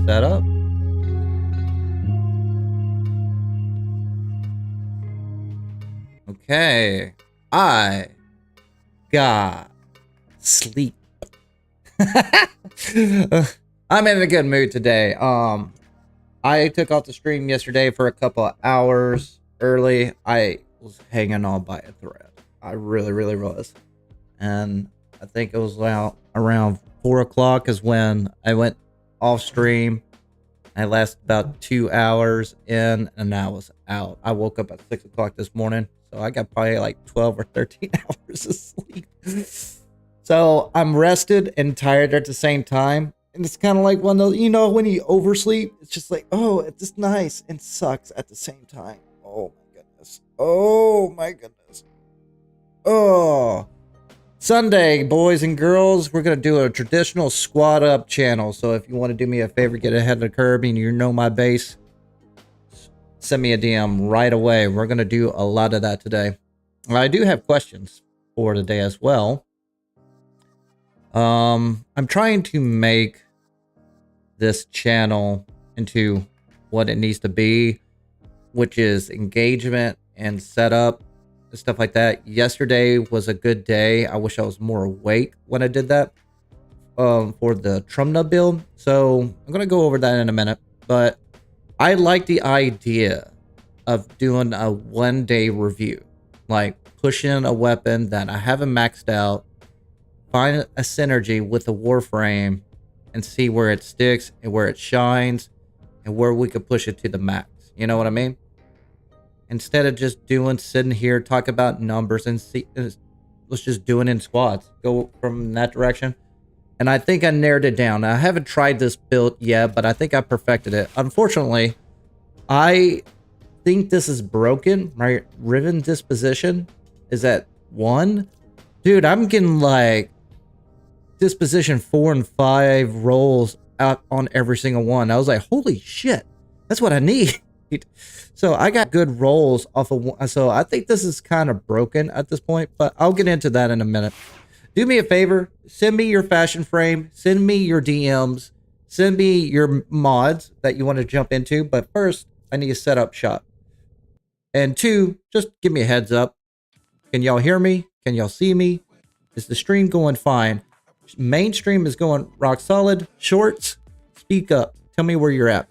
set up. Okay. I got sleep. I'm in a good mood today. I took off the stream yesterday for a couple of hours early. I was hanging on by a thread. I really was. And I think it was around 4 o'clock is when I went off stream. I lasted about 2 hours in and I was out. I woke up at 6 o'clock this morning. So I got probably like 12 or 13 hours of sleep. So I'm rested and tired at the same time. And it's kind of like one of those, you know, when you oversleep, it's just like, oh, it's just nice and sucks at the same time. Oh my goodness. Oh my goodness. Oh. Sunday, boys and girls, we're going to do a traditional squad up channel. So if you want to do me a favor, get ahead of the curve and you know my base, send me a DM right away. We're going to do a lot of that today. I do have questions for today as well. I'm trying to make this channel into what it needs to be, which is engagement and setup and stuff like that. Yesterday was a good day. I wish I was more awake when I did that for the Trumna build. So I'm going to go over that in a minute, but I like the idea of doing a one-day review, like pushing a weapon that I haven't maxed out, find a synergy with the Warframe and see where it sticks and where it shines and where we could push it to the max. You know what I mean? Instead of just sitting here, talk about numbers and see, let's just do it in squads. Go from that direction. And I think I narrowed it down. I haven't tried this build yet, but I think I perfected it. Unfortunately, I think this is broken. My Riven disposition is at 1. Dude, I'm getting like disposition 4 and 5 rolls out on every single one. I was like, holy shit, that's what I need. So I got good rolls off of one. So I think this is kind of broken at this point, but I'll get into that in a minute. Do me a favor, send me your fashion frame, send me your DMs, send me your mods that you want to jump into. But first, I need to set up shop. And 2, just give me a heads up. Can y'all hear me? Can y'all see me? Is the stream going fine? Mainstream is going rock solid. Shorts, speak up. Tell me where you're at.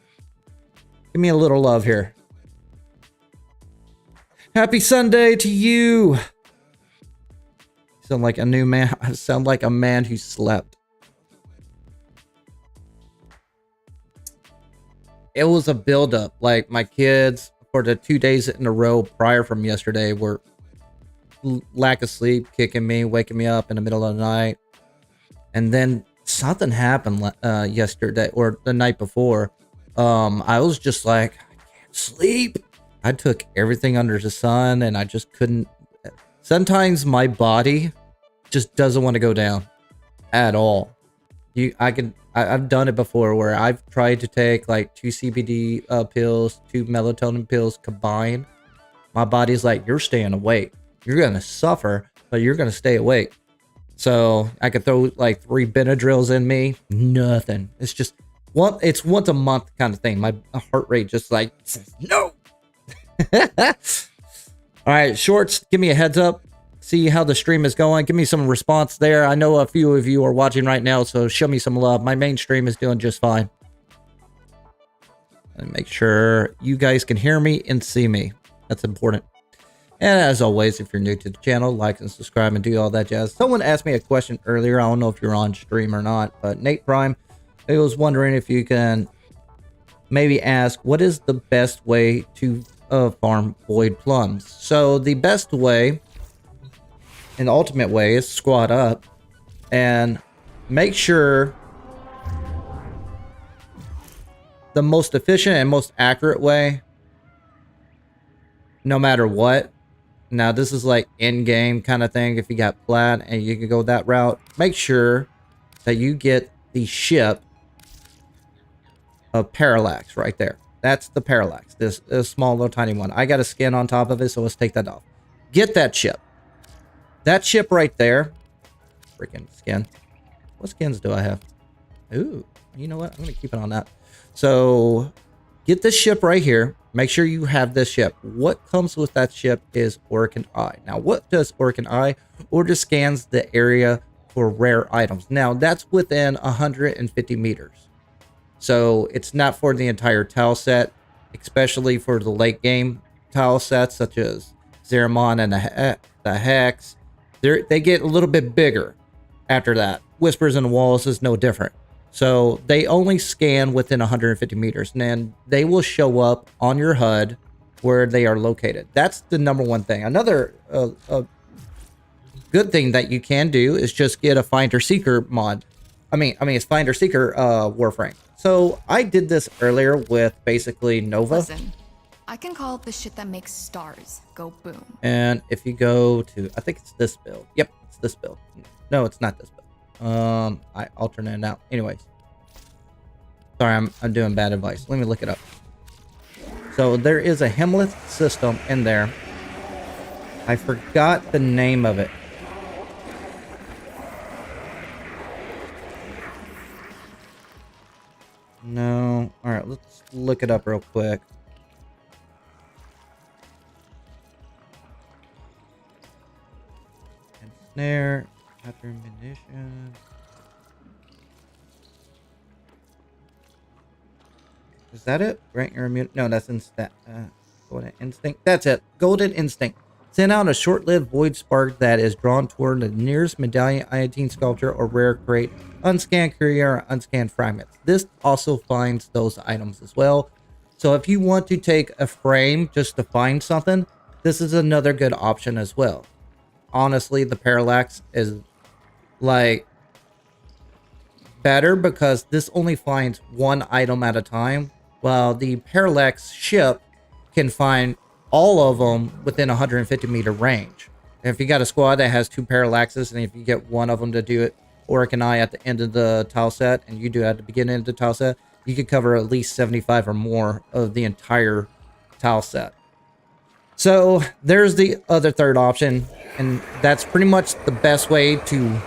Give me a little love here. Happy Sunday to you. Sound like a new man. I sound like a man who slept. It was a buildup. Like my kids for the 2 days in a row prior from yesterday were lack of sleep, kicking me, waking me up in the middle of the night. And then something happened yesterday or the night before. I was just like, I can't sleep. I took everything under the sun and I just couldn't. Sometimes my body just doesn't want to go down at all. I've done it before where I've tried to take like 2 CBD pills, 2 melatonin pills combined. My body's like, you're staying awake. You're going to suffer, but you're going to stay awake. So I could throw like 3 Benadryls in me. Nothing. It's just it's once a month kind of thing. My heart rate just like says no. All right, shorts, give me a heads up. See how the stream is going. Give me some response there. I know a few of you are watching right now, so show me some love. My main stream is doing just fine. And make sure you guys can hear me and see me. That's important. And as always, if you're new to the channel, like and subscribe and do all that jazz. Someone asked me a question earlier. I don't know if you're on stream or not, but Nate Prime, I was wondering if you can maybe ask, what is the best way to farm void plums? So the best way and ultimate way is squad up and make sure the most efficient and most accurate way, no matter what. Now this is like in-game kind of thing. If you got plat and you can go that route, make sure that you get the ship of parallax right there. That's the parallax, this small little tiny one. I got a skin on top of it, so let's take that off. Get that ship. That ship right there. Freaking skin. What skins do I have? Ooh, you know what? I'm gonna keep it on that. So get this ship right here. Make sure you have this ship. What comes with that ship is Orkin Eye. Now, what does Orkin Eye? Order scans the area for rare items. Now, that's within 150 meters. So it's not for the entire tile set, especially for the late game tile sets such as Zeramon and the Hex. They get a little bit bigger after that. Whispers in the Walls is no different. So they only scan within 150 meters, and then they will show up on your HUD where they are located. That's the number one thing. Another good thing that you can do is just get a Finder Seeker mod. I mean, it's Finder Seeker Warframe. So I did this earlier with basically Nova. Listen, I can call it the shit that makes stars go boom. And if you go to, I think it's this build. Yep, it's this build. No, it's not this build. I alternate it out. Anyways. Sorry, I'm doing bad advice. Let me look it up. So there is a Hemlith system in there. I forgot the name of it. No. All right, let's look it up real quick. And snare, after munitions. Is that it? Grant your immune. No, that's Golden Instinct. That's it. Golden Instinct. Send out a short-lived void spark that is drawn toward the nearest medallion, iodine sculpture, or rare crate, unscanned courier, or unscanned fragments. This also finds those items as well. So if you want to take a frame just to find something, this is another good option as well. Honestly, the parallax is like better because this only finds one item at a time, while the parallax ship can find all of them within 150 meter range. And if you got a squad that has 2 parallaxes, and if you get one of them to do it, Orkin Eye at the end of the tile set, and you do it at the beginning of the tile set, you could cover at least 75 or more of the entire tile set. So there's the other third option, and that's pretty much the best way to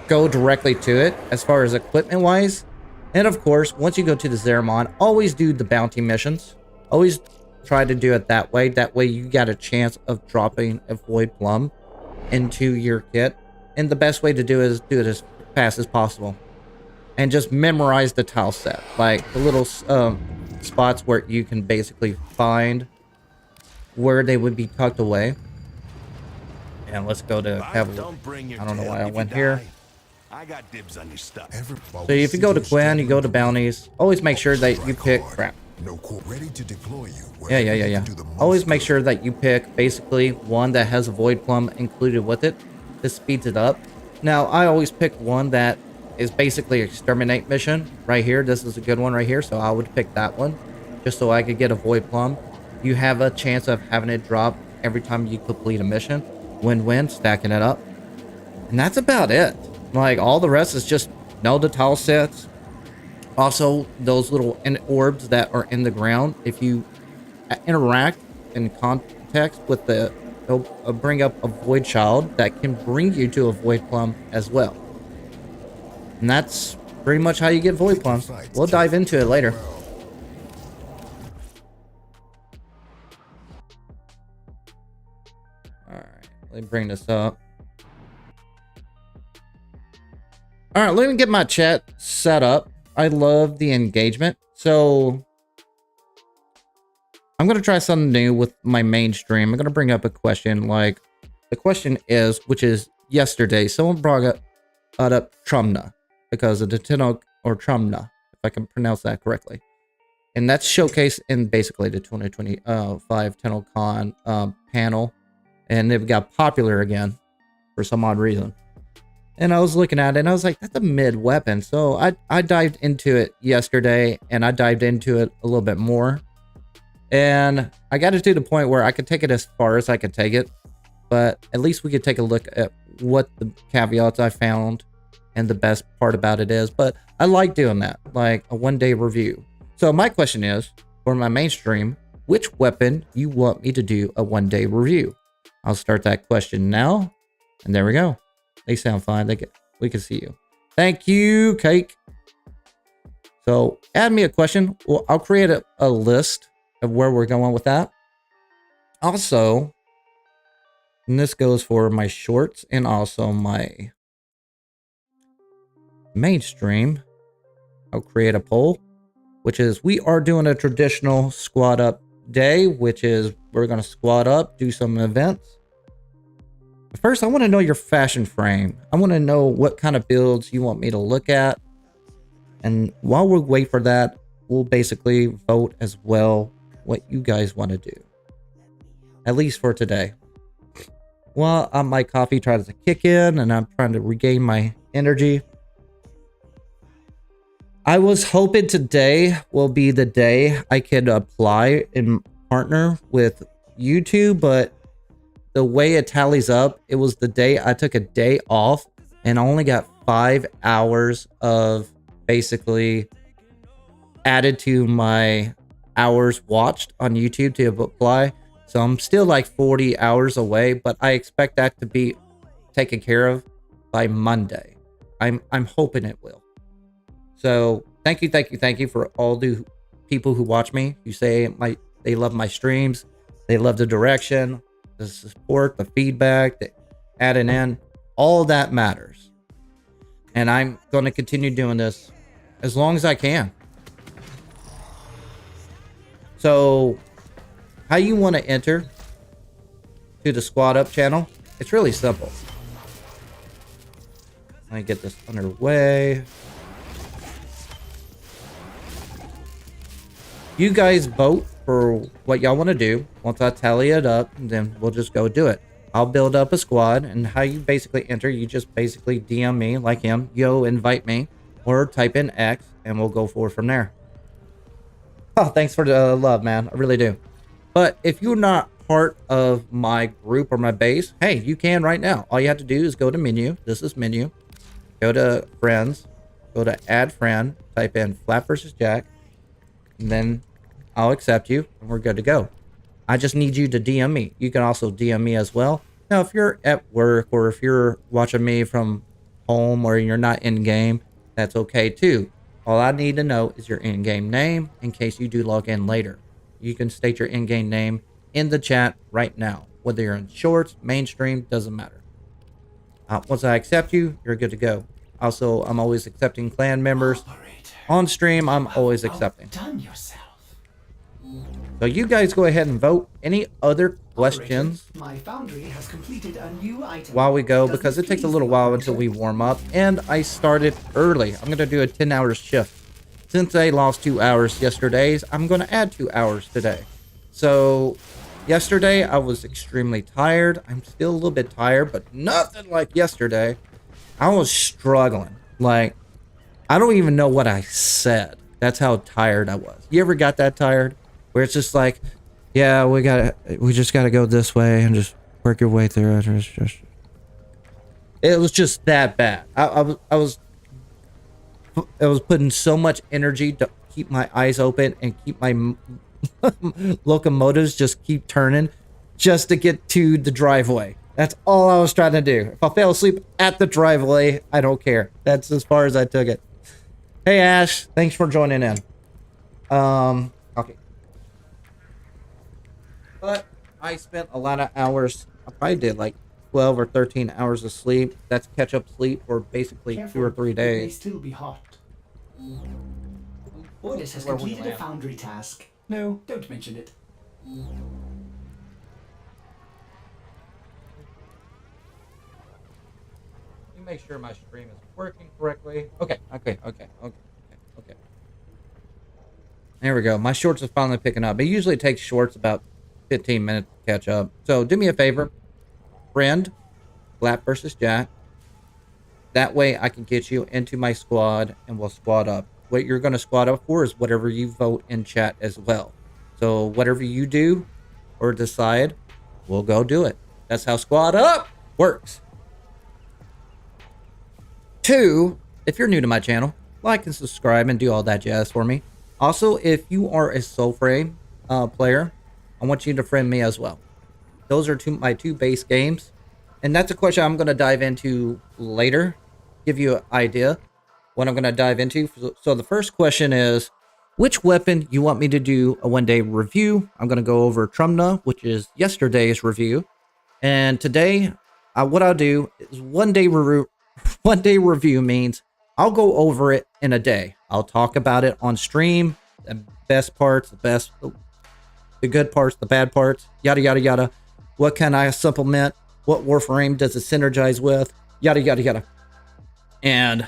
go directly to it as far as equipment wise. And of course, once you go to the Zeramon, always do the bounty missions. Always try to do it that way. That way you got a chance of dropping a void plum into your kit. And the best way to do it is do it as fast as possible. And just memorize the tile set. Like the little spots where you can basically find where they would be tucked away. And let's go to Cavalry. I don't know why I went here. I got dibs on your stuff. So if you go to Quinn, you go to bounties. Always make sure that you pick crap. Ready to deploy you. Yeah. Always make sure that you pick basically one that has a void plum included with it. This speeds it up. Now I always pick one that is basically exterminate mission right here. This is a good one right here, so I would pick that one just so I could get a void plum. You have a chance of having it drop every time you complete a mission. Win-win, stacking it up. And that's about it. Like, all the rest is just know the tile sets. Also, those little orbs that are in the ground, if you interact in context with the, it'll bring up a void child that can bring you to a void plum as well. And that's pretty much how you get void plums. We'll dive into it later. Alright, let me bring this up. Alright, let me get my chat set up. I love the engagement. So I'm going to try something new with my mainstream. I'm going to bring up a question. Like, the question is, which is yesterday, someone brought up Trumna because of the Tenno, or Trumna, if I can pronounce that correctly. And that's showcased in basically the 2025 TennoCon panel. And it got popular again for some odd reason. And I was looking at it and I was like, that's a mid weapon. So I dived into it yesterday and I dived into it a little bit more. And I got it to the point where I could take it as far as I could take it. But at least we could take a look at what the caveats I found and the best part about it is. But I like doing that, like a one-day review. So my question is, for my mainstream, which weapon you want me to do a one-day review? I'll start that question now. And there we go. They sound fine. We can see you. Thank you, Cake. So add me a question. Well, I'll create a list of where we're going with that. Also, and this goes for my shorts and also my mainstream. I'll create a poll, which is we are doing a traditional squad up day, which is we're going to squad up, do some events. But first, I want to know your fashion frame. I want to know what kind of builds you want me to look at. And while we wait for that, we'll basically vote as well what you guys want to do. At least for today. Well, my coffee tries to kick in and I'm trying to regain my energy. I was hoping today will be the day I could apply and partner with YouTube, but the way it tallies up, it was the day I took a day off and I only got 5 hours of basically added to my hours watched on YouTube to apply. So I'm still like 40 hours away, but I expect that to be taken care of by Monday. I'm hoping it will. So thank you for all the people who watch me, who say they love my streams, they love the direction, the support, the feedback, the adding in, all that matters. And I'm going to continue doing this as long as I can. So how you want to enter to the squad up channel, it's really simple. Let me get this underway. You guys vote for what y'all want to do. Once I tally it up, then we'll just go do it. I'll build up a squad, and how you basically enter, you just basically DM me like him, yo, invite me, or type in X, and we'll go forward from there. Oh, thanks for the love, man. I really do. But if you're not part of my group or my base, hey, you can right now. All you have to do is go to menu. This is menu. Go to friends. Go to add friend. Type in flapvsjack. And then I'll accept you and we're good to go. I just need you to DM me. You can also DM me as well. Now, if you're at work or if you're watching me from home or you're not in game, that's okay too. All I need to know is your in-game name in case you do log in later. You can state your in-game name in the chat right now. Whether you're in shorts, mainstream, doesn't matter. Once I accept you, you're good to go. Also, I'm always accepting clan members. On stream, I'm always accepting. So you guys go ahead and vote. Any other questions My foundry has completed a new item. while we go? Because it takes a little while until we warm up. And I started early. I'm going to do a 10-hour shift. Since I lost 2 hours yesterday, I'm going to add 2 hours today. So yesterday, I was extremely tired. I'm still a little bit tired, but nothing like yesterday. I was struggling. Like, I don't even know what I said. That's how tired I was. You ever got that tired? Where it's just like, yeah, we just gotta go this way and just work your way through it. It was just that bad. I was putting so much energy to keep my eyes open and keep my locomotives just keep turning just to get to the driveway. That's all I was trying to do. If I fell asleep at the driveway, I don't care. That's as far as I took it. Hey Ash, thanks for joining in. Okay. But I spent a lot of hours. I probably did like 12 or 13 hours of sleep. That's catch-up sleep for basically Careful, 2 or 3 it may days. still be hot. Ordis has completed a foundry task. No, don't mention it. Make sure my stream is working correctly. Okay. There we go. My shorts is finally picking up. It usually takes shorts about 15 minutes to catch up. So do me a favor. Friend, flapvsjack. That way I can get you into my squad and we'll squad up. What you're going to squad up for is whatever you vote in chat as well. So whatever you do or decide, we'll go do it. That's how squad up works. 2, if you're new to my channel, like and subscribe and do all that jazz for me. Also, if you are a Soulframe player, I want you to friend me as well. Those are my 2 base games. And that's a question I'm going to dive into later. Give you an idea what I'm going to dive into. So the first question is, which weapon you want me to do a one-day review? I'm going to go over Trumna, which is yesterday's review. And today, what I'll do is one day review means I'll go over it in a day. I'll talk about it on stream, the best parts, the good parts, the bad parts, yada, yada, yada. What can I supplement? What Warframe does it synergize with? Yada, yada, yada. And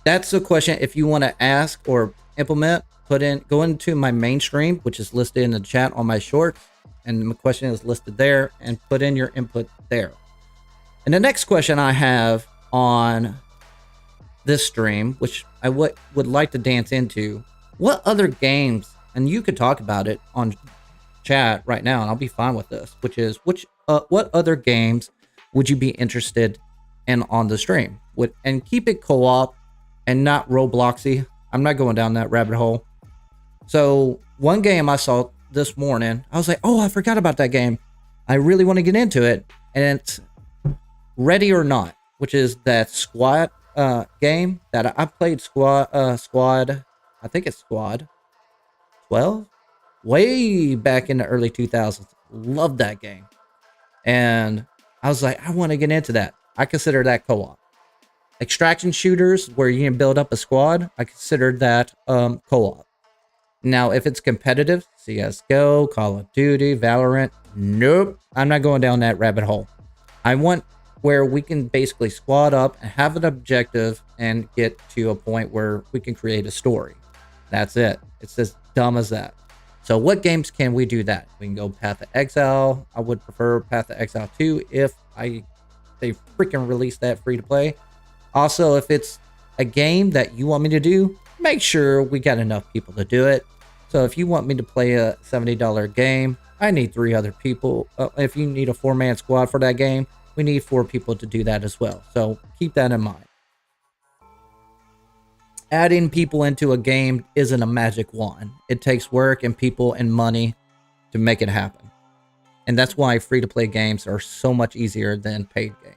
that's a question if you want to ask or implement, go into my main stream, which is listed in the chat on my shorts. And the question is listed there, and put in your input there. And the next question I have on this stream, which I would like to dance into, what other games, and you could talk about it on chat right now, and I'll be fine with this, which is what other games would you be interested in on the stream? And keep it co-op and not Robloxy. I'm not going down that rabbit hole. So one game I saw this morning, I was like, oh, I forgot about that game. I really want to get into it. And it's Ready or Not, which is that squad game that I played squad. I think it's Squad 12, way back in the early 2000s. Loved that game. And I was like, I want to get into that. I consider that co-op. Extraction shooters where you can build up a squad, I consider that co-op. Now, if it's competitive, CSGO, Call of Duty, Valorant, nope, I'm not going down that rabbit hole. I want where we can basically squad up and have an objective and get to a point where we can create a story. That's it. It's as dumb as that. So what games can we do that? We can go Path of Exile. I would prefer Path of Exile 2 if they freaking release that free to play. Also, if it's a game that you want me to do, make sure we got enough people to do it. So if you want me to play a $70 game, I need 3 other people. If you need a 4-man squad for that game, we need 4 people to do that as well. So keep that in mind. Adding people into a game isn't a magic wand. It takes work and people and money to make it happen. And that's why free-to-play games are so much easier than paid games.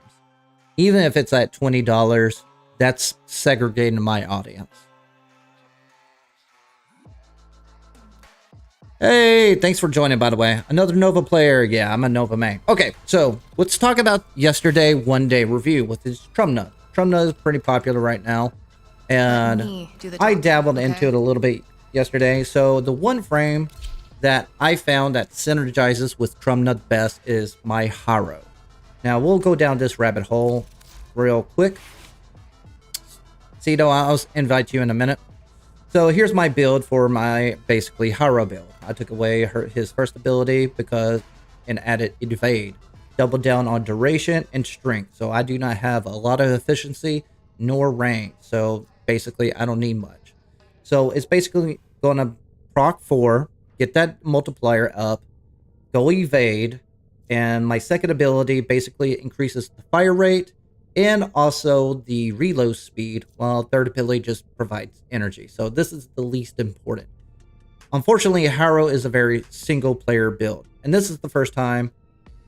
Even if it's at $20, that's segregating my audience. Hey, thanks for joining, by the way. Another Nova player. Yeah, I'm a Nova main. Okay, so let's talk about yesterday one-day review with this Trumna. Trumna is pretty popular right now. And I dabbled into it a little bit yesterday. So the one frame that I found that synergizes with Trumna best is my Harrow. Now, we'll go down this rabbit hole real quick. Cito, I'll invite you in a minute. So here's my build for my basically Harrow build. I took away his first ability and added evade. Double down on duration and strength. So I do not have a lot of efficiency nor range. So basically I don't need much. So it's basically going to proc 4, get that multiplier up, go evade, and my second ability basically increases the fire rate and also the reload speed, while third ability just provides energy. So this is the least important. Unfortunately, Harrow is a very single player build, and this is the first time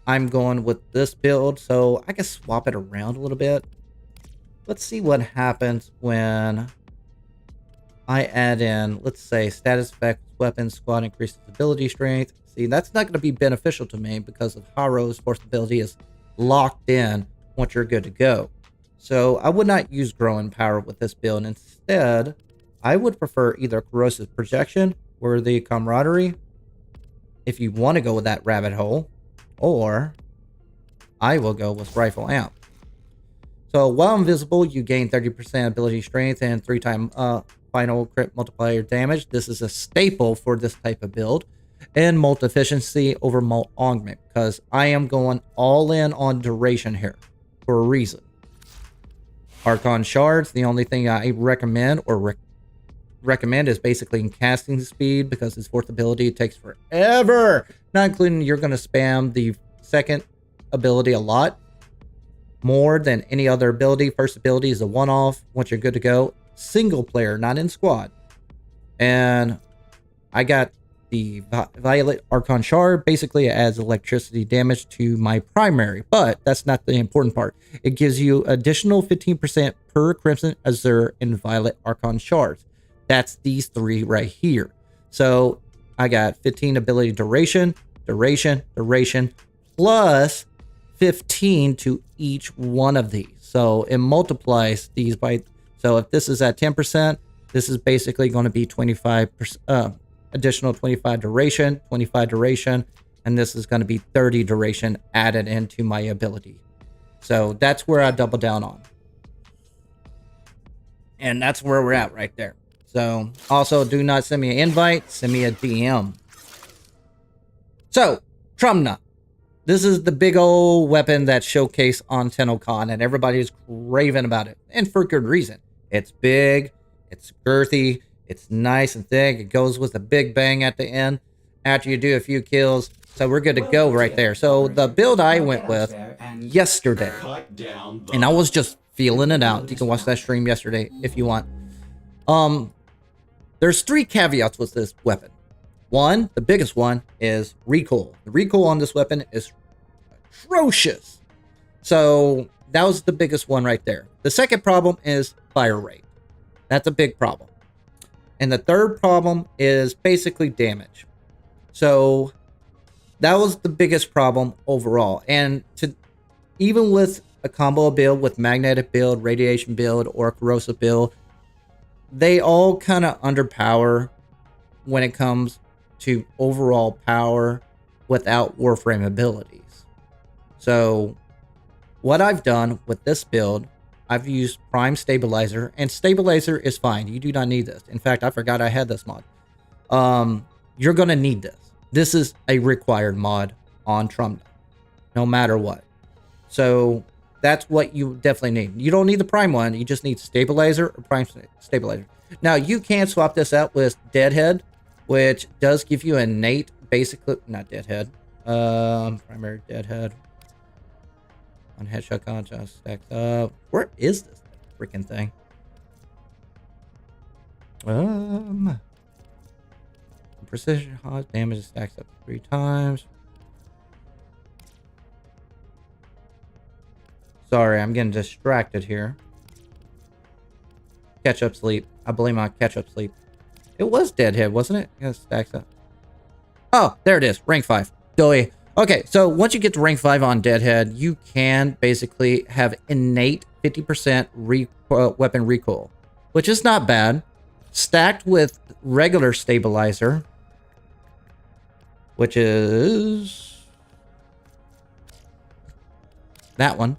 I'm going with this build, so I can swap it around a little bit. Let's see what happens when I add in, let's say, status effect, weapon, squad increases ability strength. See, that's not going to be beneficial to me because of Harrow's force ability is locked in once you're good to go. So I would not use growing power with this build. Instead, I would prefer either corrosive projection or the camaraderie if you want to go with that rabbit hole, or I will go with rifle amp. So while invisible, you gain 30% ability strength and 3-time final crit multiplier damage. This is a staple for this type of build. And molt efficiency over molt augment, because I am going all in on duration here for a reason. Archon shards, the only thing I recommend is basically in casting speed, because his fourth ability takes forever. Not including you're going to spam the second ability a lot more than any other ability. First ability is a one-off once you're good to go. Single player, not in squad. And I got the Violet Archon Shard. Basically, it adds electricity damage to my primary, but that's not the important part. It gives you additional 15% per Crimson, Azure, and Violet Archon Shards. That's these three right here. So I got 15 ability duration, plus 15 to each one of these. So it multiplies these by, so if this is at 10%, this is basically going to be 25%, additional 25 duration, and this is going to be 30 duration added into my ability. So that's where I double down on. And that's where we're at right there. So also do not send me an invite, send me a DM. So, Trumna. This is the big old weapon that's showcased on TennoCon, and everybody's raving about it. And for good reason. It's big, it's girthy, it's nice and thick. It goes with a big bang at the end after you do a few kills. So we're good to go right there. So the build I went with yesterday, and I was just feeling it out. You can watch that stream yesterday if you want. There's 3 caveats with this weapon. One, the biggest one, is recoil. The recoil on this weapon is atrocious. So that was the biggest one right there. The second problem is fire rate. That's a big problem. And the third problem is basically damage. So that was the biggest problem overall. And even with a combo build, with magnetic build, radiation build, or corrosive build, they all kind of underpower when it comes to overall power without Warframe abilities. So what I've done with this build, I've used Prime Stabilizer, and Stabilizer is fine. You do not need this. In fact, I forgot I had this mod. You're going to need this. This is a required mod on Trumna, no matter what. So that's what you definitely need. You don't need the Prime one. You just need Stabilizer or Prime Stabilizer. Now, you can swap this out with Deadhead, which does give you an innate, basically, not Deadhead, primary Deadhead. On headshot contrast stacked up. Where is this freaking thing? Precision hot damage stacks up 3 times. Sorry, I'm getting distracted here. Catch up sleep. I blame my catch up sleep. It was Deadhead, wasn't it? Yeah, stacks up. Oh, there it is. Rank 5. Doy. Okay, so once you get to rank 5 on Deadhead, you can basically have innate 50% weapon recoil, which is not bad. Stacked with regular Stabilizer, which is that one.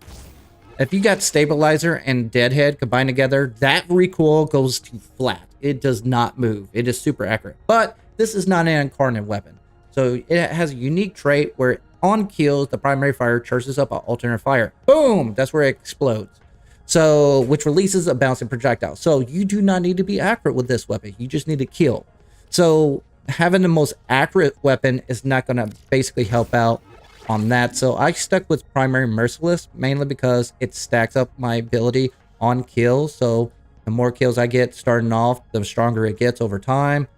If you got Stabilizer and Deadhead combined together, that recoil goes to flat. It does not move. It is super accurate. But this is not an incarnate weapon. So it has a unique trait where on kills, the primary fire charges up an alternate fire. Boom! That's where it explodes. So, which releases a bouncing projectile. So you do not need to be accurate with this weapon. You just need to kill. So having the most accurate weapon is not going to basically help out on that. So I stuck with primary merciless, mainly because it stacks up my ability on kills. So the more kills I get starting off, the stronger it gets over time.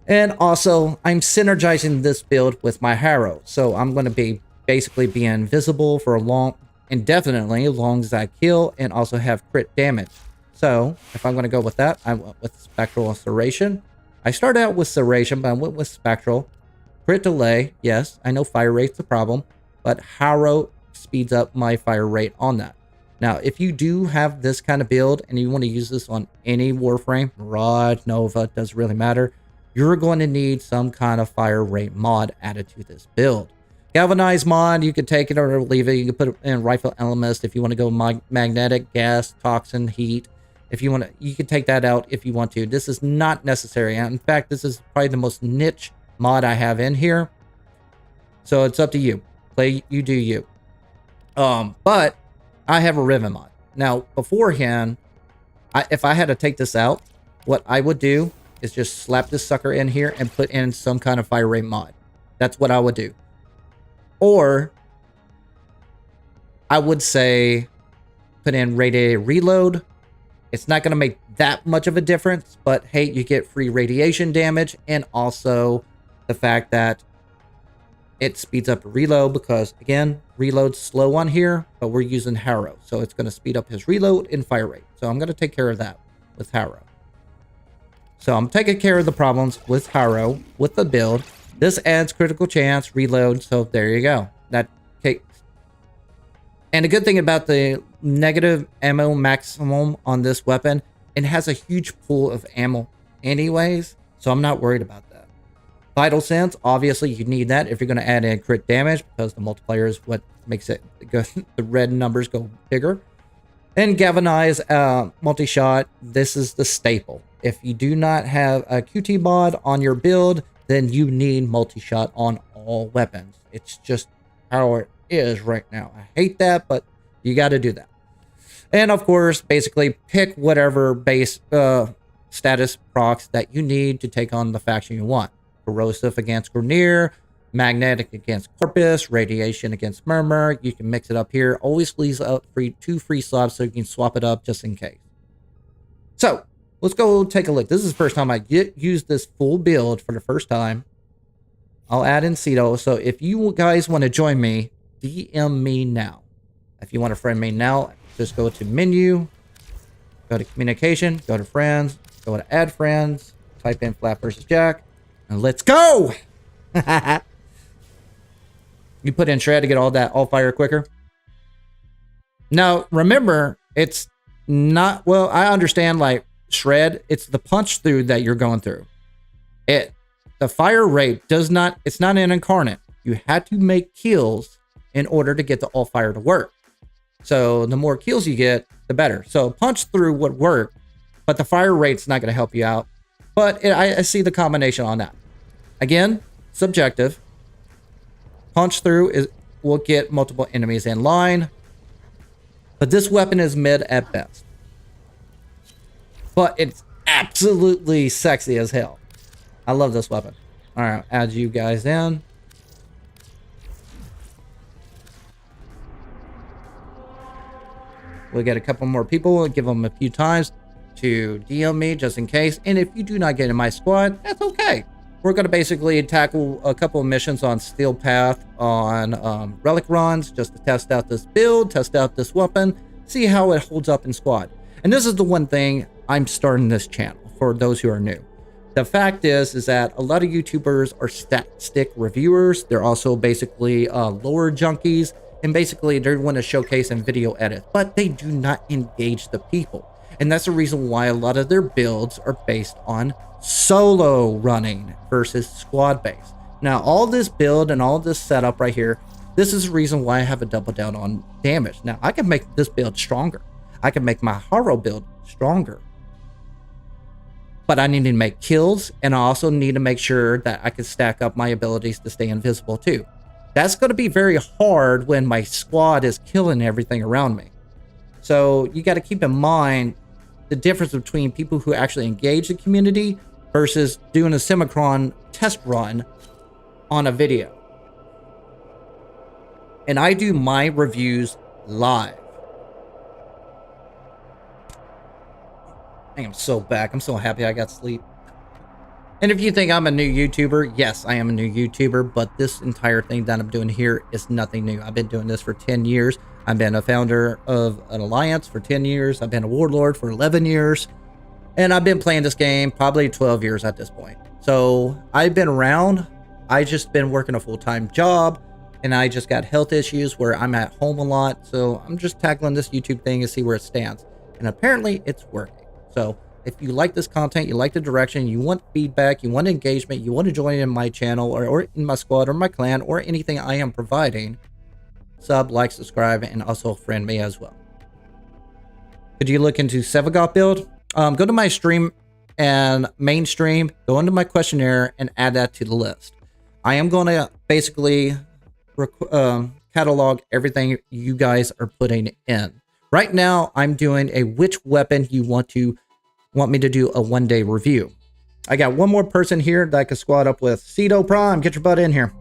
And also, I'm synergizing this build with my Harrow. So I'm going to be basically be invisible for indefinitely, as long as I kill, and also have crit damage. So if I'm going to go with that, I went with Spectral and Serration. I started out with Serration, but I went with Spectral. Crit delay, yes, I know fire rate's a problem, but Harrow speeds up my fire rate on that. Now, if you do have this kind of build, and you want to use this on any Warframe, Mirage, Nova, doesn't really matter, you're going to need some kind of fire rate mod added to this build. Galvanized mod, you could take it or leave it. You can put it in Rifle Elemist if you want to go magnetic, gas, toxin, heat. If you want to, you can take that out if you want to. This is not necessary. In fact, this is probably the most niche mod I have in here. So it's up to you. Play, you do you. But I have a Riven mod. Now, beforehand, if I had to take this out, what I would do is just slap this sucker in here and put in some kind of fire rate mod. That's what I would do. Or I would say put in radiated reload. It's not going to make that much of a difference, but hey, you get free radiation damage and also the fact that it speeds up reload because, again, reload's slow on here, but we're using Harrow. So it's going to speed up his reload and fire rate. So I'm going to take care of that with Harrow. So I'm taking care of the problems with Harrow, with the build. This adds critical chance, reload, so there you go. That takes... And the good thing about the negative ammo maximum on this weapon, it has a huge pool of ammo anyways, so I'm not worried about that. Vital Sense, obviously you need that if you're going to add in crit damage, because the multiplier is what makes it go, the red numbers go bigger. And Galvanize multi-shot, this is the staple. If you do not have a QT mod on your build, then you need multi-shot on all weapons. It's just how it is right now. I hate that, but you got to do that. And of course, basically pick whatever base status procs that you need to take on the faction you want. Corrosive against Grenier, Magnetic against Corpus, Radiation against Murmur. You can mix it up here. Always leaves up two free slots so you can swap it up just in case. So let's go take a look. This is the first time I used this full build for the first time. I'll add in Cedo. So if you guys want to join me, DM me now. If you want to friend me now, just go to menu, go to communication, go to friends, go to add friends, type in flapvsjack, and let's go! You put in shred to get all fire quicker. Now, remember, it's not, well, I understand like shred, it's the punch through that you're going through. The fire rate does not, it's not an incarnate. You had to make kills in order to get the all fire to work. So the more kills you get, the better. So punch through would work, but the fire rate's not going to help you out. But I see the combination on that. Again, subjective. Punch through will get multiple enemies in line. But this weapon is mid at best. But it's absolutely sexy as hell. I love this weapon. All right, add you guys in. We'll get a couple more people. We'll give them a few times to DM me just in case. And if you do not get in my squad, that's okay. We're going to basically tackle a couple of missions on Steel Path, on Relic runs, just to test out this build, test out this weapon, see how it holds up in squad. And this is the one thing I'm starting this channel for those who are new. The fact is that a lot of YouTubers are stat stick reviewers. They're also basically lore junkies. And basically, they want to showcase and video edit, but they do not engage the people. And that's the reason why a lot of their builds are based on solo running versus squad based. Now, all this build and all this setup right here, this is the reason why I have a double down on damage. Now, I can make this build stronger. I can make my Harrow build stronger. But I need to make kills, and I also need to make sure that I can stack up my abilities to stay invisible too. That's going to be very hard when my squad is killing everything around me. So you got to keep in mind the difference between people who actually engage the community versus doing a Semicron test run on a video. And I do my reviews live. I am so back. I'm so happy I got sleep. And if you think I'm a new YouTuber, yes, I am a new YouTuber, but this entire thing that I'm doing here is nothing new. I've been doing this for 10 years. I've been a founder of an alliance for 10 years. I've been a warlord for 11 years. And I've been playing this game probably 12 years at this point. So I've been around. I just been working a full-time job, and I just got health issues where I'm at home a lot. So I'm just tackling this YouTube thing and see where it stands. And apparently it's working. So if you like this content, you like the direction, you want feedback, you want engagement, you want to join in my channel or in my squad or my clan or anything I am providing, sub, like, subscribe, and also friend me as well. Could you look into Sevagoth build? Go to my stream and main stream, go into my questionnaire and add that to the list. I am going to basically catalog everything you guys are putting in. Right now, I'm doing a which weapon you want me to do a one-day review. I got one more person here that I can squad up with. Cedo Prime, get your butt in here.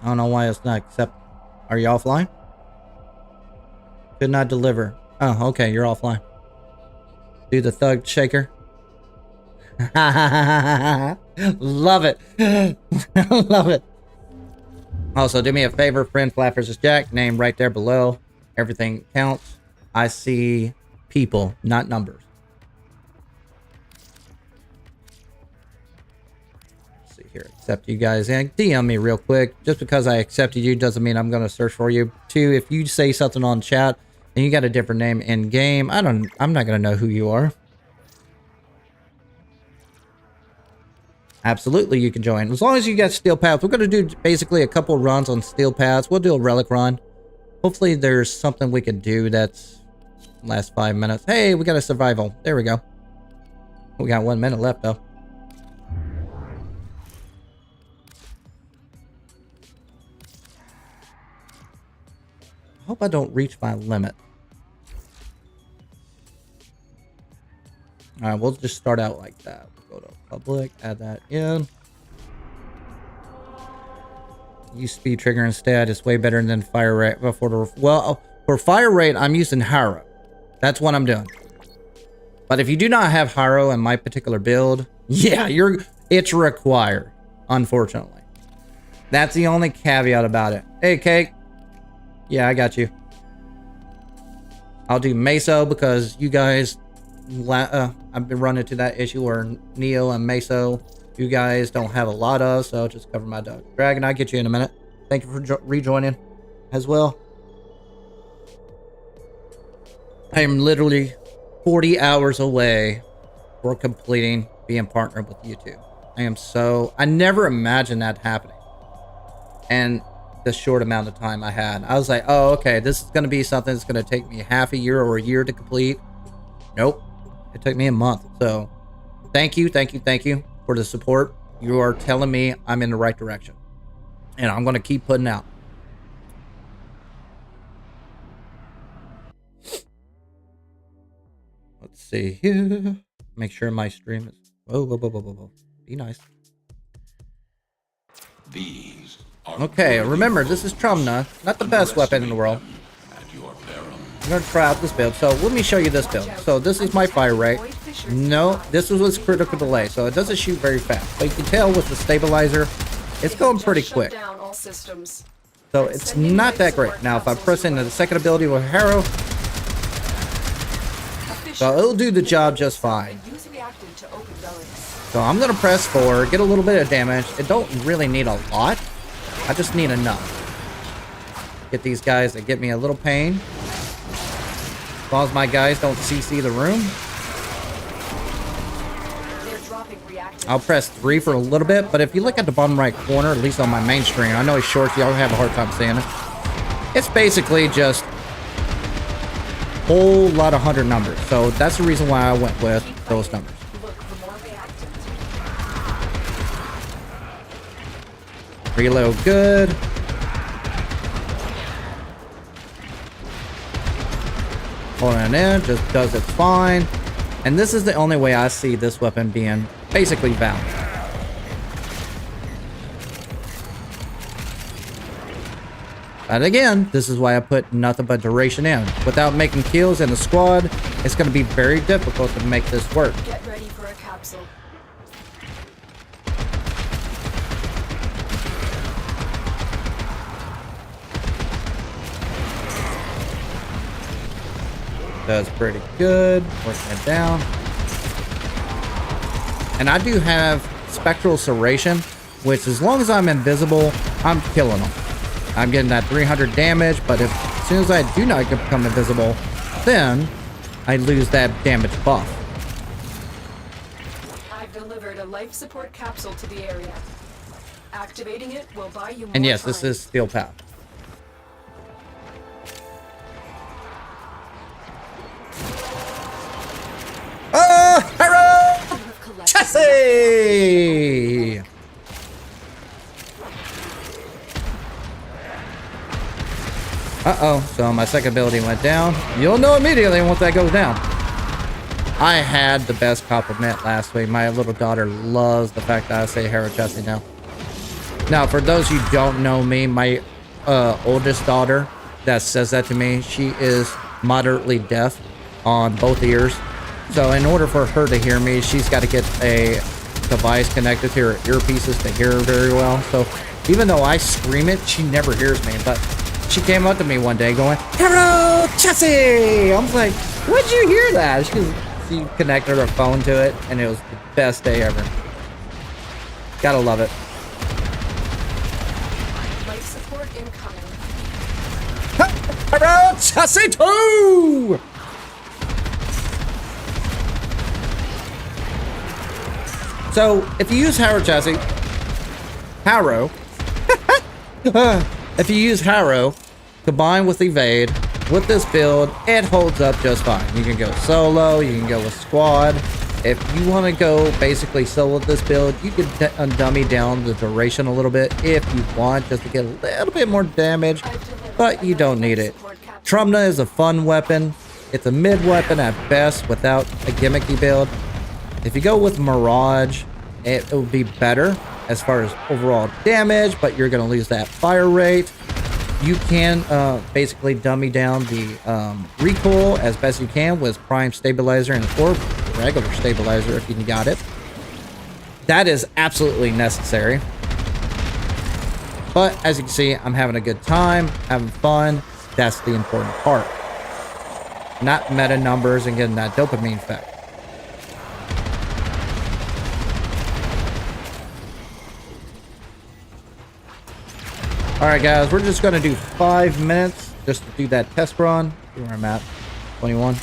I don't know why it's not accept. Are you offline? Could not deliver. Oh, okay, you're offline. Do the thug shaker. Love it. Love it. Also, do me a favor, friend, flapvsjack, name right there below. Everything counts. I see people, not numbers. Let's see here. Accept you guys in. DM me real quick. Just because I accepted you doesn't mean I'm going to search for you. 2, if you say something on chat and you got a different name in game, I'm not going to know who you are. Absolutely, you can join. As long as you got steel paths. We're going to do basically a couple runs on steel paths. We'll do a relic run. Hopefully there's something we can do that's last 5 minutes. Hey, we got a survival. There we go. We got 1 minute left, though. I hope I don't reach my limit. Alright, we'll just start out like that. Go to public, add that in. Use speed trigger instead. It's way better than fire rate. For fire rate, I'm using Harrow. That's what I'm doing. But if you do not have Harrow in my particular build, yeah, it's required, unfortunately. That's the only caveat about it. Hey, Cake. Yeah, I got you. I'll do Meso because you guys, I've been running into that issue where Neo and Meso, you guys don't have a lot of, so just cover my dog. Dragon, I'll get you in a minute. Thank you for rejoining as well. I am literally 40 hours away for completing being partnered with YouTube. I never imagined that happening. And the short amount of time I had, I was like, oh, okay, this is going to be something that's going to take me half a year or a year to complete. Nope. It took me a month. So thank you for the support. You are telling me I'm in the right direction. And I'm going to keep putting out. Let's see here. Make sure my stream is... Whoa. Be nice. These Okay, remember, this is Trumna. Not the best weapon in the world. I'm going to try out this build. So let me show you this build. So this is my fire rate. No, this was critical delay. So it doesn't shoot very fast. But you can tell with the stabilizer, it's going pretty quick. So it's not that great. Now if I press into the second ability with Harrow, so it'll do the job just fine. So I'm going to press forward, get a little bit of damage. It don't really need a lot. I just need enough. Get these guys that get me a little pain. As long as my guys don't CC the room. I'll press 3 for a little bit, but if you look at the bottom right corner, at least on my main screen, I know it's short, so y'all have a hard time seeing it. It's basically just a whole lot of 100 numbers. So that's the reason why I went with those numbers. Reload good. Holding it in, just does it fine. And this is the only way I see this weapon being basically valid. But again, this is why I put nothing but duration in. Without making kills in the squad, it's going to be very difficult to make this work. Get ready for a capsule. Does pretty good. Working it down. And I do have spectral serration, which as long as I'm invisible, I'm killing them. I'm getting that 300 damage, but as soon as I do not become invisible, then I lose that damage buff. I've delivered a life support capsule to the area. Activating it will buy you more And yes, time. this is steel path. Oh, Harrow! Chassis! Uh-oh, so my second ability went down. You'll know immediately once that goes down. I had the best compliment last week. My little daughter loves the fact that I say Harrow Chassis now. Now, for those who don't know me, my oldest daughter that says that to me, she is moderately deaf on both ears. So in order for her to hear me, she's got to get a device connected to her earpieces to hear her very well. So even though I scream it, she never hears me. But she came up to me one day going, "Harrow, Chassis!" I was like, "What'd you hear that?" She connected her phone to it, and it was the best day ever. Gotta love it. Life support incoming. Harrow, Chassis 2! So, if you use Harrow Chassis, if you use Harrow combined with Evade, with this build, it holds up just fine. You can go solo, you can go with squad. If you want to go basically solo with this build, you can dummy down the duration a little bit if you want, just to get a little bit more damage, but you don't need it. Trumna is a fun weapon. It's a mid weapon at best without a gimmicky build. If you go with Mirage, it will be better as far as overall damage, but you're going to lose that fire rate. You can basically dummy down the recoil as best you can with Prime Stabilizer or regular Stabilizer if you got it. That is absolutely necessary. But as you can see, I'm having a good time, having fun. That's the important part. Not meta numbers and getting that dopamine effect. Alright guys, we're just going to do 5 minutes just to do that test run. See where I'm at. 21.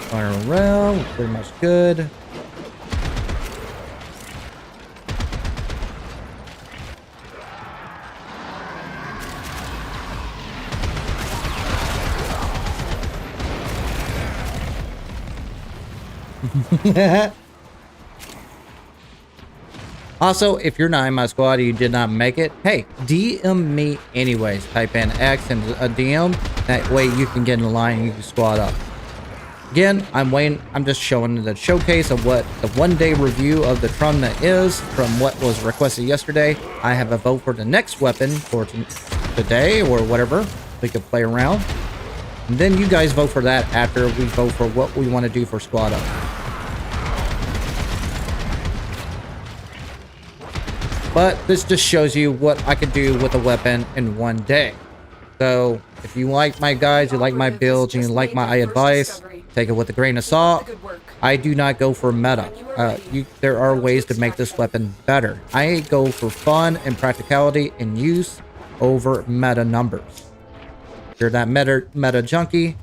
Fire around, we're pretty much good. Also, if you're not in my squad and you did not make it, hey, DM me anyways. Type in X and a DM. That way you can get in the line and you can squad up. Again, I'm waiting. I'm just showing the showcase of what the one-day review of the Trumna is from what was requested yesterday. I have a vote for the next weapon for today or whatever. We could play around. And then you guys vote for that after we vote for what we want to do for squad up. But this just shows you what I could do with a weapon in one day. So if you like my guides, you like my builds, and you like my advice, take it with a grain of salt. I do not go for meta. There are ways to make this weapon better. I go for fun and practicality and use over meta numbers. If you're that meta junkie,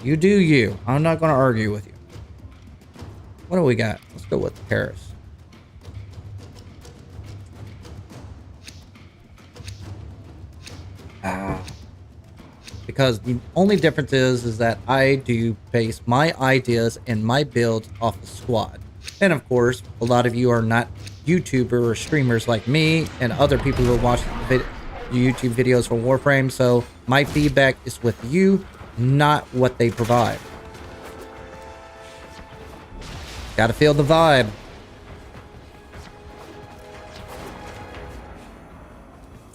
you do you. I'm not going to argue with you. What do we got? Let's go with Paris. Because the only difference is that I do base my ideas and my builds off of squad. And of course, a lot of you are not YouTuber or streamers like me and other people who watch YouTube videos for Warframe. So my feedback is with you, not what they provide. Gotta feel the vibe.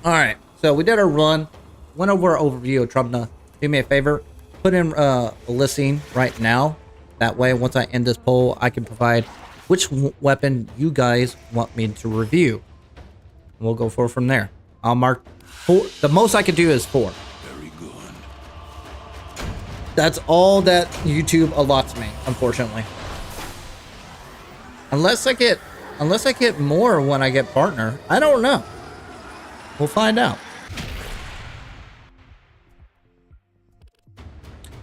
Alright, so we did our run. Went over our overview of Trumna. Do me a favor, put in a listing right now. That way, once I end this poll, I can provide which weapon you guys want me to review. And we'll go forward from there. I'll mark 4. The most I can do is 4. Very good. That's all that YouTube allots me, unfortunately. Unless I get more when I get partner. I don't know. We'll find out.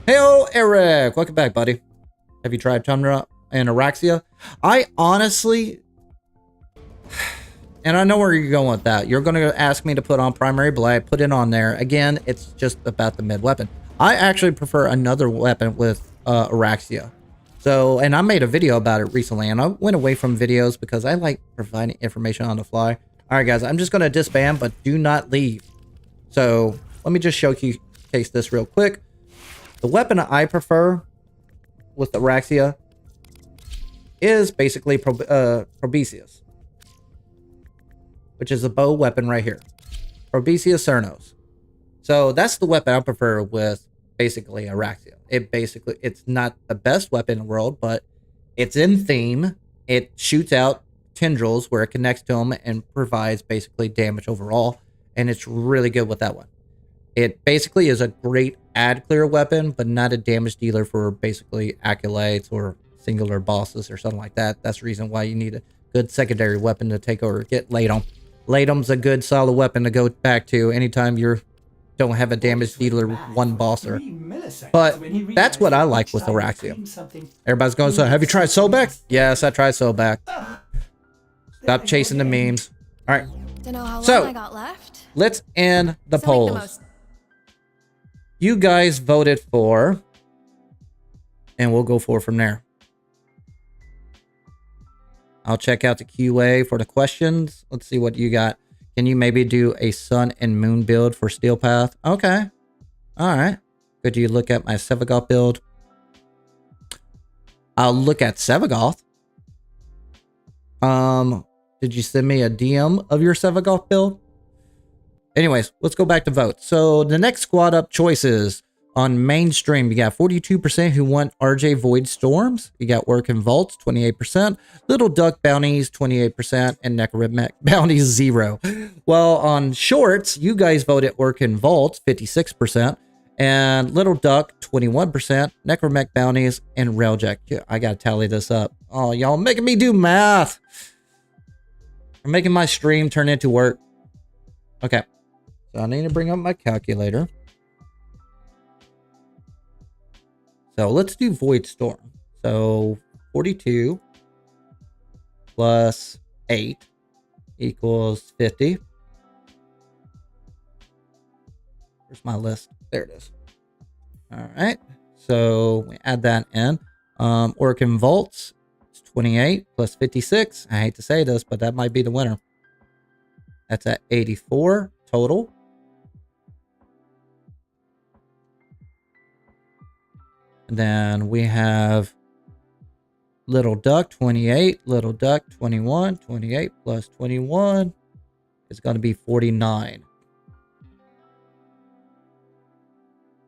Heyo, Eric! Welcome back, buddy. Have you tried Trumna and Araxia? I honestly... And I know where you're going with that. You're going to ask me to put on Primary Blight, put it on there. Again, it's just about the mid weapon. I actually prefer another weapon with Araxia. So, and I made a video about it recently, and I went away from videos because I like providing information on the fly. Alright, guys, I'm just going to disband, but do not leave. So, let me just showcase this real quick. The weapon I prefer with Araxia is basically Probesius, which is a bow weapon right here. Probesius Cernos. So that's the weapon I prefer with basically Araxia. It's not the best weapon in the world, but it's in theme. It shoots out tendrils where it connects to them and provides basically damage overall. And it's really good with that one. It basically is a great ad clear weapon, but not a damage dealer for basically acolytes or singular bosses or something like that. That's the reason why you need a good secondary weapon to take over. Get Latum. Latum's a good solid weapon to go back to anytime you don't have a damage dealer one bosser. But that's what I like with Araxia. Everybody's going, so have you tried Sobek? Yes, I tried Sobek. Stop chasing the memes. All right. Don't know how long So, I got left. let's end the So make the polls. most. You guys voted for, and we'll go from there. I'll check out the QA for the questions. Let's see what you got. Can you maybe do a sun and moon build for Steel Path? Okay. All right. Could you look at my Sevagoth build? I'll look at Sevagoth. Did you send me a DM of your Sevagoth build? Anyways, let's go back to votes. So the next squad up choices on mainstream, you got 42% who want RJ Void Storms. You got Orkin Vaults, 28%. Little Duck Bounties, 28%. And Necromech Bounties, 0. Well, on shorts, you guys voted Orkin Vaults, 56%. And Little Duck, 21%. Necromech Bounties, and Railjack. I gotta tally this up. Oh, y'all making me do math. You're making my stream turn into work. Okay. So I need to bring up my calculator. So let's do Void Storm. So 42 plus 8 equals 50. Where's my list? There it is. All right. So we add that in. Orkin Vaults, it's 28 plus 56. I hate to say this, but that might be the winner. That's at 84 total. And then we have Little Duck, 28. Little Duck, 21. 28 plus 21 is going to be 49.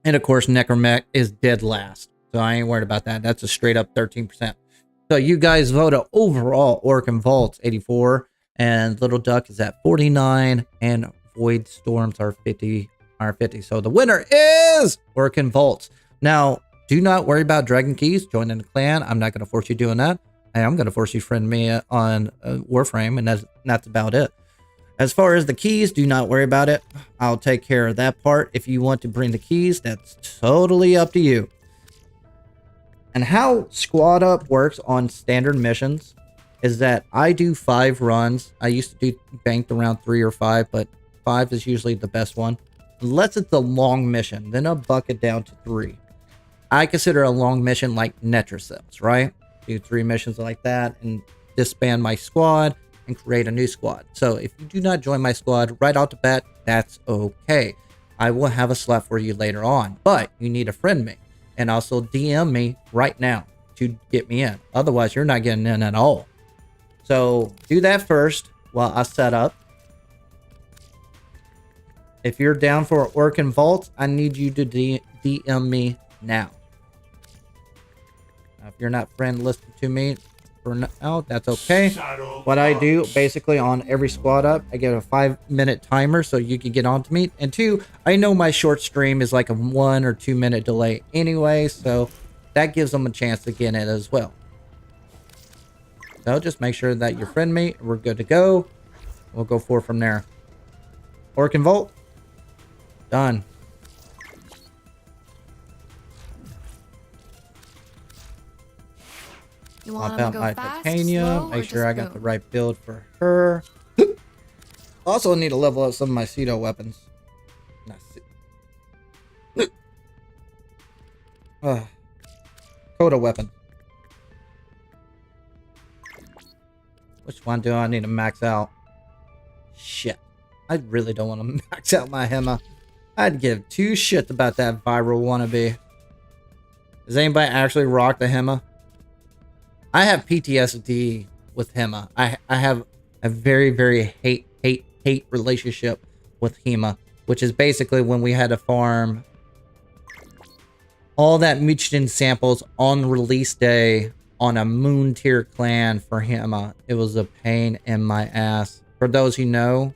And of course, Necromech is dead last. So I ain't worried about that. That's a straight up 13%. So you guys voted overall Orkin Vaults 84. And Little Duck is at 49. And Void Storms are 50. So the winner is Orkin Vaults. Now, do not worry about Dragon Keys. Join in the clan. I'm not going to force you doing that. I am going to force you to friend me on Warframe, and that's about it. As far as the keys, do not worry about it. I'll take care of that part. If you want to bring the keys, that's totally up to you. And how Squad Up works on standard missions is that I do 5 runs. I used to do banked around 3 or 5, but 5 is usually the best one. Unless it's a long mission, then I'll buck it down to 3. I consider a long mission like Netracels, right? Do 3 missions like that and disband my squad and create a new squad. So if you do not join my squad right off the bat, that's okay. I will have a slot for you later on, but you need to friend me and also DM me right now to get me in. Otherwise, you're not getting in at all. So do that first while I set up. If you're down for Orkin Vaults, I need you to DM me now. If you're not friend listed to me for now, that's okay. What I do basically on every squad up, I get a 5-minute timer so you can get on to me. And 2, I know my short stream is like a 1 or 2 minute delay anyway, so that gives them a chance to get in as well. So just make sure that you friend me. We're good to go. We'll go forward from there. Orkin Vault. Done. You Swap want to out go my fast, titanium. slow, or Make sure just I got the boom? right build for her. Also need to level up some of my pseudo weapons. Coda weapon. Which one do I need to max out? Shit. I really don't want to max out my Hema. I'd give two shits about that viral wannabe. Does anybody actually rock the Hema? I have PTSD with Hema. I have a very, very hate relationship with Hema, which is basically when we had to farm all that Mutagen samples on release day on a moon tier clan for Hema. It was a pain in my ass. For those who know,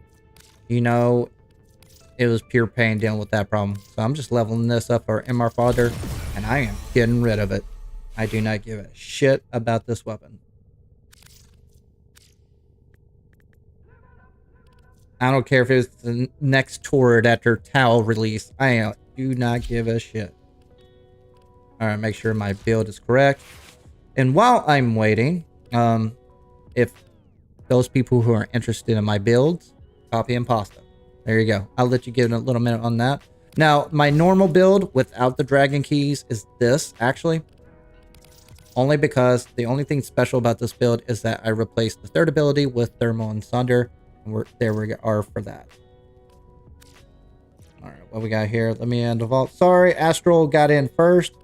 you know, it was pure pain dealing with that problem. So I'm just leveling this up for MR Father, and I am getting rid of it. I do not give a shit about this weapon. I don't care if it's the next turret after Tau release. I do not give a shit. Alright, make sure my build is correct. And while I'm waiting, if those people who are interested in my builds, copy and pasta. There you go. I'll let you give it a little minute on that. Now, my normal build without the dragon keys is this, actually. Only because the only thing special about this build is that I replaced the third ability with Thermal and Sunder. And there we are for that. Alright, what we got here? Let me end the vault. Sorry, Astral got in first.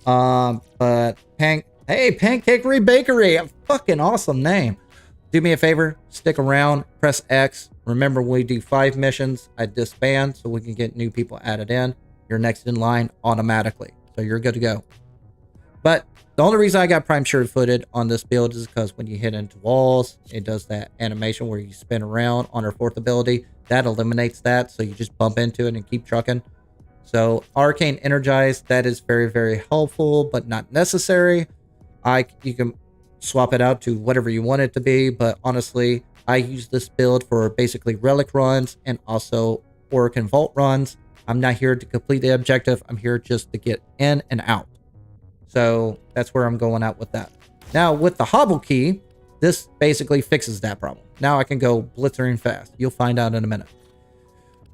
But Pancakery Bakery, a fucking awesome name. Do me a favor, stick around, press X. Remember, when we do 5 missions, I disband so we can get new people added in. You're next in line automatically, so you're good to go. But the only reason I got prime sure-footed on this build is because when you hit into walls, it does that animation where you spin around on our 4th ability. That eliminates that, so you just bump into it and keep trucking. So Arcane Energized, that is very, very helpful, but not necessary. You can swap it out to whatever you want it to be, but honestly, I use this build for basically relic runs and also Orkin vault runs. I'm not here to complete the objective. I'm here just to get in and out. So that's where I'm going out with that. Now with the hobble key, this basically fixes that problem. Now I can go blitzering fast. You'll find out in a minute.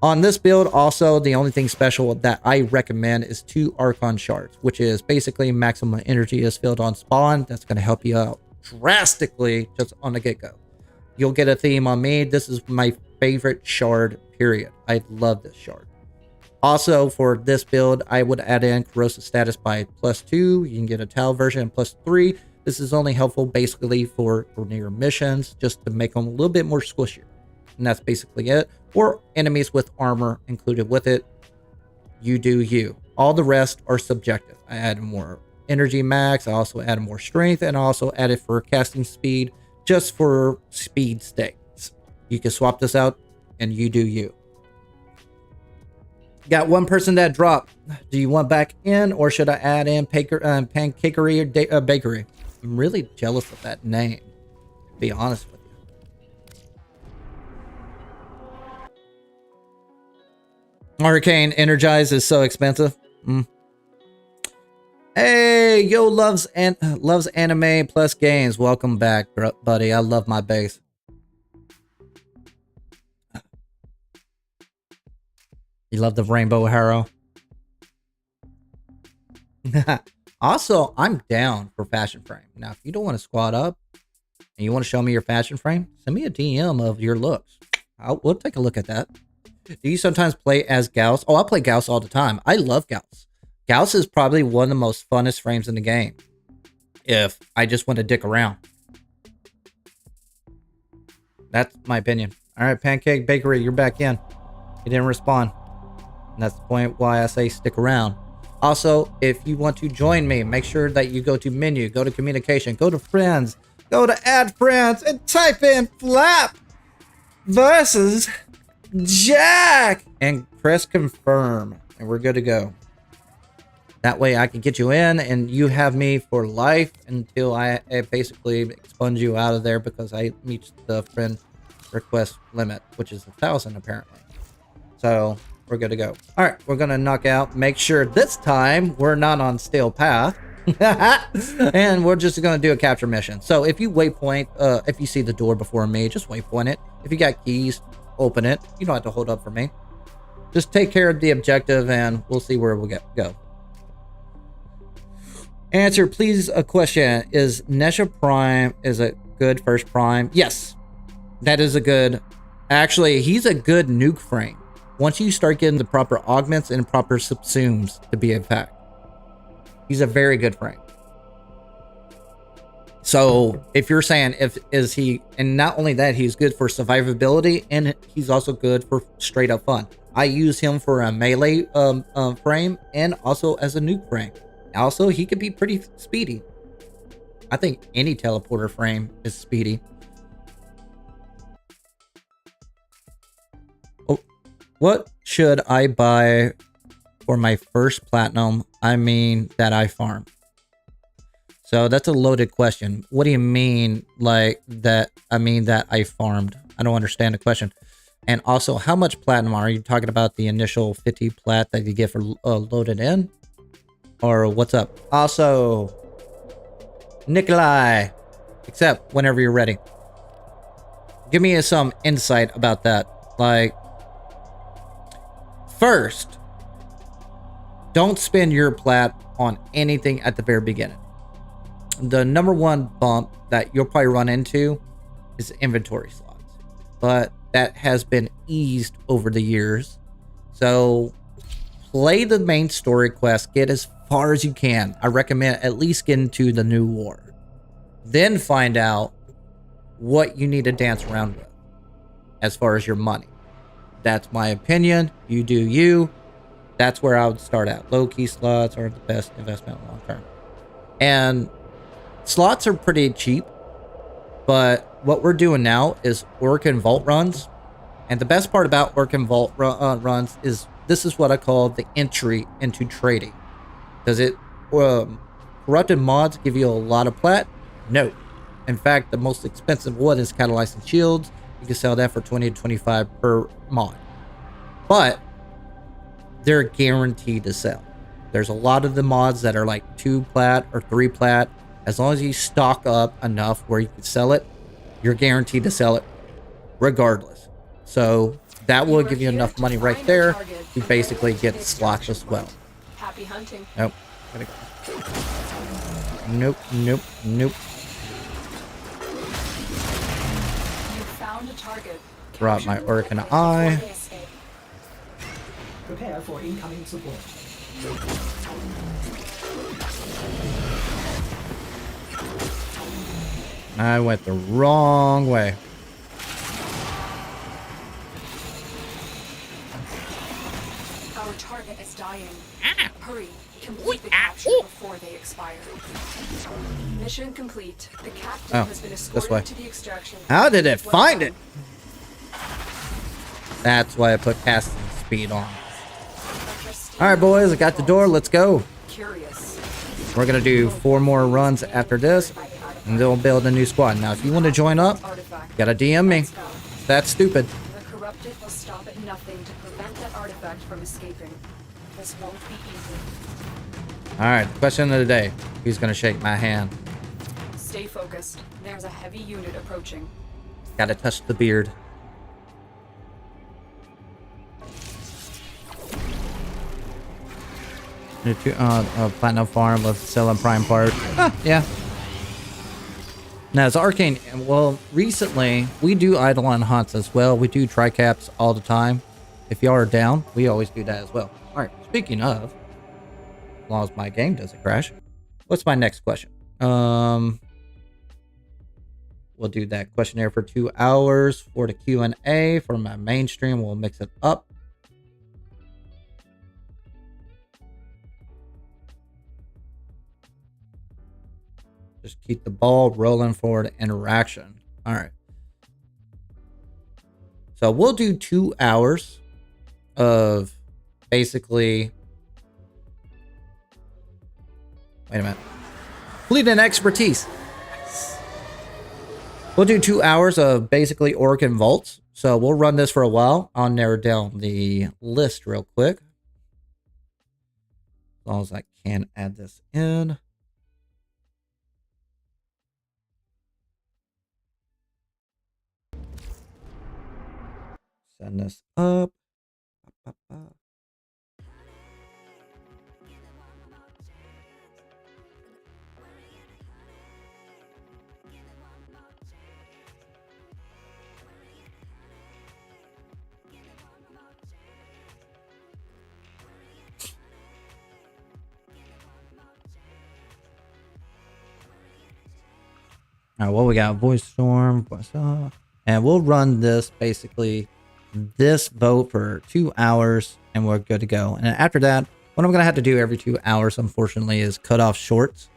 On this build, also, the only thing special that I recommend is 2 Archon shards, which is basically maximum energy is filled on spawn. That's going to help you out drastically just on the get-go. You'll get a theme on me. This is my favorite shard, period. I love this shard. Also, for this build, I would add in corrosive status by +2. You can get a Tau version +3. This is only helpful basically for near missions, just to make them a little bit more squishier. And that's basically it. Or enemies with armor included with it. You do you. All the rest are subjective. I added more energy max. I also added more strength, and I also added for casting speed, just for speed stakes. You can swap this out, and you do you. Got one person that dropped. Do you want back in, or should I add in Pancakery or Bakery? I'm really jealous of that name, to be honest with you. Arcane Energize is so expensive. Hey, yo, loves anime plus games. Welcome back, buddy. I love my base. You love the rainbow Harrow. Also, I'm down for fashion frame. Now, if you don't want to squat up and you want to show me your fashion frame, send me a DM of your looks. We'll take a look at that. Do you sometimes play as Gauss? Oh, I play Gauss all the time. I love Gauss. Gauss is probably one of the most funnest frames in the game, if I just want to dick around. That's my opinion. All right, Pancake Bakery, you're back in. You didn't respond. And that's the point why I say stick around. Also, if you want to join me, make sure that you go to menu, go to communication, go to friends, go to add friends, and type in flapvsjack and press confirm, and we're good to go. That way I can get you in and you have me for life until I basically expunge you out of there because I reached the friend request limit, which is 1,000 apparently. So we're good to go. All right, we're gonna knock out. Make sure this time we're not on stale path. And we're just gonna do a capture mission. So if you waypoint, if you see the door before me, just waypoint it. If you got keys, open it. You don't have to hold up for me. Just take care of the objective and we'll see where we'll go. Answer, please, a question. Is Nesha Prime is a good first prime? Yes, that is a good. Actually, he's a good nuke frame. once you start getting the proper augments and proper subsumes to be a fact, he's a very good frame. So if you're saying and not only that, he's good for survivability and he's also good for straight up fun. I use him for a melee frame and also as a nuke frame. Also, he could be pretty speedy. I think any teleporter frame is speedy. Oh, what should I buy for my first platinum? I mean that I farm. So that's a loaded question. What do you mean like that? I mean that I farmed. I don't understand the question. And also, how much platinum are you talking about? The initial 50 plat that you get for loaded in? Or what's up? Also, Nikolai, except whenever you're ready. Give me some insight about that. Like, first, don't spend your plat on anything at the very beginning. The number one bump that you'll probably run into is inventory slots, but that has been eased over the years. So play the main story quest, get as far as you can. I recommend at least getting to the new war, then find out what you need to dance around with as far as your money. That's my opinion. You do you. That's where I would start at. Low key slots are the best investment long term, and slots are pretty cheap. But what we're doing now is Orkin vault runs. And the best part about Orkin vault runs is this is what I call the entry into trading. Does it corrupted mods give you a lot of plat? No. In fact, the most expensive one is catalyzing shields. You can sell that for 20 to 25 per mod. But they're guaranteed to sell. There's a lot of the mods that are like 2 plat or 3 plat. As long as you stock up enough where you can sell it, you're guaranteed to sell it regardless. So that will give you enough money right there to basically get slots as well. Happy hunting. Nope. Nope. Nope. Nope. You found a target. Drop my Orkin eye. Prepare for incoming support. I went the wrong way. Our target is dying. Hurry, complete the capture before they expire. Mission complete. The captain has been escorted way. to the extraction. How did it find it? That's why I put casting speed on. Alright boys, I got the door, let's go. Curious. We're gonna do 4 more runs after this, and then we'll build a new squad. Now if you want to join up, you gotta DM me. That's stupid. The corrupted will stop at nothing to prevent that artifact from escaping. This won't be easy. Alright, question of the day. Who's gonna shake my hand? Stay focused. There's a heavy unit approaching. Gotta touch the beard. Platinum farm with selling prime part. Yeah. Now it's arcane. Well, recently we do Eidolon hunts as well. We do tricaps all the time. If y'all are down, we always do that as well. All right. Speaking of, as long as my game doesn't crash, what's my next question? We'll do that questionnaire for 2 hours for the Q&A for my main stream. We'll mix it up. Just keep the ball rolling for the interaction. All right. So we'll do 2 hours of basically... Wait a minute. Bleeding expertise. Nice. We'll do 2 hours of basically Orkin vaults. So we'll run this for a while. I'll narrow down the list real quick. As long as I can add this in. Send this up. All right, well, we got voice storm, and we'll run this basically this vote for 2 hours, and we're good to go. And after that, what I'm gonna have to do every 2 hours, unfortunately, is cut off shorts,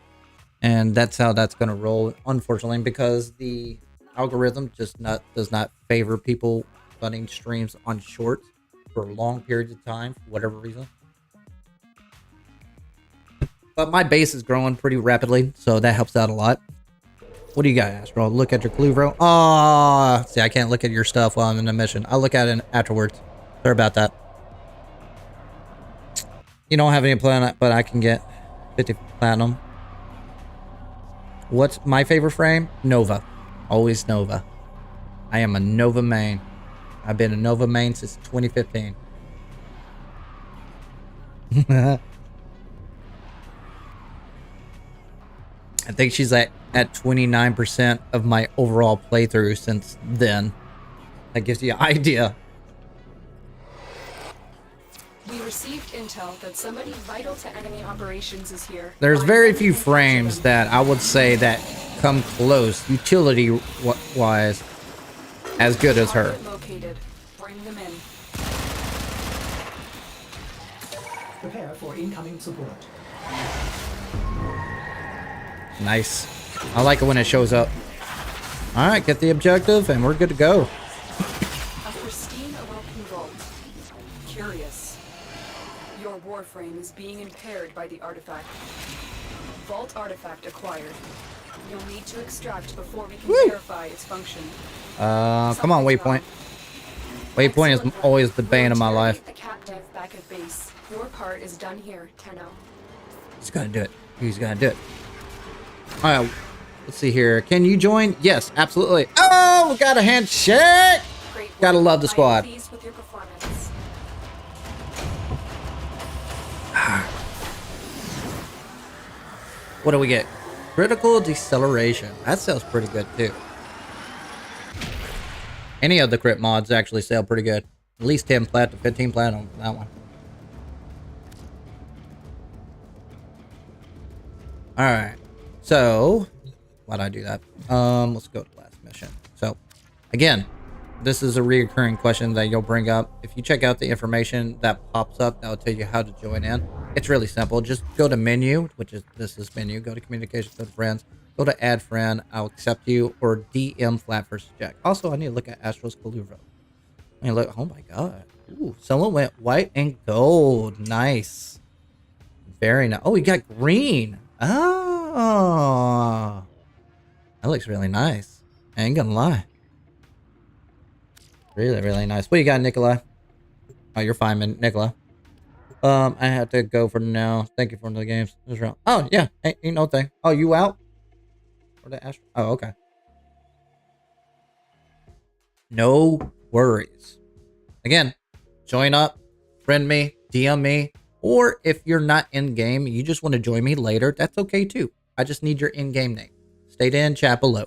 and that's how that's gonna roll, unfortunately, because the algorithm just does not favor people running streams on shorts for long periods of time for whatever reason. But my base is growing pretty rapidly, so that helps out a lot. What do you got, Astro? Look at your Cluvro. Oh, see, I can't look at your stuff while I'm in a mission. I'll look at it afterwards. Sorry about that. You don't have any platinum, but I can get 50 platinum. What's my favorite frame? Nova. Always Nova. I am a Nova main. I've been a Nova main since 2015. I think she's at 29% of my overall playthrough since then. That gives you an idea. We received intel that somebody vital to enemy operations is here. There's very few frames that I would say that come close, utility-wise, as good as her. Located. Bring them in. Prepare for incoming support. Nice. I like it when it shows up. All right, get the objective, and we're good to go. A pristine Orkin vault. Curious. Your Warframe is being impaired by the artifact. Vault artifact acquired. You'll need to extract before we can verify its function. Come on, Waypoint. Waypoint is always the bane of my life. The captive back at base. Your part is done here, Tenno. He's gonna do it. He's gonna do it. All right, let's see here. Can you join? Yes, absolutely. Oh, we got a handshake. Great work. Gotta love the I am squad. pleased with your performance. What do we get? Critical deceleration. That sells pretty good too. Any of the crit mods actually sell pretty good. At least 10 plat to 15 plat on that one. All right. So, why'd I do that? Let's go to last mission. So, again, this is a recurring question that you'll bring up. If you check out the information that pops up, that'll tell you how to join in. It's really simple. Just go to menu, which is this menu. Go to communications, go to friends, go to add friend. I'll accept you, or DM flapvsjack. Also, I need to look at Astro's Kaluvro. I mean, look. Oh my god. Ooh, someone went white and gold. Nice. Very nice. Oh, we got green. Oh, that looks really nice. I ain't gonna lie. Really, really nice. What you got, Nikolai? Oh, you're fine, man, Nikolai. I have to go for now. Thank you for the games. Oh, yeah. Ain't no thing. Oh, you out? Or the Astro? Oh, okay. No worries. Again, join up, friend me, DM me. Or if you're not in game, you just want to join me later, that's okay too. I just need your in-game name. Stay in chat below.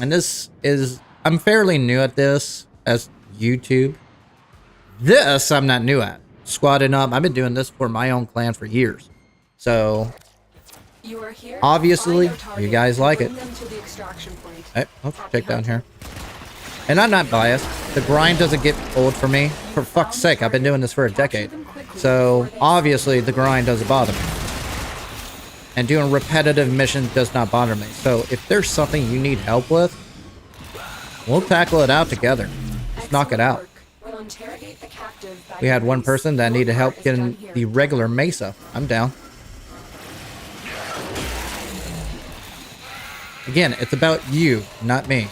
And this is, I'm fairly new at this as YouTube. This I'm not new at. Squatting up, I've been doing this for my own clan for years. So, You are here. obviously, Find our target. you guys like it. Bring them to the extraction point. Hey, let's check down here. And I'm not biased. The grind doesn't get old for me. For fuck's sake, I've been doing this for a decade. So, obviously, the grind doesn't bother me. And doing repetitive missions does not bother me. So, if there's something you need help with, we'll tackle it out together. Let's knock it out. We'll interrogate the captive back We had at one base. person that Your needed help part is done getting here. the regular Mesa. I'm down. Again, it's about you, not me.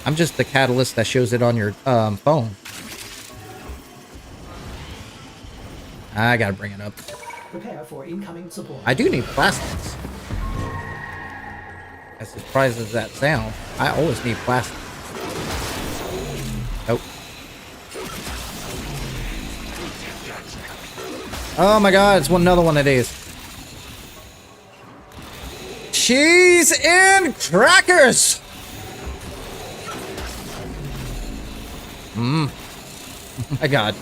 I'm just the catalyst that shows it on your phone. I gotta bring it up. Prepare for incoming support. I do need plastics. As surprised as that sounds, I always need plastics. Nope. Oh my god, it's another one of these. Cheese and crackers! Oh my god.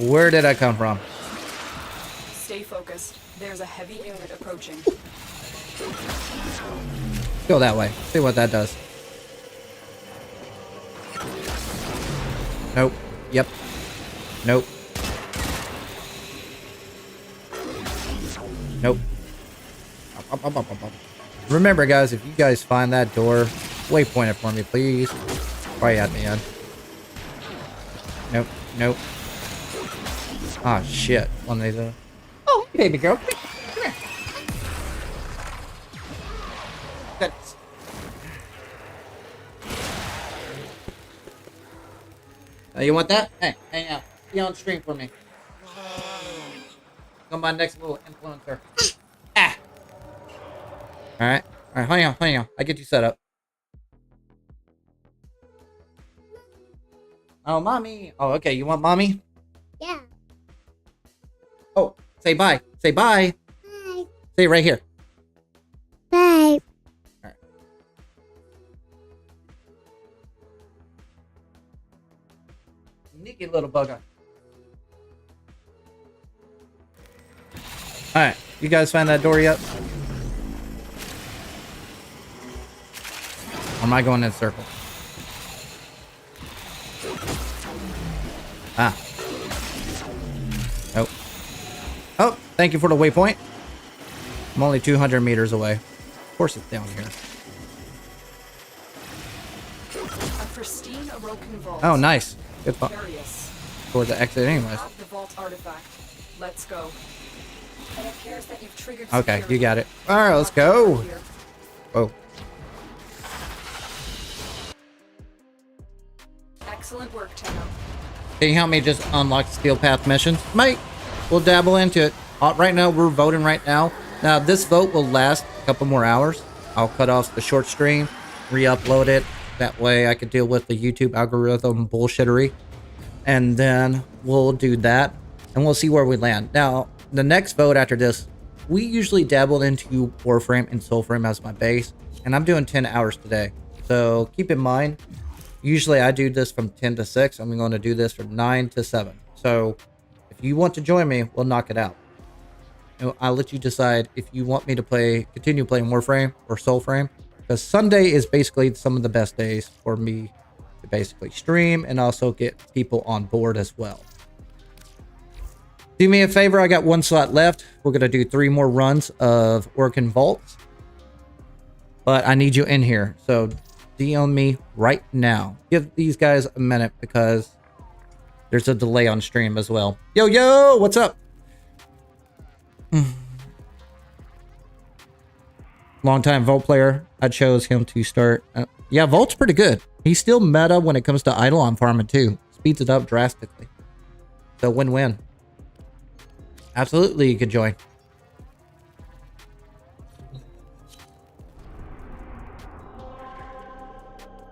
Where did I come from? Stay focused. There's a heavy unit approaching. Go that way. See what that does. Nope. Yep. Nope. Nope. Remember, guys, if you guys find that door, waypoint it for me, please. Right at the end. Nope. Nope. Ah, shit. One of these. Oh, baby girl. Come here. That's... you want that? Hey, hang out. Be on stream for me. Come my next little influencer. Ah. Alright. Alright, hang on. I get you set up. Oh, mommy. Oh, okay. You want mommy? Yeah. Oh, say bye. Say bye. Bye. Say it right here. Bye. Alright. Sneaky little bugger. Alright. You guys find that door yet? Or am I going in a circle? Ah. Nope. Oh, thank you for the waypoint. I'm only 200 meters away. Of course it's down here. A pristine Orkin vault. Oh, nice. Good thought. Curious. Towards the exit anyways. Grab the vault artifact. Let's go. It appears that you've triggered Okay, security. you got it. Alright, let's go. Here. Oh. Excellent work, Tenno. Can you help me just unlock Steel Path missions? Mate, we'll dabble into it. Right now, we're voting right now. Now, this vote will last a couple more hours. I'll cut off the short stream, re-upload it. That way I can deal with the YouTube algorithm bullshittery. And then we'll do that, and we'll see where we land. Now, the next vote after this, we usually dabble into Warframe and Soulframe as my base, and I'm doing 10 hours today. So keep in mind, usually I do this from 10 to 6. I'm going to do this from 9 to 7. So if you want to join me, we'll knock it out. I'll let you decide if you want me to continue playing Warframe or Soulframe. Because Sunday is basically some of the best days for me to basically stream and also get people on board as well. Do me a favor, I got one slot left. We're going to do 3 more runs of Orkin vaults. But I need you in here. So DM me right now. Give these guys a minute because there's a delay on stream as well. Yo, what's up? Long-time Vault player. I chose him to start. Yeah, Vault's pretty good. He's still meta when it comes to Eidolon farming too. Speeds it up drastically. So win-win. Absolutely, you could join.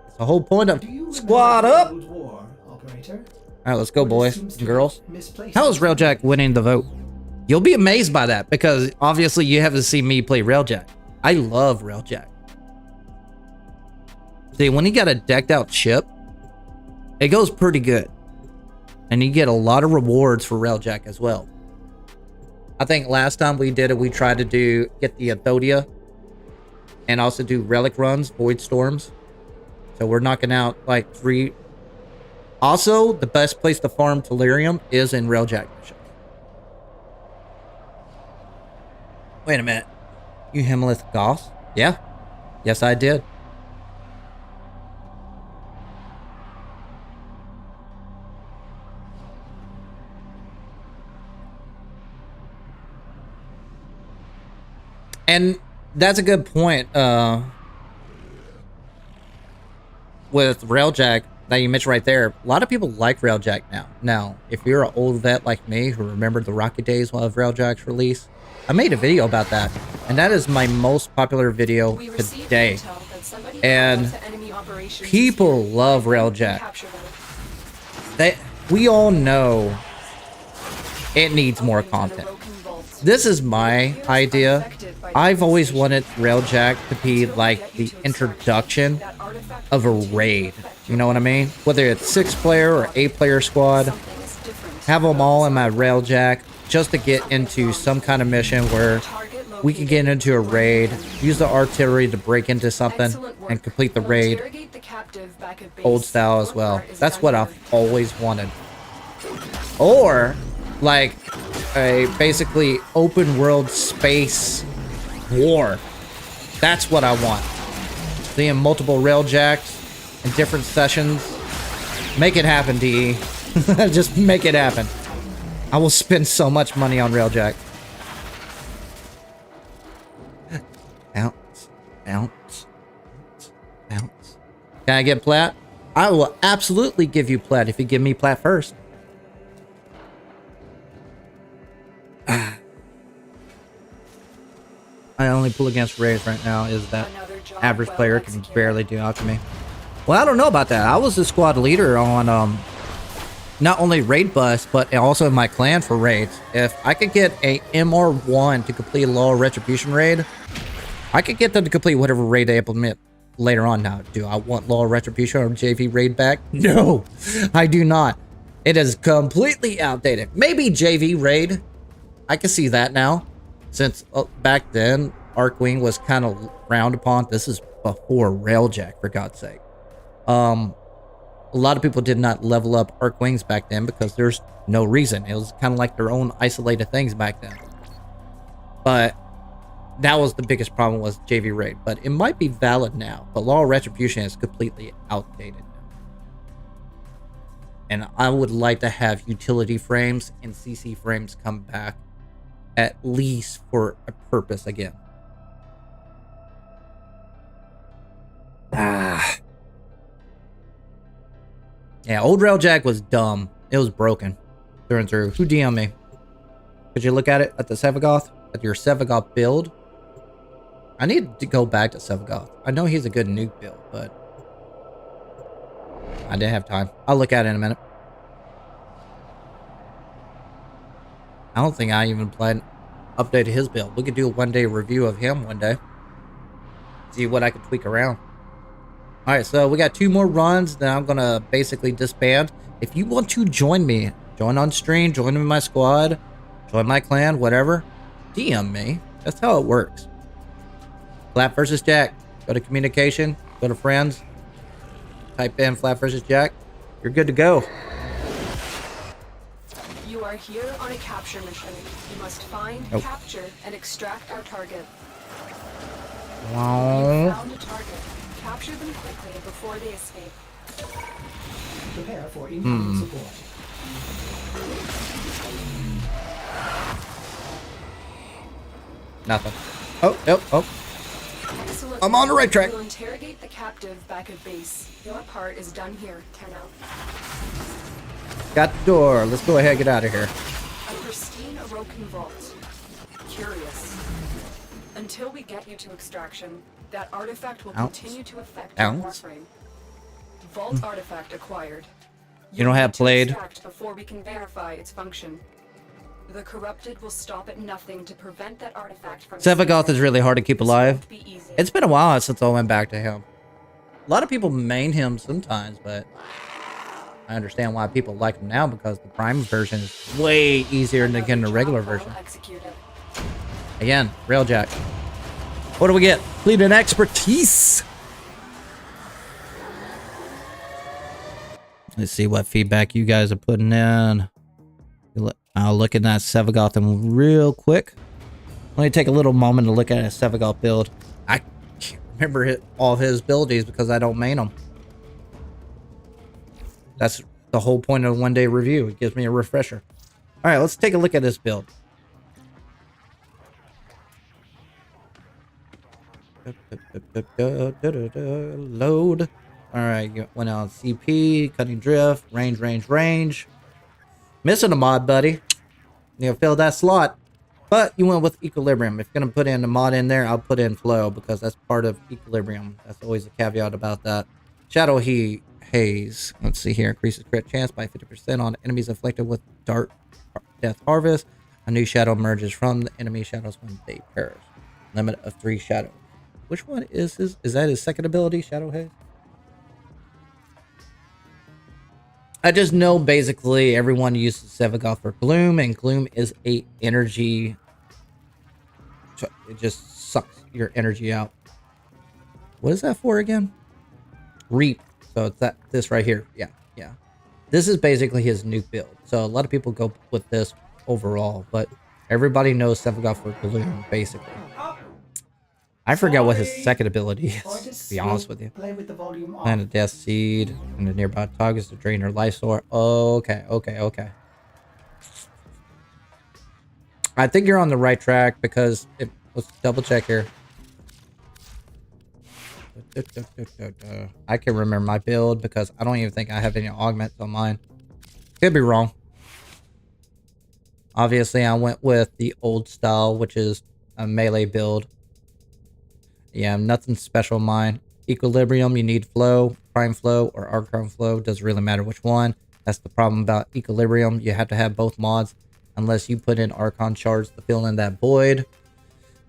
It's the whole point of squad up. War, operator? All right, let's go, boys Seems and to girls. misplaced How is Railjack winning the vote? You'll be amazed by that because obviously you haven't seen me play Railjack. I love Railjack. See, when he got a decked out chip, it goes pretty good. And you get a lot of rewards for Railjack as well. I think last time we did it, we tried to get the Athodia and also do relic runs, void storms. So we're knocking out like 3. Also, the best place to farm Tellurium is in Railjack missions. Wait a minute. You Himalith Goss? Yeah. Yes, I did. And that's a good point. With Railjack that you mentioned right there, a lot of people like Railjack now. Now, if you're an old vet like me who remembered the Rocket days of Railjack's release, I made a video about that, and that is my most popular video today. And people love Railjack. We all know it needs more content. This is my idea. I've always wanted Railjack to be like the introduction of a raid. You know what I mean? Whether it's 6-player or 8-player squad. have them all in my Railjack just to get into some kind of mission where we can get into a raid, use the artillery to break into something, and complete the raid old style as well. That's what I've always wanted. Or, like, a basically open world space war. That's what I want. Seeing multiple Railjacks in different sessions. Make it happen, DE. Just make it happen. I will spend so much money on Railjack. Bounce, bounce, bounce. Can I get plat? I will absolutely give you plat if you give me plat first. I only pull against raids right now is that average player can barely do alchemy. Well, I don't know about that. I was the squad leader on not only raid bus, but also in my clan for raids. If I could get a MR1 to complete a lower retribution raid, I could get them to complete whatever raid they implement later on. Now, do I want lower retribution or JV raid back? No, I do not. It is completely outdated. Maybe JV raid. I can see that now. Since back then, Arcwing was kind of frowned upon. This is before Railjack, for God's sake. A lot of people did not level up Arcwings back then because there's no reason. It was kind of like their own isolated things back then. But that was the biggest problem was JV raid. But it might be valid now. But Law of Retribution is completely outdated now. And I would like to have utility frames and CC frames come back at least for a purpose again. Yeah, old Railjack was dumb. It was broken through and through. Who DM'd me? Could you look at it at the Sevagoth? At your Sevagoth build? I need to go back to Sevagoth. I know he's a good nuke build, but I didn't have time. I'll look at it in a minute. I don't think I even updated his build. We could do a one-day review of him one day. See what I can tweak around. Alright, so we got 2 more runs. Then I'm going to basically disband. If you want to join me, join on stream, join in my squad, join my clan, whatever, DM me. That's how it works. Flapvsjack. Go to communication. Go to friends. Type in Flapvsjack. You're good to go. You are here on a capture mission. You must find, capture, and extract our target. You found a target. Capture them quickly before they escape. Prepare for incoming support. Nothing. Oh. Excellent. I'm on the right track. We'll interrogate the captive back at base. Your part is done here. Turn out. Got the door. Let's go ahead and get out of here. A pristine Orkin vault. Curious. Until we get you to extraction, that artifact will continue to affect your Warframe. Vault artifact acquired. You don't have played. Before we can verify its function. The corrupted will stop at nothing to prevent that artifact from. Sevagoth is really hard to keep alive. It's been a while since I went back to him. A lot of people main him sometimes, but I understand why people like him now because the Prime version is way easier than getting the regular version. Again, Railjack. What do we get? Fleet and expertise. Let's see what feedback you guys are putting in. I'll look at that Sevagoth real quick. Let me take a little moment to look at a Sevagoth build. I can't remember all of his abilities because I don't main them. That's the whole point of a one-day review. It gives me a refresher. All right, let's take a look at this build. Load. All right, you went on CP, cutting drift, range. Missing a mod, buddy. You fill that slot. But you went with equilibrium. If you're going to put in a mod in there, I'll put in flow because that's part of equilibrium. That's always a caveat about that. Shadow Haze. Let's see here. Increases crit chance by 50% on enemies afflicted with Dark Death Harvest. A new shadow emerges from the enemy shadows when they perish. Limit of 3 shadows. Which one is his? Is that his second ability, Shadow Haze? I just know basically everyone uses Sevagoth for Gloom, and Gloom is a energy. It just sucks your energy out. What is that for again? Reap. So it's this right here. Yeah, yeah. This is basically his nuke build. So a lot of people go with this overall, but everybody knows Sevagoth for Gloom, basically. I forgot what his second ability is, to be honest with you. Play with the volume off. Plant a death seed, and the nearby targets to drain their life source. Okay, okay, okay. I think you're on the right track because let's double check here. I can remember my build because I don't even think I have any augments on mine. Could be wrong. Obviously, I went with the old style, which is a melee build. Yeah, nothing special in mine. Equilibrium, you need flow, prime flow, or arcane flow. Doesn't really matter which one. That's the problem about equilibrium. You have to have both mods unless you put in archon shards to fill in that void.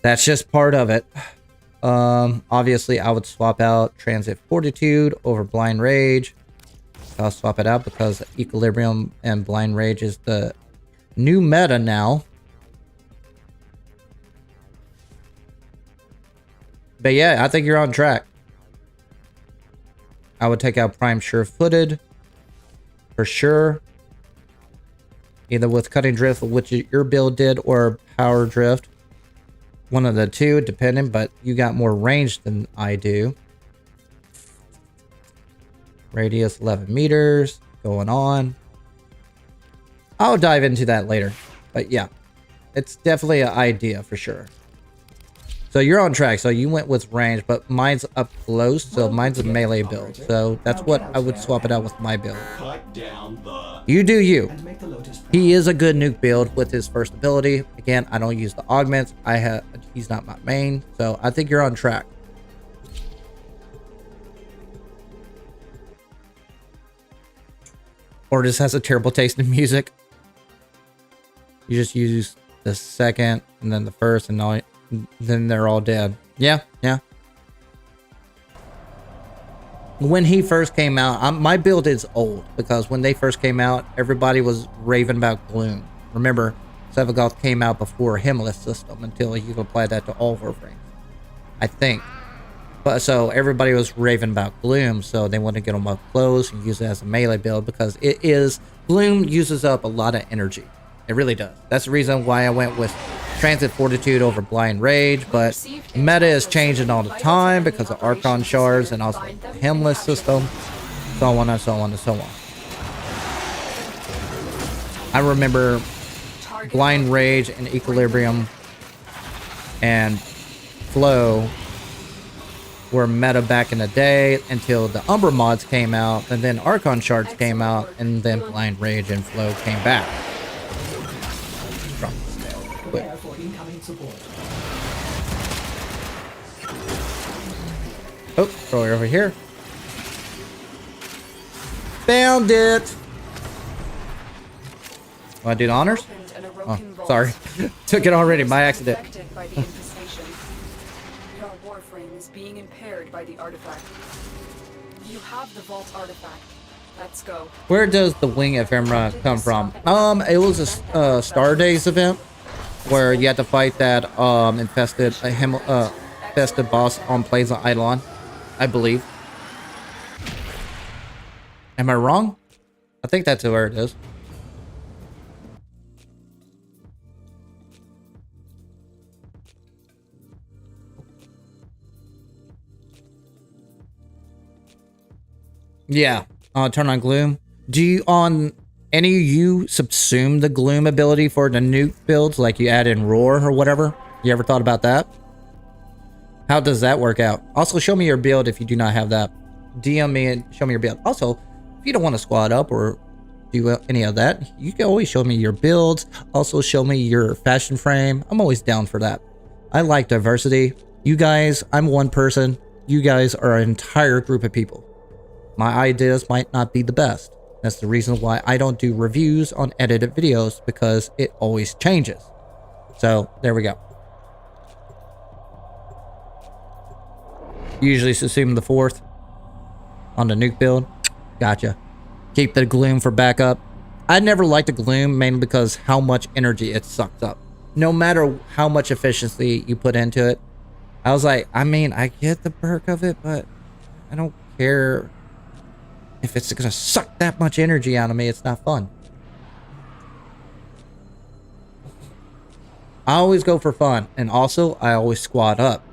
That's just part of it. Obviously, I would swap out Transit Fortitude over Blind Rage. I'll swap it out because Equilibrium and Blind Rage is the new meta now. But yeah, I think you're on track. I would take out Prime Sure-Footed for sure. Either with Cutting Drift, which your build did, or Power Drift. One of the two, depending, but you got more range than I do. Radius 11 meters, going on. I'll dive into that later, but yeah, it's definitely an idea for sure. So you're on track. So you went with range, but mine's up close, so mine's a melee build. So that's what I would swap it out with my build. You do you. He is a good nuke build with his first ability. Again, I don't use the augments. He's not my main, so I think you're on track. Or just has a terrible taste in music. You just use the second and then the first, and then they're all dead. Yeah, yeah. When he first came out, my build is old because when they first came out, everybody was raving about Gloom. Remember, Sevagoth came out before Himless system until you could apply that to all Warframes, I think. But so everybody was raving about Gloom, so they wanted to get them up close and use it as a melee build because Gloom uses up a lot of energy. It really does. That's the reason why I went with Transit Fortitude over Blind Rage, but meta is changing all the time because of Archon shards and also the Himless system, so on and so on and so on. I remember Blind Rage and Equilibrium and Flow were meta back in the day until the Umbra mods came out, and then Archon shards came out, and then Blind Rage and Flow came back. Oh, throw it over here. Found it. Want to do the honors? Oh, sorry. Took it already by accident. Your Warframe is being impaired by the artifact. You have the vault artifact. Let's go. Where does the wing ephemera come from? It was a Star Days event where you had to fight that infested boss on Plains of Eidolon, I believe. Am I wrong? I think that's where it is. Yeah. Turn on Gloom. Do you, on any of you, subsume the Gloom ability for the nuke builds? Like you add in Roar or whatever? You ever thought about that? How does that work out? Also, show me your build if you do not have that. DM me and show me your build. Also, if you don't want to squad up or do any of that, you can always show me your builds. Also, show me your fashion frame. I'm always down for that. I like diversity. You guys, I'm one person. You guys are an entire group of people. My ideas might not be the best. That's the reason why I don't do reviews on edited videos, because it always changes. So, there we go. Usually assume the 4th on the nuke build. Gotcha. Keep the gloom for backup. I never liked the gloom mainly because how much energy it sucked up. No matter how much efficiency you put into it. I was like, I mean, I get the perk of it, but I don't care if it's gonna suck that much energy out of me. It's not fun. I always go for fun, and also I always squad up.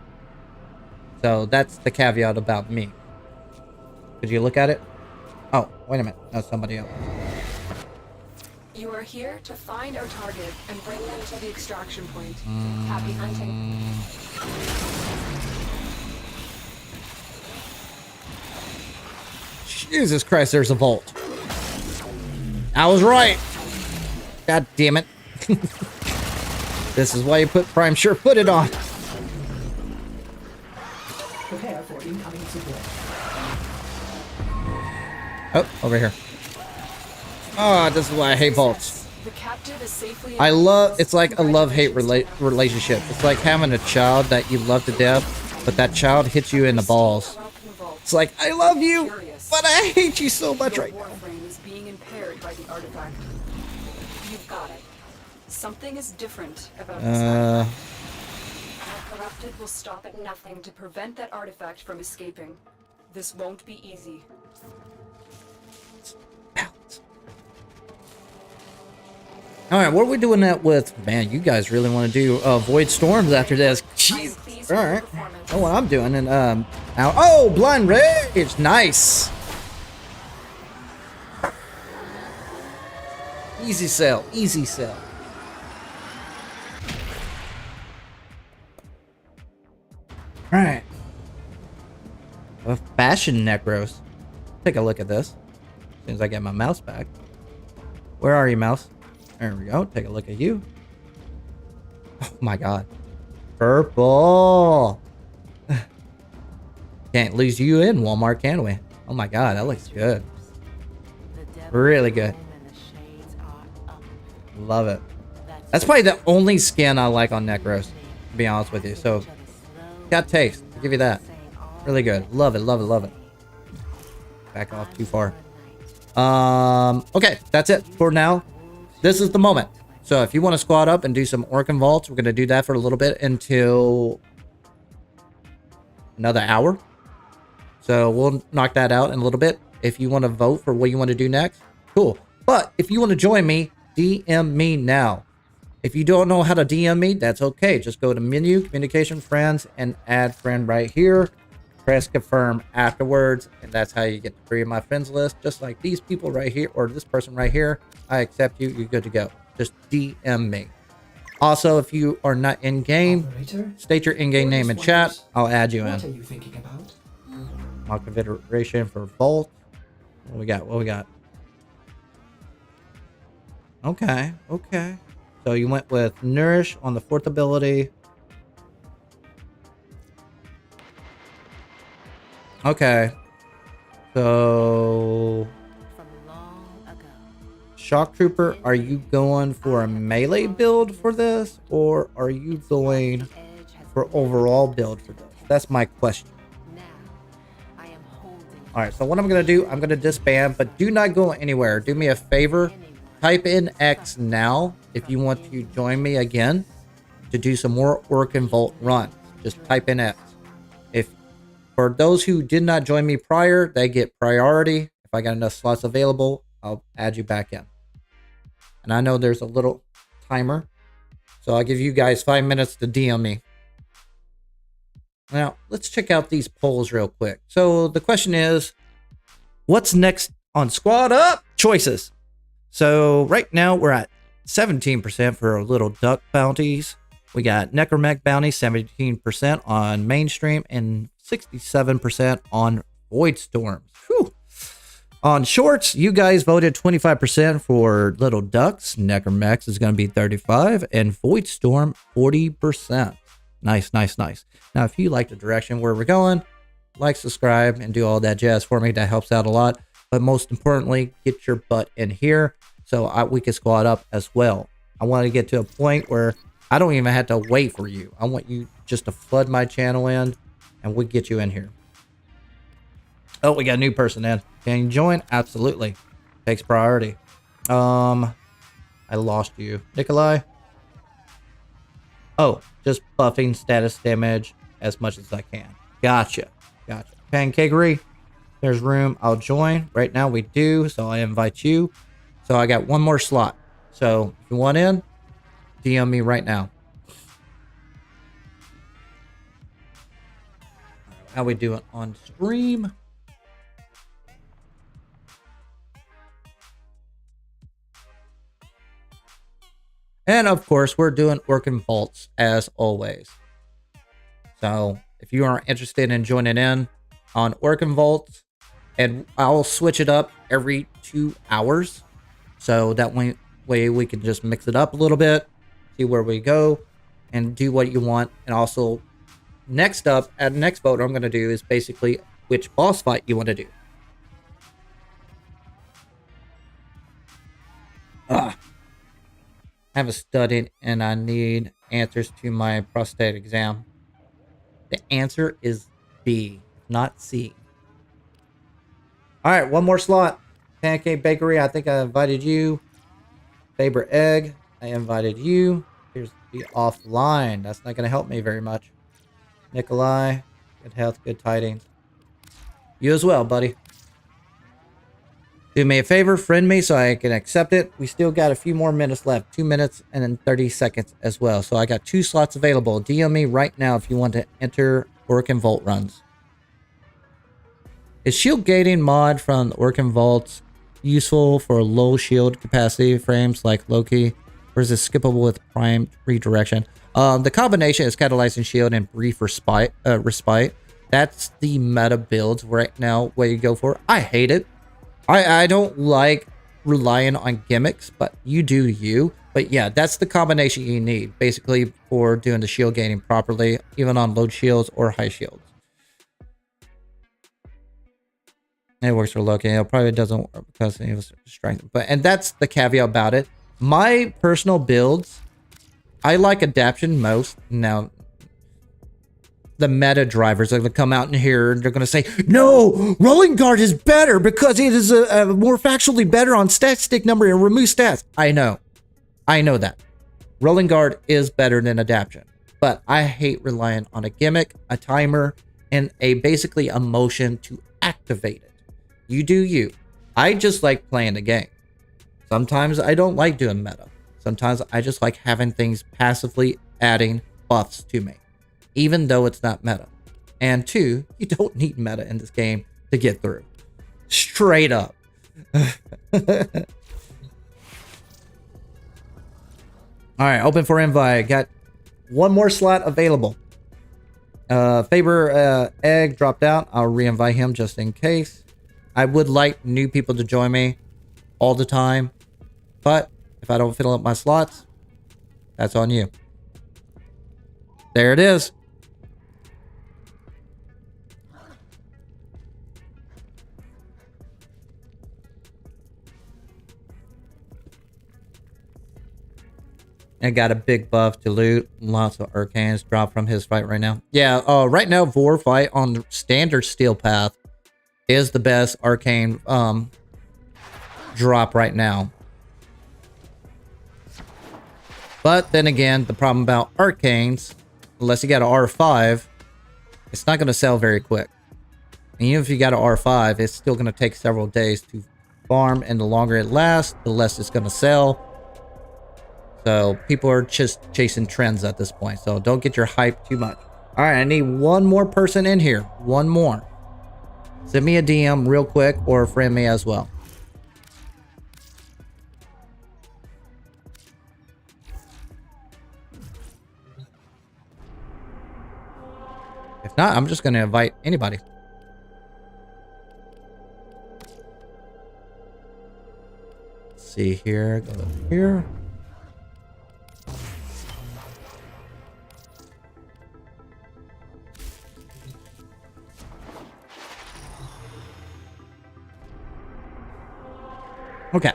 So that's the caveat about me. Could you look at it? Oh, wait a minute. That's somebody else. You are here to find our target and bring them to the extraction point. Happy hunting. Jesus Christ, there's a vault. I was right. God damn it. This is why you put Prime Sure-Footed on. Prepare for incoming support. Oh, over here. Oh, this is why I hate vaults. The captive is safely I love, it's like a love-hate relationship. It's like having a child that you love to death, but that child hits you in the balls. It's like, I love you, but I hate you so much right now. Warframe is being impaired by the artifact. You've got it. Something is different about this artifact. Our corrupted will stop at nothing to prevent that artifact from escaping. This won't be easy. Alright, what are we doing that with? Man, you guys really want to do Void Storms after this. Jeez. Alright. Know what I'm doing. And now, oh, Blind Rage. Nice. Easy sell. Easy sell. Alright. A fashion necros. Take a look at this. As soon as I get my mouse back. Where are you, mouse? There we go. Take a look at you. Oh my god. Purple. Can't lose you in Walmart, can we? Oh my god, that looks good. Really good. Love it. That's probably the only skin I like on Necros, to be honest with you. So, got taste. I'll give you that. Really good. Love it, love it, love it. Back off too far. Okay, that's it for now. This is the moment. So if you want to squad up and do some Orkin vaults, we're going to do that for a little bit until another hour. So we'll knock that out in a little bit. If you want to vote for what you want to do next, cool. But if you want to join me, DM me now. If you don't know how to DM me, that's okay. Just go to menu, communication, friends, and add friend right here. Press confirm afterwards, and that's how you get to free my friends list. Just like these people right here, or this person right here. I accept you. You're good to go. Just DM me. Also, if you are not in game, Operator, state your in-game name in chat. I'll add you what are in. you thinking about? My configuration for Vault. What we got? What we got? Okay. Okay. So you went with Nourish on the 4th ability. Okay. So Shock Trooper, are you going for a melee build for this, or are you going for overall build for this? That's my question. Alright, so what I'm going to do, I'm going to disband, but do not go anywhere. Do me a favor. Type in X now if you want to join me again to do some more Orkin Vault runs. Just type in X. If for those who did not join me prior, they get priority. If I got enough slots available, I'll add you back in. And I know there's a little timer, so I'll give you guys 5 minutes to DM me. Now, let's check out these polls real quick. So the question is, what's next on Squad Up choices? So right now we're at 17% for little duck bounties. We got Necromech bounty, 17% on mainstream and 67% on Void Storms. Whew. On shorts, you guys voted 25% for little ducks. Necromech is going to be 35% and Void Storm 40%. Nice, nice, nice. Now, if you like the direction where we're going, like, subscribe, and do all that jazz for me. That helps out a lot. But most importantly, get your butt in here so we can squad up as well. I want to get to a point where I don't even have to wait for you. I want you just to flood my channel in, and we'll get you in here. Oh, we got a new person in. Can you join? Absolutely. Takes priority. I lost you. Nikolai? Oh, just buffing status damage as much as I can. Gotcha. Gotcha. Pancakery. There's room. I'll join. Right now we do, so I invite you. So I got one more slot. So if you want in, DM me right now. How we doing on stream? And of course, we're doing Orkin vaults as always. So if you are interested in joining in on Orkin vaults, and I'll switch it up every 2 hours. So that way we can just mix it up a little bit, see where we go, and do what you want. And also, next up, at the next vote I'm going to do is basically which boss fight you want to do. I have a studied and I need answers to my prostate exam. The answer is B, not C. All right, one more slot. Pancake Bakery, I think I invited you. Faber Egg, I invited you. Here's the offline. That's not going to help me very much. Nikolai, good health, good tidings. You as well, buddy. Do me a favor, friend me so I can accept it. We still got a few more minutes left. 2 minutes and then 30 seconds as well. So I got 2 slots available. DM me right now if you want to enter Orkin Vault runs. Is shield gating mod from the Orkin Vaults useful for low shield capacity frames like Loki? Or is it skippable with prime redirection? The combination is catalyzing shield and brief respite. That's the meta builds right now where you go for. I hate it. I don't like relying on gimmicks, but you do you. But yeah, that's the combination you need, basically, for doing the shield gaining properly, even on low shields or high shields. It works for Loki. It probably doesn't work because he was strength. And that's the caveat about it. My personal builds, I like adaptation most. Now, the meta drivers are going to come out in here and they're going to say, no, Rolling Guard is better because it is a more factually better on stat stick number and remove stats. I know that. Rolling Guard is better than adaptation, but I hate relying on a gimmick, a timer, and basically a motion to activate it. You do you. I just like playing the game. Sometimes I don't like doing meta. Sometimes I just like having things passively adding buffs to me, even though it's not meta. And 2, you don't need meta in this game to get through. Straight up. Alright, open for invite. Got one more slot available. Faber Egg dropped out. I'll re-invite him just in case. I would like new people to join me all the time. But if I don't fill up my slots, that's on you. There it is. And got a big buff to loot. Lots of arcanes drop from his fight right now. Yeah, right now, Vor fight on the standard steel path is the best arcane drop right now. But then again, the problem about arcanes, unless you got an R5, it's not going to sell very quick. And even if you got an R5, it's still going to take several days to farm, and the longer it lasts, the less it's going to sell. So people are just chasing trends at this point. So don't get your hype too much. All right, I need one more person in here. One more. Send me a DM real quick or friend me as well. If not, I'm just going to invite anybody. Let's see here. Go here. Okay.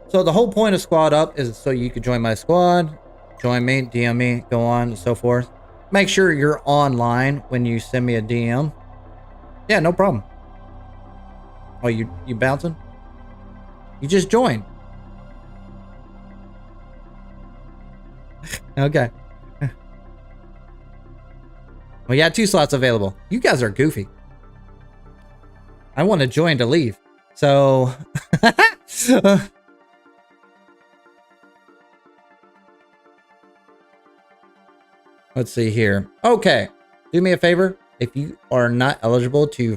So the whole point of Squad Up is so you can join my squad, join me, DM me, go on and so forth. Make sure you're online when you send me a DM. Yeah, no problem. Oh, you bouncing? You just join. Okay. We got 2 slots available. You guys are goofy. I want to join to leave. So... let's see here. Okay. Do me a favor. If you are not eligible to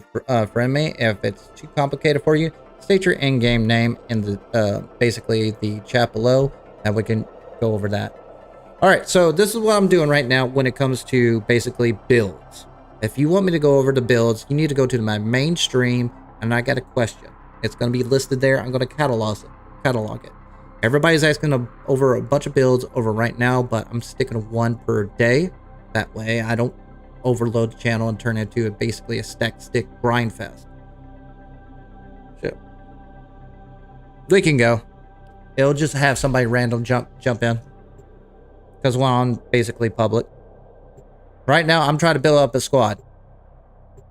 friend me, if it's too complicated for you, state your in-game name in the basically the chat below, and we can go over that. All right, so this is what I'm doing right now when it comes to basically builds. If you want me to go over the builds, you need to go to my main stream, and I got a question. It's going to be listed there. I'm going to catalog it. Everybody's asking over a bunch of builds over right now, but I'm sticking to 1 per day. That way, I don't overload the channel and turn it into basically a stack stick grind fest. So we can go. It'll just have somebody random jump in. Because we're on basically public. Right now, I'm trying to build up a squad.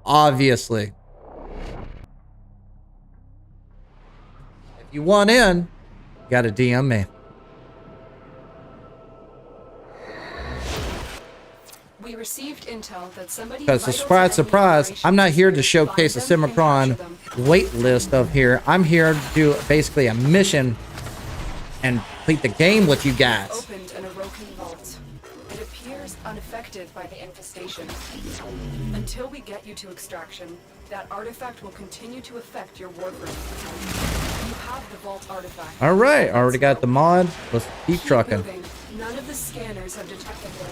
Obviously. If you want in, you gotta DM me. We received intel that somebody Because surprise, I'm not here to showcase a Simicron wait list of here. I'm here to do basically a mission and complete the game with you guys. Opened an Orkin vault. It appears unaffected by the infestation. Until we get you to extraction, that artifact will continue to affect your Warframe. You have the vault artifact. All right, already got the mod. Let's keep trucking. Moving. None of the scanners have detected them.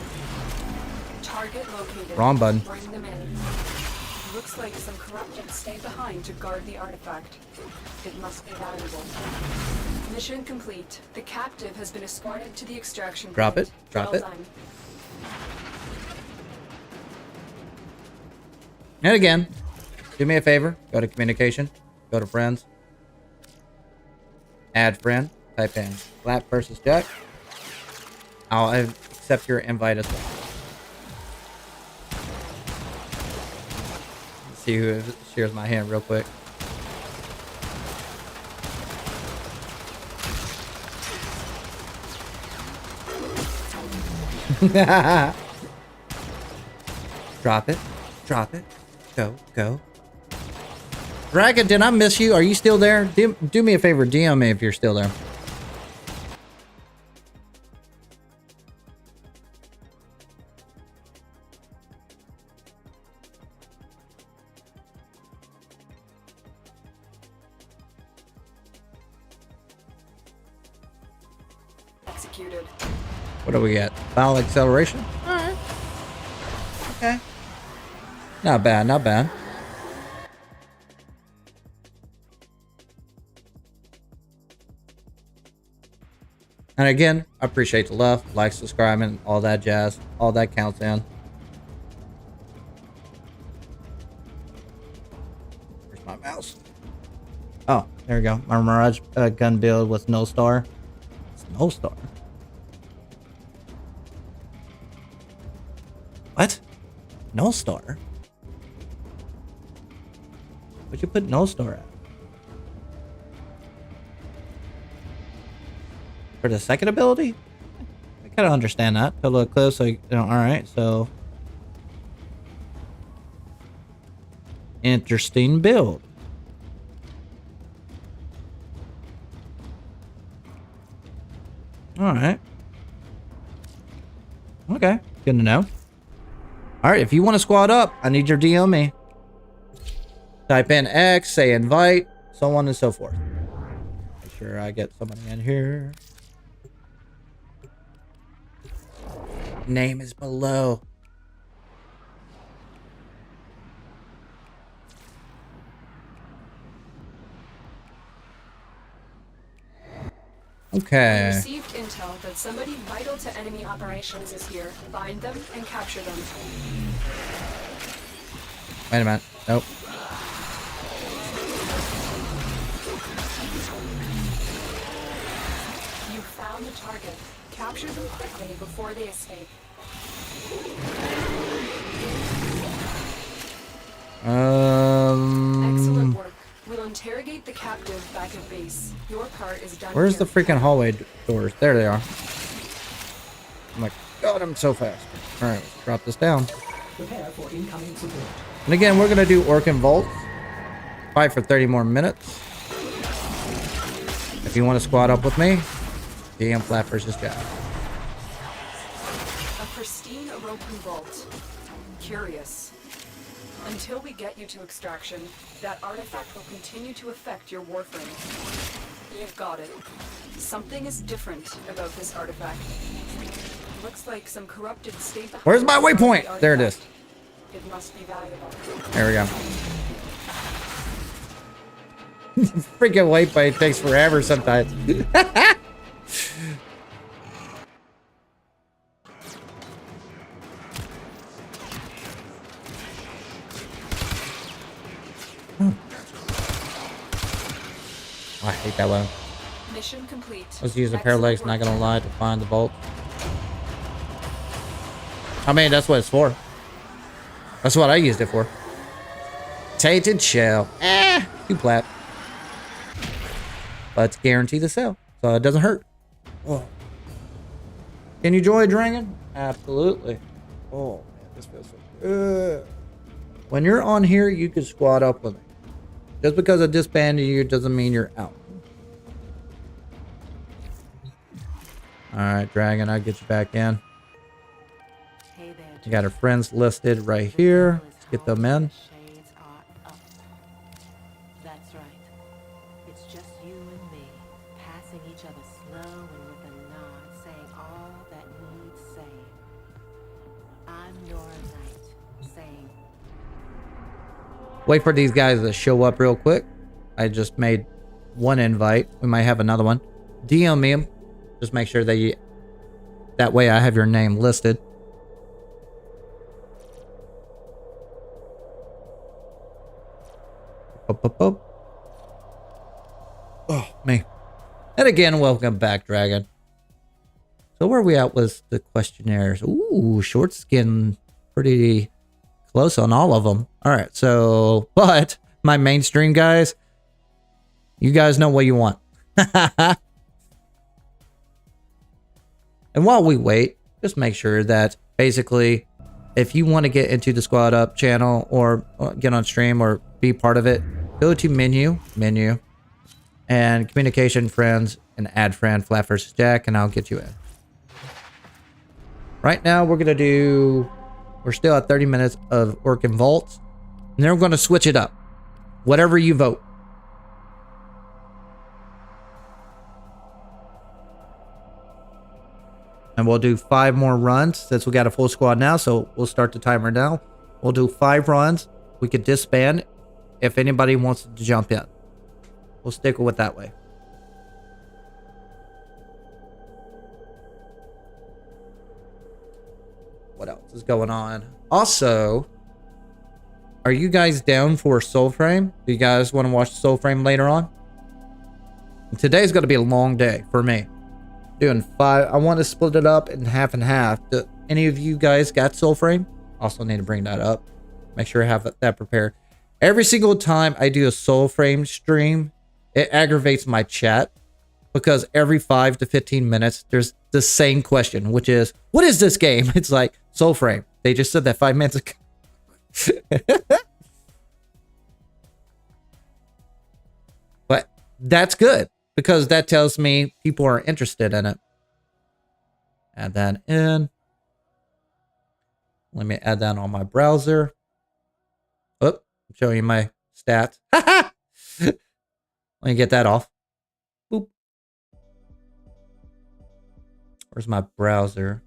Target located. Wrong button. Bring them in. Looks like some corrupted stay behind to guard the artifact. It must be valuable. Mission complete. The captive has been escorted to the extraction Drop point. it. Drop it. Done. And again, do me a favor. Go to communication. Go to friends. Add friend. Type in flapvsjack. I'll accept your invite as well. Let's see who shares my hand real quick. Drop it. Drop it. Go. Dragon, did I miss you? Are you still there? Do me a favor. DM me if you're still there. Executed. What do we got? Foul acceleration? Alright. Okay. Not bad, not bad. And again, I appreciate the love, like, subscribing, all that jazz. All that counts in. Where's my mouse? Oh, there we go. My Mirage gun build with no star. It's no star. What? No star? What'd you put no star at? For the second ability? I kind of understand that. Total Eclipse, like, you know, alright, so. Interesting build. Alright. Okay, good to know. Alright, if you want to squad up, I need your DM me. Type in X, say invite, so on and so forth. Make sure I get somebody in here. Name is below. Okay. We received intel that somebody vital to enemy operations is here. Find them and capture them. Wait a minute. Nope. You found the target. Capture them quickly before they escape. Excellent work. We'll interrogate the captive back at base. Your part is done. Where's here. the freaking hallway doors? There they are. I'm like, God, I'm so fast. All right, let's drop this down. Prepare for incoming support. And again, we're gonna do Orkin vaults. Fight for 30 more minutes. If you want to squad up with me, DM flapvsjack. A pristine Orokin vault. Curious. Until we get you to extraction, that artifact will continue to affect your Warframe. You've got it. Something is different about this artifact. Looks like some corrupted state. Where's my waypoint? There it is. It must be valuable. There we go. Freaking waypoint takes forever sometimes. I hate that one. Mission complete. Let's use a pair of legs, not gonna lie, to find the bolt. I mean, that's what it's for. That's what I used it for. Tainted shell. You plat. But it's guaranteed to sell, so it doesn't hurt. Oh. Can you join Dragon? Absolutely. Oh, man, this feels so good. When you're on here, you can squad up with me. Just because I disbanded you doesn't mean you're out. Alright, Dragon, I'll get you back in. Hey there, You got our friends listed right here. Let's get them in. shades are up. That's right. It's just you and me, passing each other slow and with a nod, saying all that needs saying. I'm Nora Knight, saying, Wait for these guys to show up real quick. I just made one invite. We might have another one. DM me. Just make sure that way I have your name listed. Oh, me. And again, welcome back, Dragon. So where are we at with the questionnaires? Ooh, short skin, pretty close on all of them. All right, so, but my mainstream guys, you guys know what you want. And while we wait, just make sure that basically, if you want to get into the Squad Up channel or get on stream or be part of it, go to menu, and communication friends and add friend flapvsjack, and I'll get you in. Right now, we're still at 30 minutes of Orkin vaults, and then we're going to switch it up. Whatever you vote. And we'll do 5 more runs since we got a full squad now. So we'll start the timer now. We'll do 5 runs. We could disband if anybody wants to jump in. We'll stick with that way. What else is going on? Also, are you guys down for Soulframe? Do you guys want to watch Soulframe later on? Today's going to be a long day for me. Doing 5. I want to split it up in half and half. Do any of you guys got Soulframe? Also need to bring that up. Make sure I have that prepared. Every single time I do a Soulframe stream, it aggravates my chat because every 5 to 15 minutes, there's the same question, which is, what is this game? It's like, Soulframe. They just said that 5 minutes ago. But that's good, because that tells me people are interested in it. Add that in. Let me add that on my browser. Oh, I'm showing you my stats. Let me get that off. Boop. Where's my browser?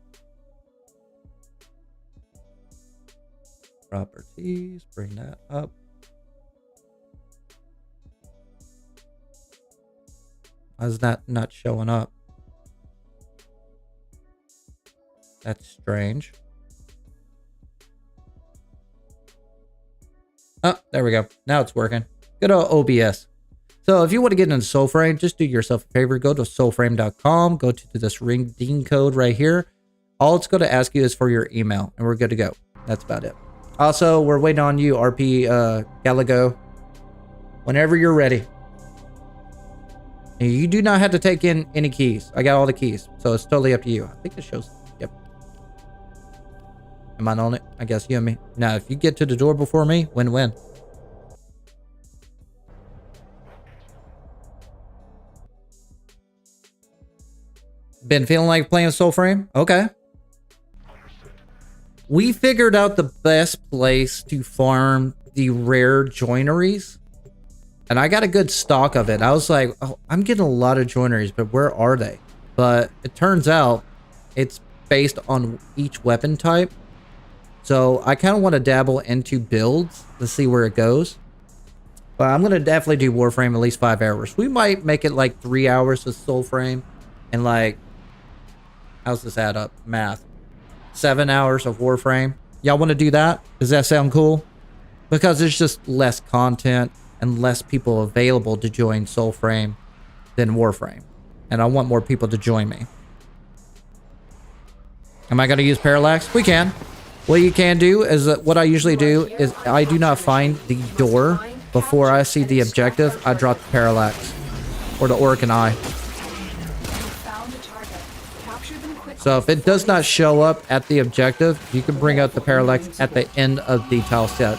Properties. Bring that up. Why is that not showing up? That's strange. Oh, there we go. Now it's working. Good old OBS. So if you want to get into Soulframe, just do yourself a favor. Go to soulframe.com. Go to this redeem code right here. All it's going to ask you is for your email, and we're good to go. That's about it. Also, we're waiting on you, RP Galago. Whenever you're ready. And you do not have to take in any keys. I got all the keys, so it's totally up to you. I think it shows. Yep. Am I on it? I guess you and me. Now, if you get to the door before me, win-win. Been feeling like playing Soulframe? Okay. We figured out the best place to farm the rare joineries. And I got a good stock of it. I was like, oh, I'm getting a lot of joineries, but where are they? But it turns out it's based on each weapon type. So I kind of want to dabble into builds to see where it goes. But I'm going to definitely do Warframe at least 5 hours. We might make it like 3 hours with Soulframe. And like, how's this add up? Math. 7 hours of Warframe. Y'all want to do that? Does that sound cool? Because there's just less content and less people available to join Soulframe than Warframe. And I want more people to join me. Am I going to use parallax? We can. What you can do is what I usually do is I do not find the door before I see the objective. I drop the parallax or the Orkin eye. So if it does not show up at the objective, you can bring out the parallax at the end of the tile set.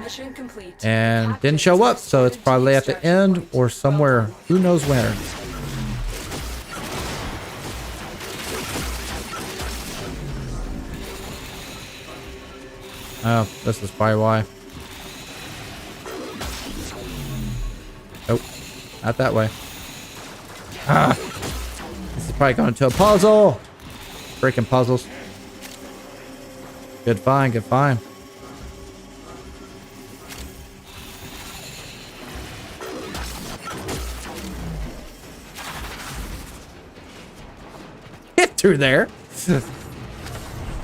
Mission complete. And didn't show up, so it's probably at the end or somewhere. Who knows where. Oh, this is probably why. Nope, not that way. Ah, this is probably going to a puzzle. Freaking puzzles. Good find, good find. Get through there.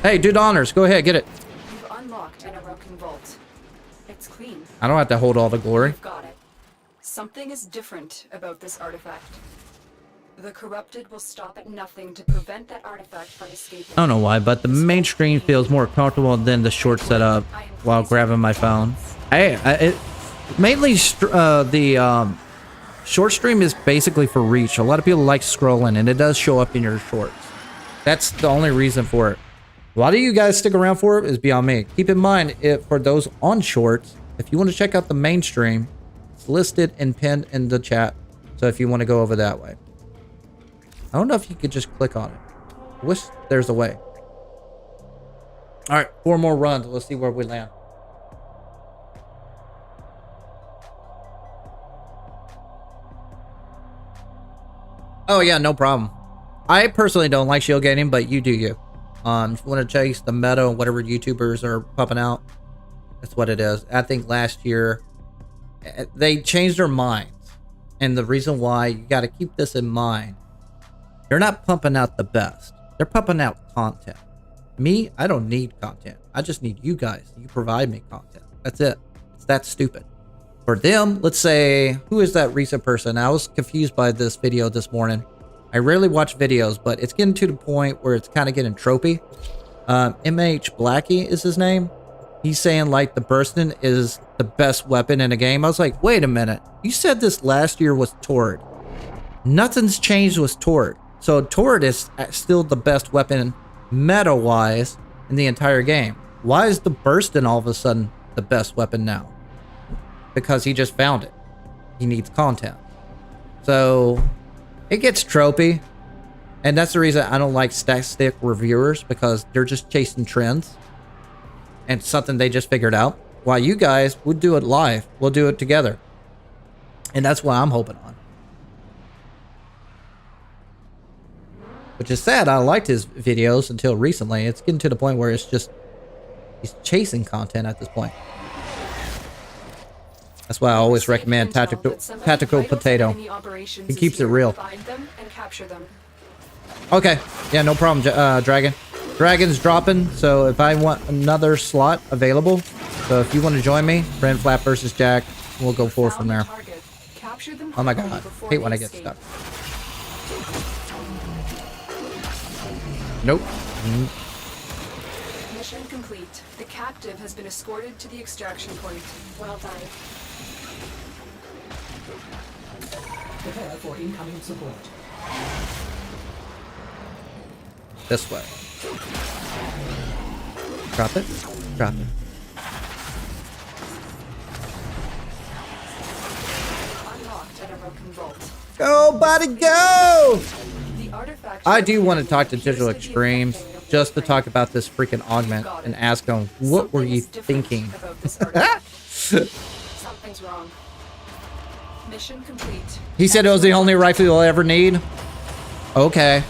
Hey, do the honors. Go ahead, get it. You've unlocked an Orkin vault. It's clean. I don't have to hold all the glory. You've got it. Something is different about this artifact. The corrupted will stop at nothing to prevent that artifact from escaping. I don't know why, but the main screen feels more comfortable than the short setup while grabbing my phone. Mainly the short stream is basically for reach. A lot of people like scrolling, and it does show up in your shorts. That's the only reason for it. Why do you guys stick around for it is beyond me. Keep in mind, for those on shorts, if you want to check out the mainstream, it's listed and pinned in the chat. So if you want to go over that way. I don't know if you could just click on it. I wish there's a way. All right, 4 more runs. Let's see where we land. Oh yeah, no problem. I personally don't like shield gaining, but you do you. If you want to chase the meta and whatever YouTubers are pumping out, that's what it is. I think last year they changed their minds, and the reason why you got to keep this in mind. They're not pumping out the best. They're pumping out content. Me, I don't need content. I just need you guys. You provide me content. That's it. It's that stupid. For them, let's say, who is that recent person? I was confused by this video this morning. I rarely watch videos, but it's getting to the point where it's kind of getting tropey. MH Blackie is his name. He's saying like the Burstin is the best weapon in the game. I was like, wait a minute. You said this last year was Tord. Nothing's changed with Tord. So Tord is still the best weapon meta-wise in the entire game. Why is the Burstin all of a sudden the best weapon now? Because he just found it. He needs content. So it gets tropey. And that's the reason I don't like static reviewers, because they're just chasing trends. And something they just figured out. While you guys would do it live. We'll do it together. And that's what I'm hoping on. Which is sad. I liked his videos until recently. It's getting to the point where it's just he's chasing content at this point. That's why I always recommend Tactical Potato. He keeps it real. Okay. Yeah, no problem, Dragon. Dragon's dropping, so if I want another slot available, so if you want to join me, friend flapvsjack, we'll go forward from there. Oh my god. Hate when I get stuck. Nope. Mission complete. The captive has been escorted to the extraction point. Well done. Prepare for incoming support. This way. Drop it. Drop it. Unlocked at a broken vault. Go, buddy, go! The artifact I do want to talk to Digital Extremes just to talk about this freaking augment and ask them, what were you thinking? about this artifact. Something's wrong. Mission complete. He said it was the only rifle you'll ever need. Okay.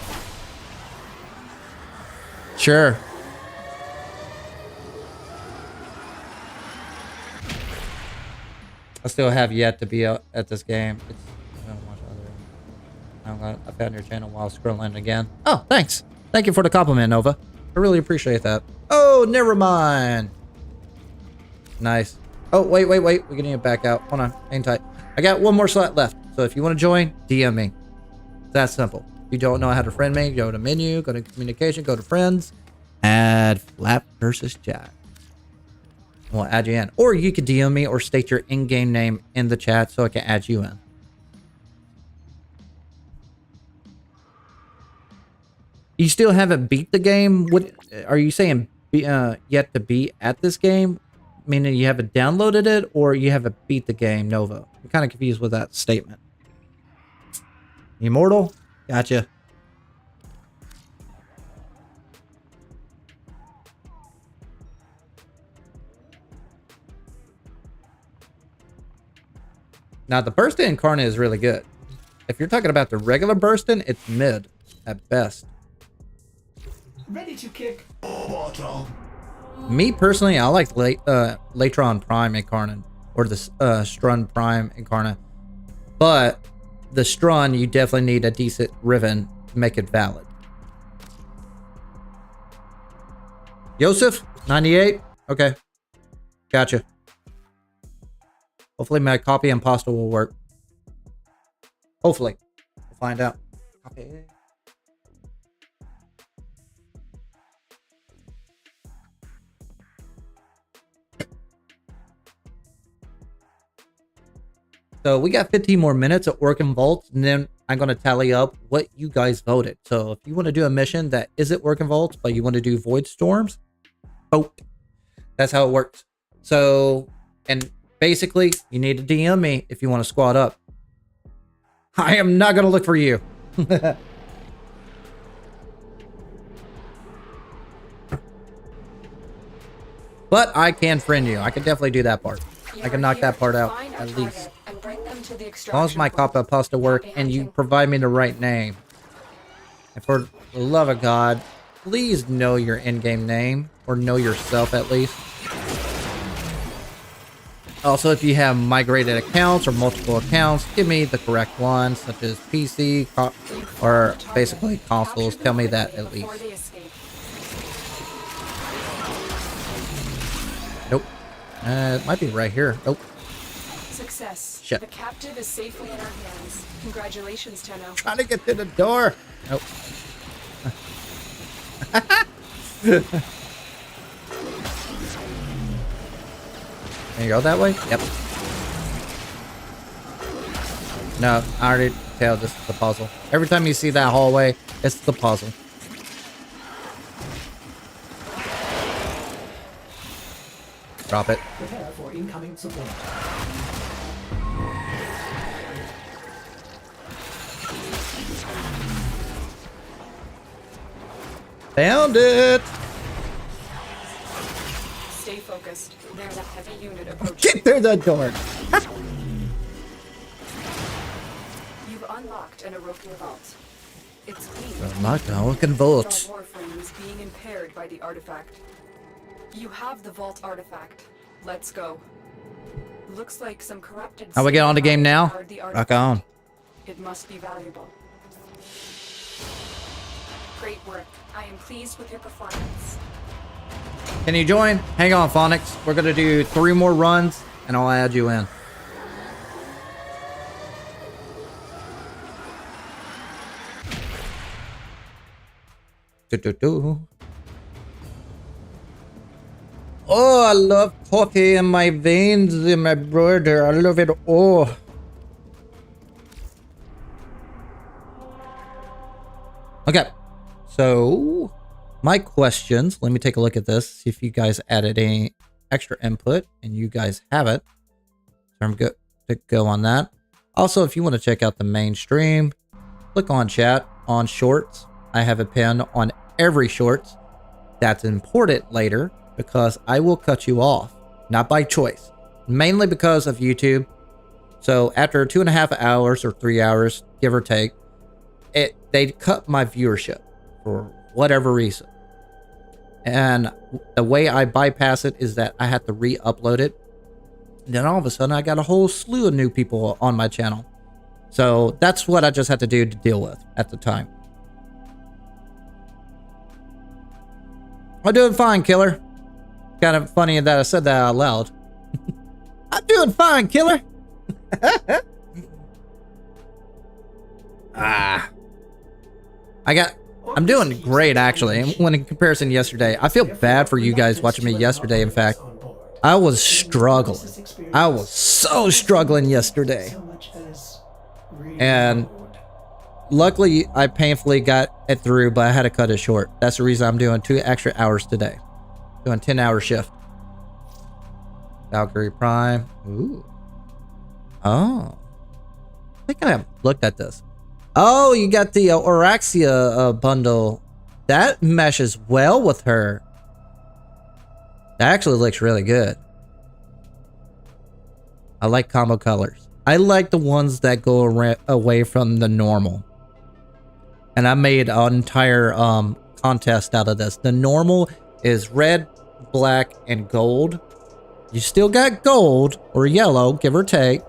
Sure. I still have yet to be out at this game. I found your channel while scrolling again. Oh, thanks. Thank you for the compliment, Nova. I really appreciate that. Oh, never mind. Nice. Oh, wait. We're getting it back out. Hold on. Hang tight. I got one more slot left. So if you want to join, DM me. It's that simple. If you don't know how to friend me, go to menu, go to communication, go to friends, add flapvsjack. We'll add you in. Or you could DM me or state your in-game name in the chat so I can add you in. You still haven't beat the game? What are you saying? Yet to be at this game? Meaning you haven't downloaded it or you haven't beat the game, Nova? I'm kind of confused with that statement. Immortal? Gotcha. Now the bursting incarnate is really good. If you're talking about the regular bursting, it's mid at best. Ready to kick. Me personally, I like Latron Prime Incarnate or the Strun Prime Incarnate, but the Strun you definitely need a decent Riven to make it valid. Yosef 98. Okay, gotcha. Hopefully my copy and pasta will work. Hopefully, we'll find out. Copy. So we got 15 more minutes of Orkin Vaults, and then I'm going to tally up what you guys voted. So if you want to do a mission that isn't Orkin Vaults, but you want to do Void Storms, vote. That's how it works. So, and basically, you need to DM me if you want to squad up. I am not going to look for you. But I can friend you. I can definitely do that part. I can knock that part out, at least. As long as my copy pasta work and you provide me the right name. And for the love of God, please know your in-game name, or know yourself at least. Also, if you have migrated accounts or multiple accounts, give me the correct one, such as PC or basically consoles. Tell me that at least. Nope. It might be right here. Nope. Success. Shit. The captive is safely in our hands. Congratulations, Tenno. Trying to get to the door. Nope. Can you go that way? Yep. No, I already tell this is the puzzle. Every time you see that hallway, it's the puzzle. Drop it. Prepare for incoming support. Found it! Stay focused. There's a heavy unit approaching. Get through the door! You've unlocked an Orokin vault. It's clean. Unlocked an Orkin Your Vault. Warframe is being impaired by the artifact. You have the vault artifact. Let's go. Looks like some corrupted. How we get on the game now? powered the Rock artifact. on. It must be valuable. Great work. I am pleased with your performance. Can you join? Hang on, Phonics. We're gonna do 3 more runs, and I'll add you in. Oh, I love coffee in my veins, in my brother. I love it all. Okay, so my questions, let me take a look at this, see if you guys added any extra input, and you guys haven't. So I'm good to go on that. Also, if you want to check out the main stream, click on chat on shorts. I have a pin on every shorts. That's important later because I will cut you off, not by choice, mainly because of YouTube. So after 2.5 hours or 3 hours, give or take, they cut my viewership for whatever reason. And the way I bypass it is that I have to re-upload it. And then all of a sudden I got a whole slew of new people on my channel. So that's what I just had to do to deal with at the time. I'm doing fine, killer. Kind of funny that I said that out loud. I'm doing fine, killer. I'm doing great, actually. When in comparison to yesterday, I feel bad for you guys watching me yesterday. In fact, I was struggling. I was so struggling yesterday. And luckily, I painfully got it through, but I had to cut it short. That's the reason I'm doing 2 extra hours today. Doing 10-hour shift. Valkyrie Prime. Ooh. Oh. I think I have looked at this. Oh, you got the Oraxia bundle. That meshes well with her. That actually looks really good. I like combo colors. I like the ones that go away from the normal. And I made an entire contest out of this. The normal is red, black, and gold. You still got gold or yellow, give or take.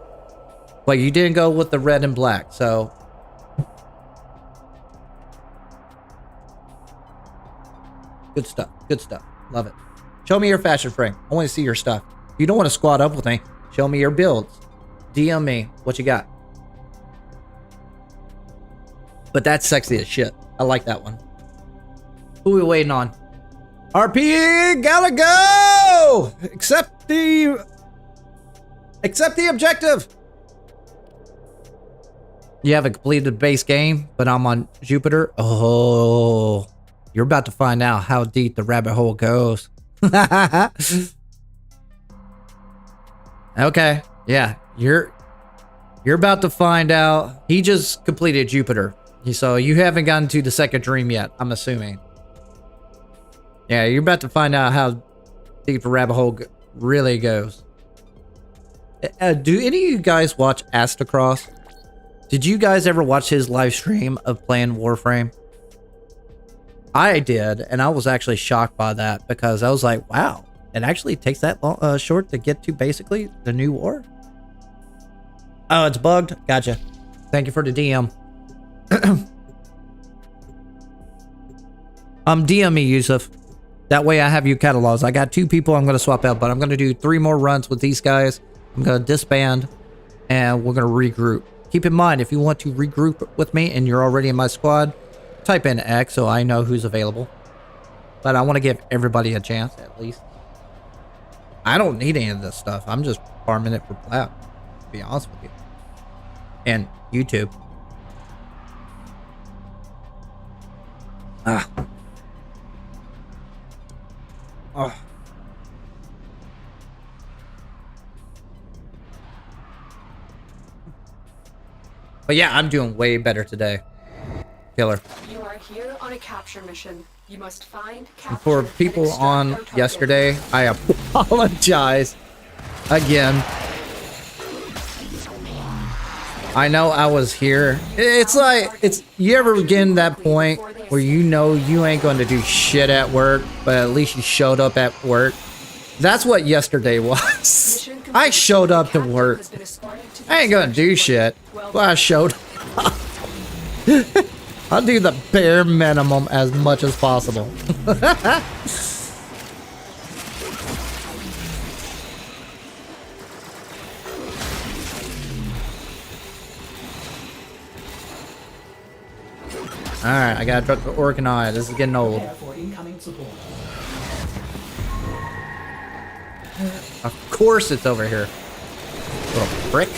But you didn't go with the red and black, so... Good stuff. Good stuff. Love it. Show me your fashion frame. I want to see your stuff. If you don't want to squad up with me, show me your builds. DM me what you got. But that's sexy as shit. I like that one. Who are we waiting on? RP, gotta go! Accept the objective. You haven't completed the base game, but I'm on Jupiter. Oh, you're about to find out how deep the rabbit hole goes. Okay, yeah, you're about to find out. He just completed Jupiter, so you haven't gotten to the second dream yet, I'm assuming. Yeah, you're about to find out how deep the rabbit hole really goes. Do any of you guys watch Astacross? Did you guys ever watch his live stream of playing Warframe? I did, and I was actually shocked by that because I was like, wow, it actually takes that long, short to get to basically the new war? Oh, it's bugged? Gotcha. Thank you for the DM. DM me, Yusuf. That way I have you catalogs. I got 2 people I'm going to swap out, but I'm going to do 3 more runs with these guys. I'm going to disband, and we're going to regroup. Keep in mind, if you want to regroup with me and you're already in my squad, type in X so I know who's available. But I want to give everybody a chance, at least. I don't need any of this stuff. I'm just farming it for plat, to be honest with you. And YouTube. Ah. Oh. But yeah, I'm doing way better today. Killer. You are here on a capture mission. You must find, capture, and for people on yesterday, I apologize again. I know I was here. It's like, you ever get in that point where you know you ain't going to do shit at work, but at least you showed up at work? That's what yesterday was. I showed up to work. I ain't gonna do shit, but I showed up. I'll do the bare minimum as much as possible. Alright, I gotta drop the Orkin eye. This is getting old. Of course it's over here. Little prick.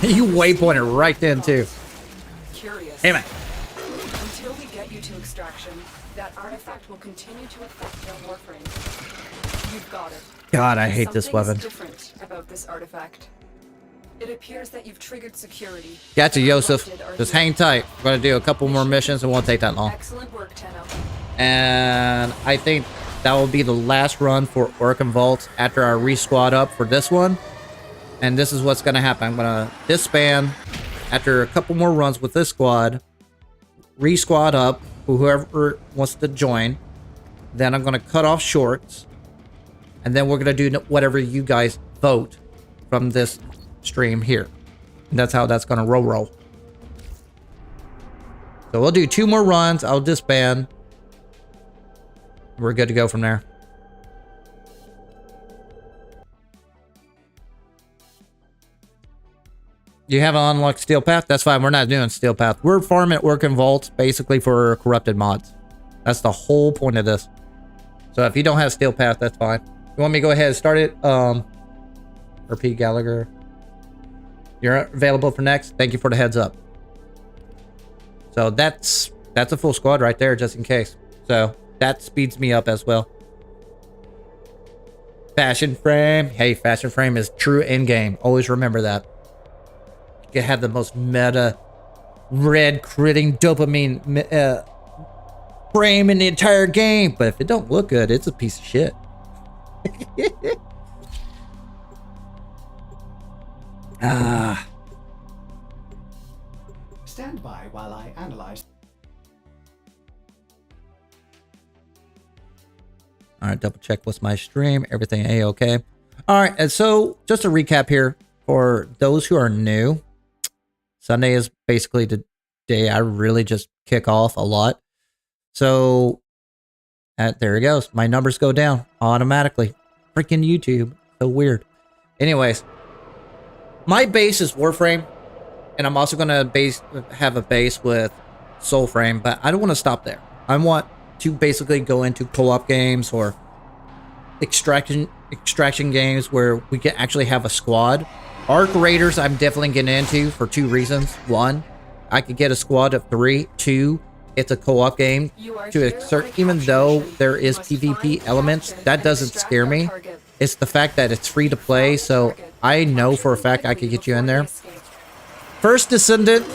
You waypointed right then too. Curious. Hey man. Until we get you to extraction, that artifact will continue to affect your Warframe. You've got it. God, I hate this weapon. Something's different about this artifact. It appears that you've triggered security. Gotcha, Yosef. Just hang tight. We're gonna do a couple more missions. It won't take that long. Excellent work, Tenno. And I think that will be the last run for Orkin Vaults after I re-squad up for this one. And this is what's gonna happen. I'm gonna disband after a couple more runs with this squad. Re-squad up for whoever wants to join. Then I'm gonna cut off shorts. And then we're gonna do whatever you guys vote from this stream here. And that's how that's gonna roll. So we'll do 2 more runs. I'll disband. We're good to go from there. You haven't unlocked Steel Path? That's fine. We're not doing Steel Path. We're farming Orkin Vaults basically for corrupted mods. That's the whole point of this. So if you don't have Steel Path, that's fine. You want me to go ahead and start it? Repeat Gallagher. You're available for next. Thank you for the heads up. So that's a full squad right there, just in case. So that speeds me up as well. Fashion Frame. Hey, Fashion Frame is true in game. Always remember that. You can have the most meta red critting dopamine frame in the entire game, but if it don't look good, it's a piece of shit. Stand by while I analyze. All right, double check what's my stream. Everything A-okay. All right, and so just to recap here for those who are new, Sunday is basically the day I really just kick off a lot. So there it goes. My numbers go down automatically. Freaking YouTube. So weird. Anyways, my base is Warframe, and I'm also going to have a base with Soulframe, but I don't want to stop there. I want to basically go into co-op games or extraction games where we can actually have a squad. Arc Raiders I'm definitely getting into for 2 reasons. 1, I could get a squad of 3. 2, it's a co-op game to exert. Even though there is PvP elements, that doesn't scare me. It's the fact that it's free to play, so I know for a fact I could get you in there. First Descendant,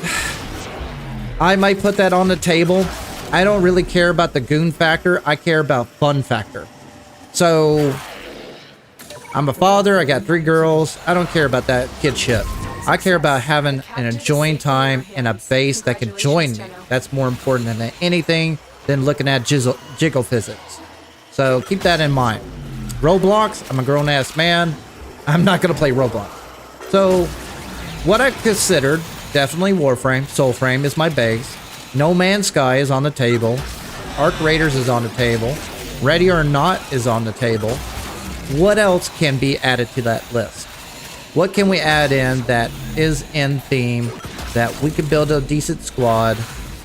I might put that on the table. I don't really care about the goon factor. I care about fun factor. So I'm a father. I got 3 girls. I don't care about that kid shit. I care about having an enjoying time and a base that can join me. That's more important than anything than looking at jiggle physics. So keep that in mind. Roblox, I'm a grown-ass man. I'm not going to play Roblox. So what I considered, definitely Warframe, Soulframe is my base. No Man's Sky is on the table. Arc Raiders is on the table. Ready or Not is on the table. What else can be added to that list? What can we add in that is in theme that we can build a decent squad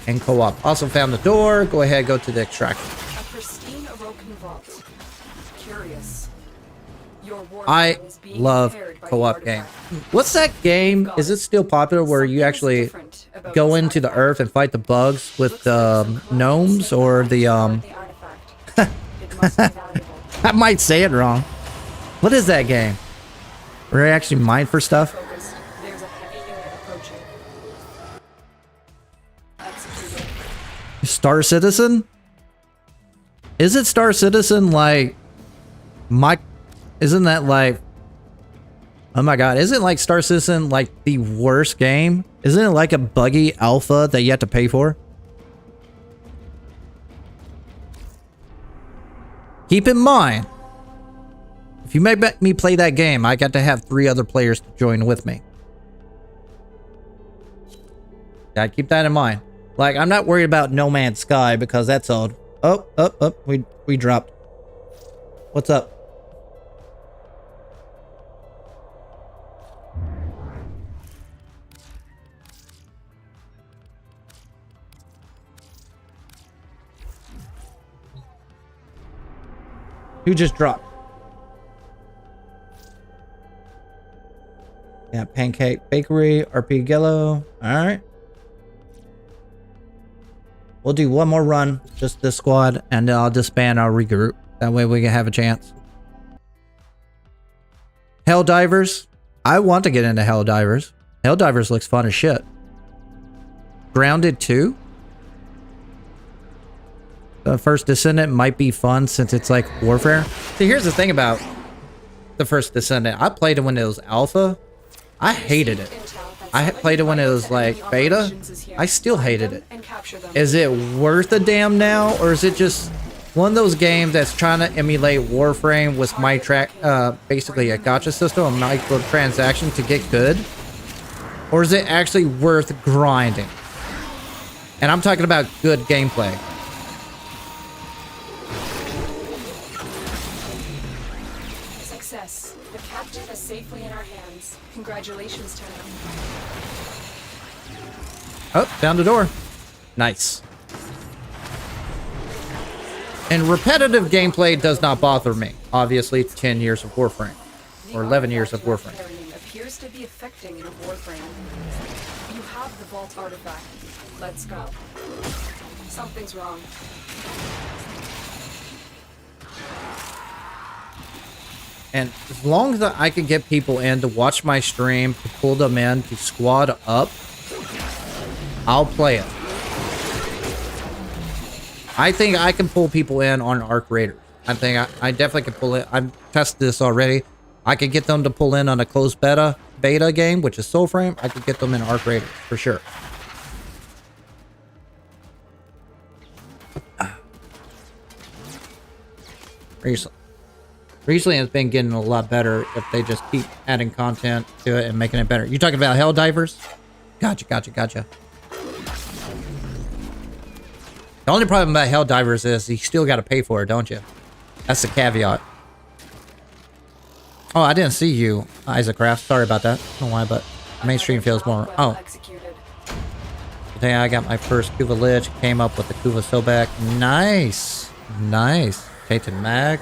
and co-op? Also found the door. Go ahead, go to the extraction. A pristine Orkin vault. Curious. Your I Warframe is being love impaired by co-op the game. artifact. What's that game? Is it still popular where you Something's actually different about go this into the artifact. earth and fight the bugs with Looks like some plums gnomes or the The artifact. It must be valuable. I might say it wrong. What is that game? Where I actually mine for stuff? Focus. There's a heavy unit approaching. Executed. Star Citizen? Is it Star Citizen like isn't that like, oh my god, isn't like Star Citizen like the worst game? Isn't it like a buggy alpha that you have to pay for? Keep in mind, if you make me play that game, I got to have 3 other players to join with me. Gotta keep that in mind. Like, I'm not worried about No Man's Sky because that's old. Oh, we dropped. What's up? Who just dropped? Yeah, Pancake Bakery, RP Yellow. Alright. We'll do one more run, just this squad, and then I'll disband, I'll regroup. That way we can have a chance. Helldivers. I want to get into Helldivers. Helldivers looks fun as shit. Grounded 2. The First Descendant might be fun since it's like Warfare. See, here's the thing about the First Descendant. I played it when it was alpha. I hated it. I played it when it was like beta. I still hated it. Is it worth a damn now, or is it just one of those games that's trying to emulate Warframe with basically a gacha system, a microtransaction to get good? Or is it actually worth grinding? And I'm talking about good gameplay. Success. The captive is safely in our hands. Congratulations, Trumna. Oh, found the door. Nice. And repetitive gameplay does not bother me. Obviously, 10 years of Warframe. Or 11 years of Warframe. Appears to be affecting your Warframe. You have the vault artifact. Let's go. Something's wrong. And as long as I can get people in to watch my stream, to pull them in, to squad up, I'll play it. I think I can pull people in on Arc Raiders. I think I definitely can pull it. I've tested this already. I could get them to pull in on a closed beta game, which is Soulframe. I could get them in Arc Raiders for sure. Recently, it's been getting a lot better if they just keep adding content to it and making it better. You talking about Helldivers? Gotcha. The only problem about Helldivers is you still got to pay for it, don't you? That's the caveat. Oh, I didn't see you, Isaac Craft. Sorry about that. I don't know why, but mainstream feels more. Oh. Today I got my first Kuva Lich. Came up with the Kuva Sobek. Nice. Tainted Mag.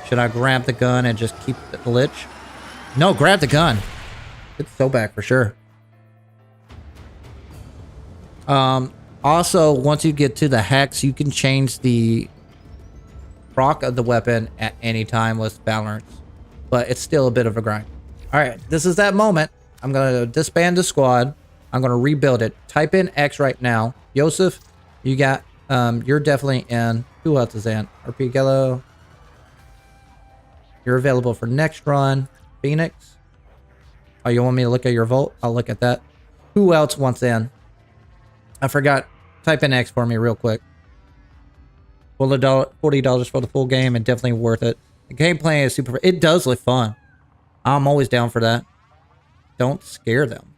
Should I grab the gun and just keep the Lich? No, grab the gun. It's Sobek for sure. Also, once you get to the Hex, you can change the proc of the weapon at any time with balance. But it's still a bit of a grind. Alright, this is that moment. I'm going to disband the squad. I'm going to rebuild it. Type in X right now. Yosef, you got, you're definitely in. Who else is in? RP Yellow. You're available for next run. Phoenix. Oh, you want me to look at your vault? I'll look at that. Who else wants in? I forgot. Type in X for me real quick. $40 for the full game and definitely worth it. The gameplay is super. It does look fun. I'm always down for that. Don't scare them.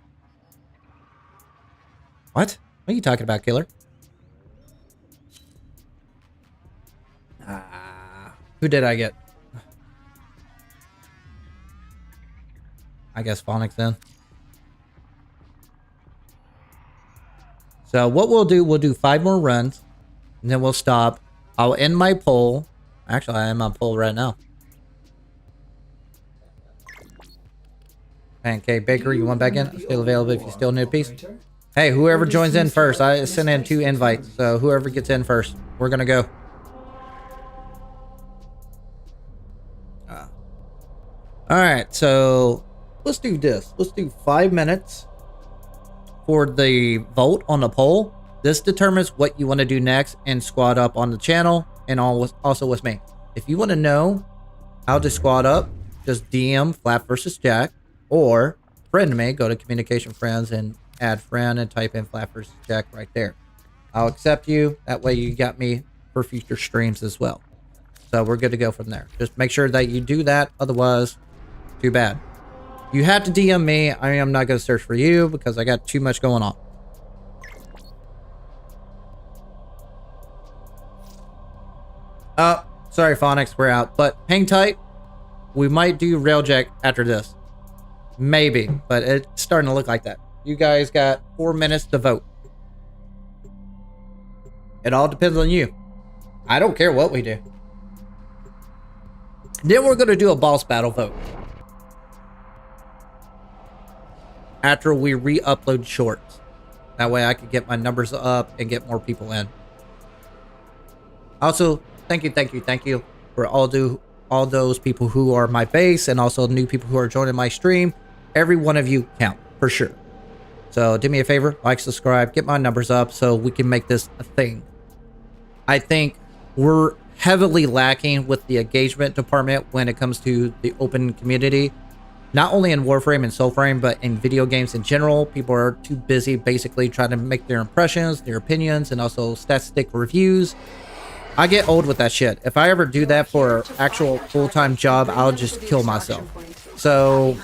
What? What are you talking about, killer? Who did I get? I guess Phonics then. So what we'll do 5 more runs, and then we'll stop. I'll end my poll. Actually, I am on poll right now. Pancake Bakery, you want back in? Still available if you still need a piece. Hey, whoever joins in first. I sent in 2 invites, so whoever gets in first. We're gonna go. Alright, so let's do this. Let's do 5 minutes for the vote on the poll. This determines what you want to do next and squad up on the channel and also with me. If you want to know how to squad up, just DM flapvsjack or friend me. Go to communication friends and add friend and type in flapvsjack right there. I'll accept you. That way you got me for future streams as well. So we're good to go from there. Just make sure that you do that. Otherwise, too bad. You have to DM me. I am not going to search for you because I got too much going on. Oh, sorry, Phonics, we're out. But hang tight. We might do Railjack after this. Maybe, but it's starting to look like that. You guys got 4 minutes to vote. It all depends on you. I don't care what we do. Then we're going to do a boss battle vote. after we re-upload shorts. That way I can get my numbers up and get more people in. Also, thank you for all those people who are my base and also new people who are joining my stream. Every one of you count for sure. So do me a favor, like, subscribe, get my numbers up so we can make this a thing. I think we're heavily lacking with the engagement department when it comes to the open community. Not only in Warframe and Soulframe, but in video games in general. People are too busy basically trying to make their impressions, their opinions, and also statistic reviews. I get old with that shit. If I ever do that for an actual full-time job, I'll just kill myself. So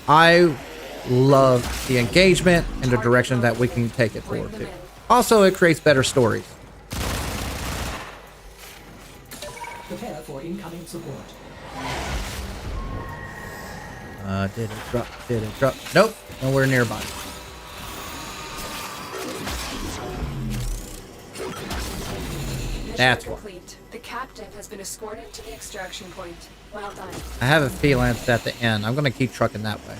I love the engagement and the direction that we can take it forward to. Also, it creates better stories. Prepare for incoming support. Did it drop? Nope, nowhere nearby. That's why. The captain has been escorted to the extraction point. Well done. I have a feeling it's at the end. I'm gonna keep trucking that way.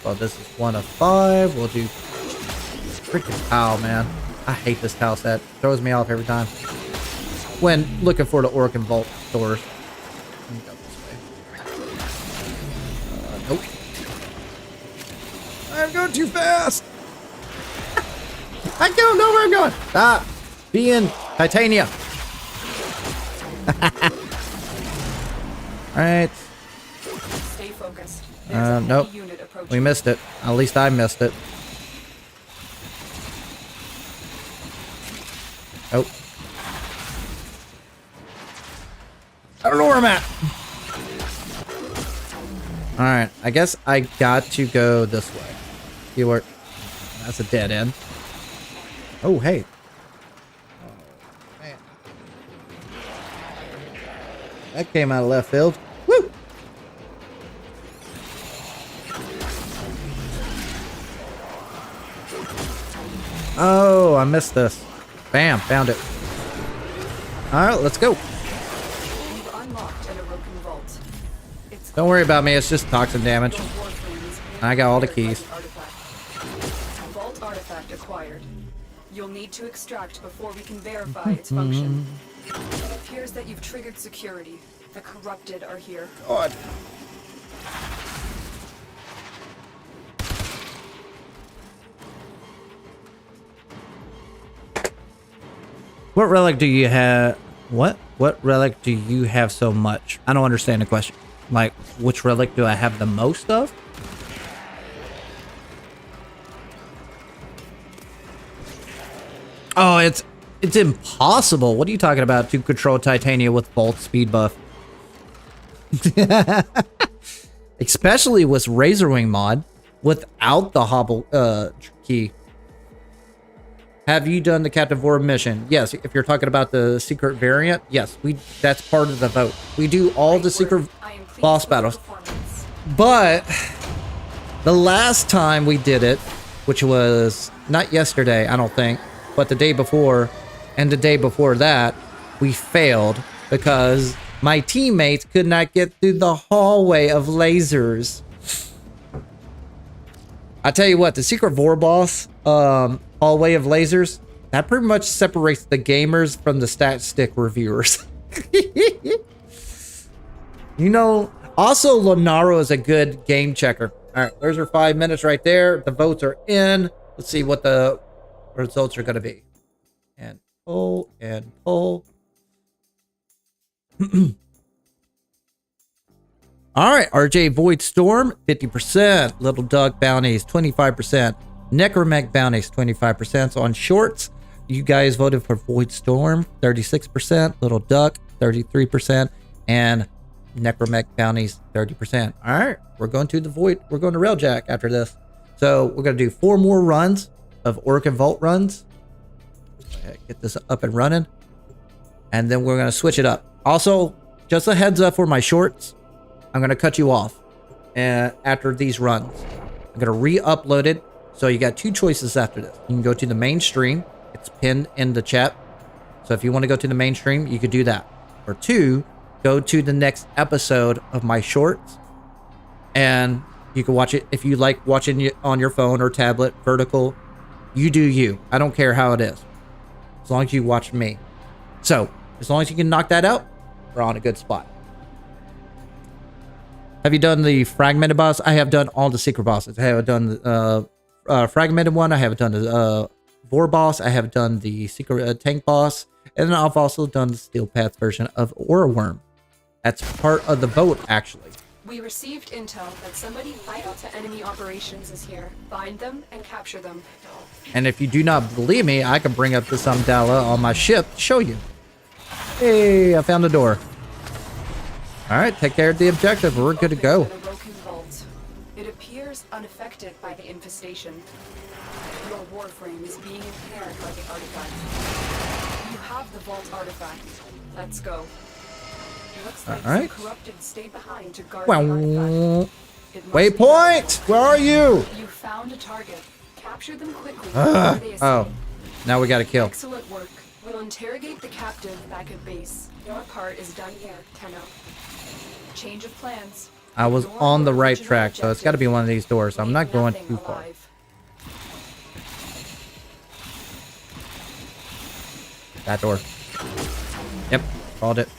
Well, this is 1 of 5. We'll do freaking towel, man. I hate this towel set. Throws me off every time when looking for the Orkin vault doors. Let me go this way. Nope. I'm going too fast. I don't know where I'm going. Stop being titanium. All right. Stay focused. Nope. We missed it. At least I missed it. Oh. I don't know where I'm at. Alright. I guess I got to go this way. You were... That's a dead end. Oh, hey. Oh, man. That came out of left field. Woo! Oh, I missed this. Bam, found it. Alright, let's go. You've unlocked an Orkin vault. Don't worry about me, it's just toxin damage. I got all the keys. Vault artifact acquired. You'll need to extract before we can verify its function. It appears that you've triggered security. The corrupted are here. God. What relic do you have? What relic do you have so much? I don't understand the question. Like, which relic do I have the most of? Oh, it's impossible. What are you talking about to control Titania with Volt speed buff? Especially with Razorwing mod without the hobble key. Have you done the Captive War mission? Yes, if you're talking about the secret variant, yes, that's part of the vote. We do all the secret boss battles. But the last time we did it, which was not yesterday, I don't think, but the day before and the day before that, we failed because my teammates could not get through the hallway of lasers. I tell you what, the secret Vor boss hallway of lasers, that pretty much separates the gamers from the stat stick reviewers. You know, also Lonaro is a good game checker. All right, there's our 5 minutes right there. The votes are in. Let's see what the results are going to be. And pull and pull. All right, RJ Void Storm, 50%. Little Duck Bounties, 25%. Necromech Bounties, 25%. So on shorts, you guys voted for Void Storm, 36%. Little Duck, 33%. And Necromech Bounties, 30%. All right, we're going to the Void. We're going to Railjack after this. So we're going to do 4 more runs of Orkin Vault runs. Get this up and running. And then we're going to switch it up. Also, just a heads up for my shorts. I'm going to cut you off after these runs. I'm going to re-upload it. So you got 2 choices after this. You can go to the main stream. It's pinned in the chat. So if you want to go to the main stream, you could do that. Or 2, go to the next episode of my shorts, and you can watch it if you like watching it on your phone or tablet, vertical. You do you. I don't care how it is, as long as you watch me. So, as long as you can knock that out, we're on a good spot. Have you done the fragmented boss? I have done all the secret bosses. I have done the fragmented one. I have done the Vor boss. I have done the secret tank boss. And then I've also done the Steel Path version of Worm. That's part of the vote, actually. We received intel that somebody vital to enemy operations is here. Find them and capture them. And if you do not believe me, I can bring up this Amdala on my ship to show you. Hey, I found the door. Alright, take care of the objective. We're good to go. It appears unaffected by the infestation. Your Warframe is being impaired by the artifact. You have the vault artifact. Let's go. Looks like some corrupted stayed behind to guard the artifact. Waypoint! Where are you? You found a target. Capture them quickly before they escape. Oh, now we gotta kill. Excellent work. We'll interrogate the captive back at base. Your part is done here, Tenno. Change of plans. I was on the right track, so it's got to be one of these doors. So I'm not going too far. That door. Yep, called it.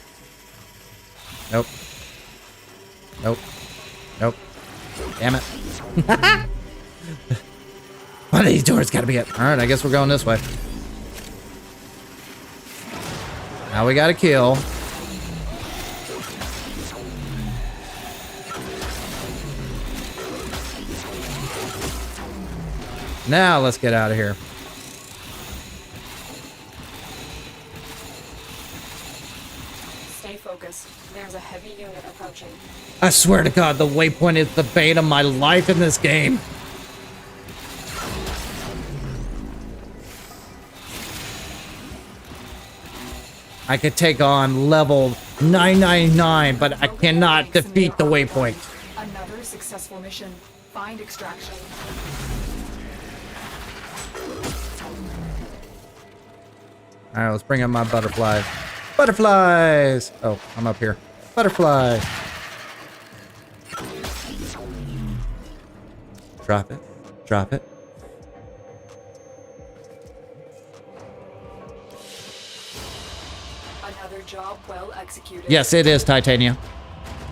Nope. Nope. Nope. Damn it. One of these doors got to be it. All right, I guess we're going this way. Now we got to kill. Now let's get out of here. Stay focused. There's a heavy unit approaching. I swear to God, the waypoint is the bane of my life in this game. I could take on level 999, but I cannot defeat the waypoint. Another successful mission. Find extraction. All right, let's bring up my butterflies. Butterflies! Oh, I'm up here. Butterflies! Drop it. Drop it. Another job well executed. Yes, it is Titania.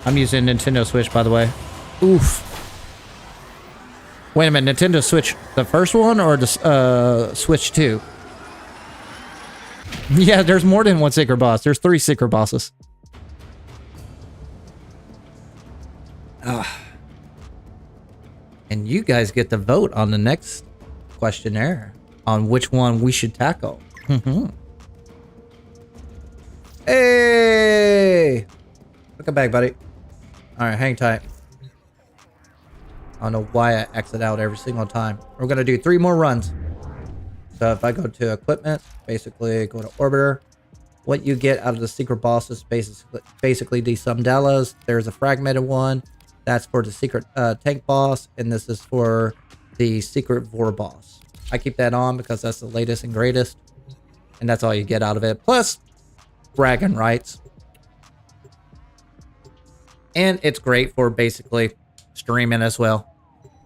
I'm using Nintendo Switch, by the way. Oof. Wait a minute, Nintendo Switch, the first one or the Switch 2? Yeah, there's more than one secret boss. There's 3 secret bosses. And you guys get to vote on the next questionnaire on which one we should tackle. Hey! Welcome back, buddy. Alright, hang tight. I don't know why I exit out every single time. We're going to do 3 more runs. So if I go to equipment, basically go to orbiter, what you get out of the secret bosses, basically these Amdalas. There's a fragmented one. That's for the secret tank boss. And this is for the secret Vor boss. I keep that on because that's the latest and greatest. And that's all you get out of it. Plus, bragging rights. And it's great for basically streaming as well.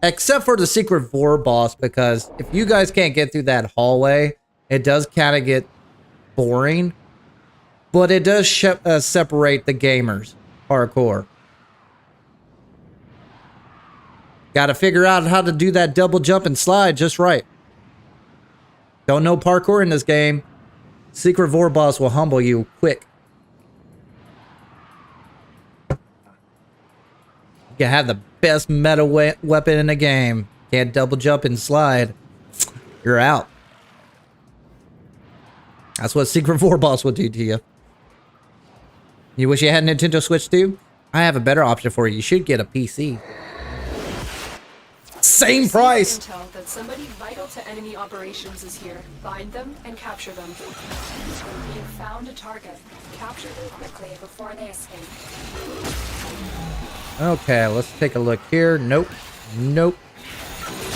Except for the secret Vor boss, because if you guys can't get through that hallway, it does kind of get boring. But it does separate the gamers. Hardcore. Got to figure out how to do that double jump and slide just right. Don't know parkour in this game. Secret Vor boss will humble you quick. You have the best meta weapon in the game. Can't double jump and slide. You're out. That's what Secret Vor boss will do to you. You wish you had a Nintendo Switch too? I have a better option for you. You should get a PC. Same price. Intel that somebody vital to enemy operations is here. Find them and capture them. You found a target. Capture them quickly before they escape. Okay, let's take a look here. Nope. Nope.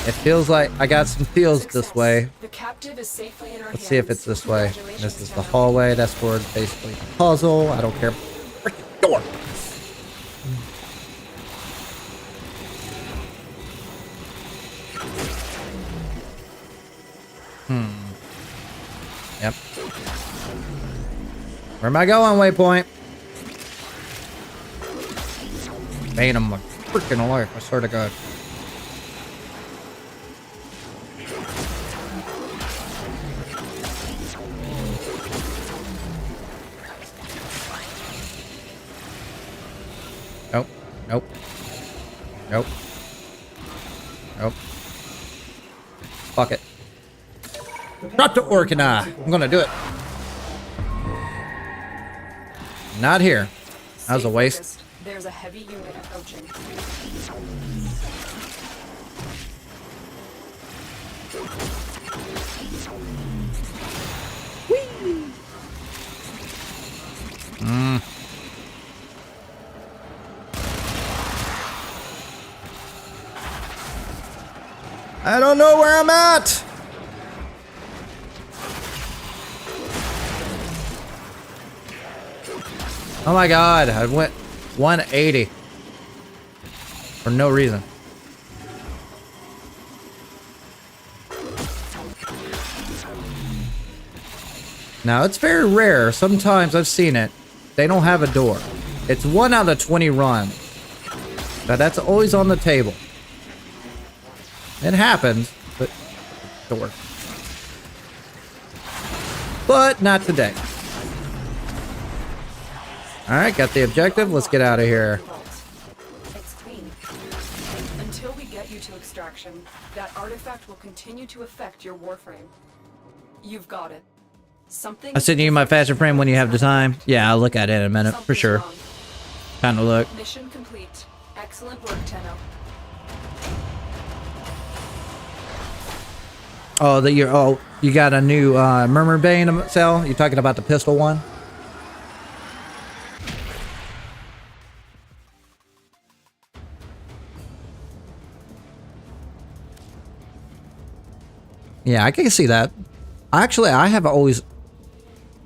It feels like I got some feels this way. The captive is safely in our Let's see if it's this way. This is the hallway. That's for basically the puzzle. I don't care. Freaking Yep. Where am I going, waypoint? Bane him my freaking life, I swear to God. Nope. Nope. Nope. Nope. Fuck it. Not to Orkin. I'm gonna do it. Not here. That was a waste. Focused. There's a heavy unit approaching. I don't know where I'm at. Oh my God, I went 180 for no reason. Now, it's very rare. Sometimes I've seen it. They don't have a door. It's 1 out of 20 runs. But that's always on the table. It happens, but door. But not today. Alright, got the objective. Let's get out of here. It's clean. Until we get you to extraction, that artifact will continue to affect your Warframe. You've got it. Something. I'll send you my faster frame when you have the time. Yeah, I'll look at it in a minute, for sure. wrong. Time to look. Mission complete. Excellent work, Tenno. Oh, you got a new Murmur Bane cell? You talking about the pistol one? Yeah, I can see that. Actually, I have always...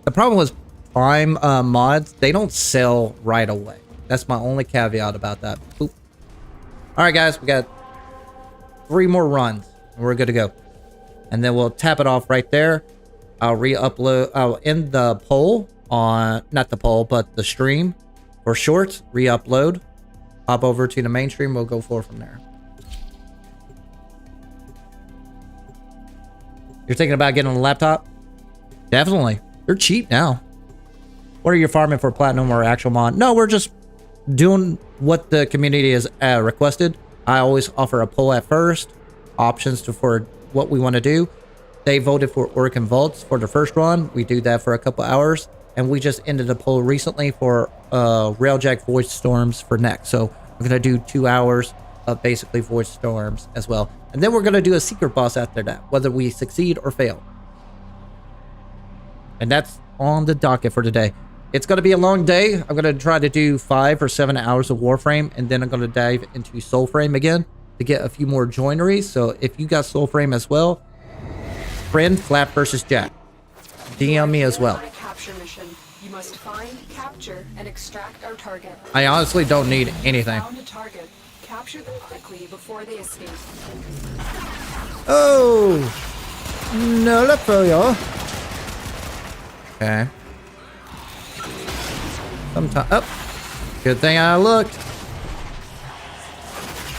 The problem with Prime mods, they don't sell right away. That's my only caveat about that. Boop. Alright, guys, we got 3 more runs. And we're good to go. And then we'll tap it off right there. I'll re-upload... I'll end the poll on... Not the poll, but the stream. For shorts, re-upload. Hop over to the main stream. We'll go forward from there. You're thinking about getting on the laptop? Definitely. They're cheap now. What are you farming for, platinum or actual mod? No, we're just doing what the community has requested. I always offer a poll at first. Options for what we want to do. They voted for Orkin Vaults for the first run. We do that for a couple hours. And we just ended a poll recently for Railjack Void Storms for next. So we're going to do 2 hours of basically Void Storms as well. And then we're going to do a secret boss after that, whether we succeed or fail. And that's on the docket for today. It's going to be a long day. I'm going to try to do 5 or 7 hours of Warframe, and then I'm going to dive into Soulframe again to get a few more joineries. So if you got Soulframe as well, friend flapvsjack, DM me as well. Capture mission. You must find, capture, and extract our target. I honestly don't need anything. Found a target. Capture them quickly before they escape. Oh! No, look for you. Okay. Sometime. Oh! Good thing I looked.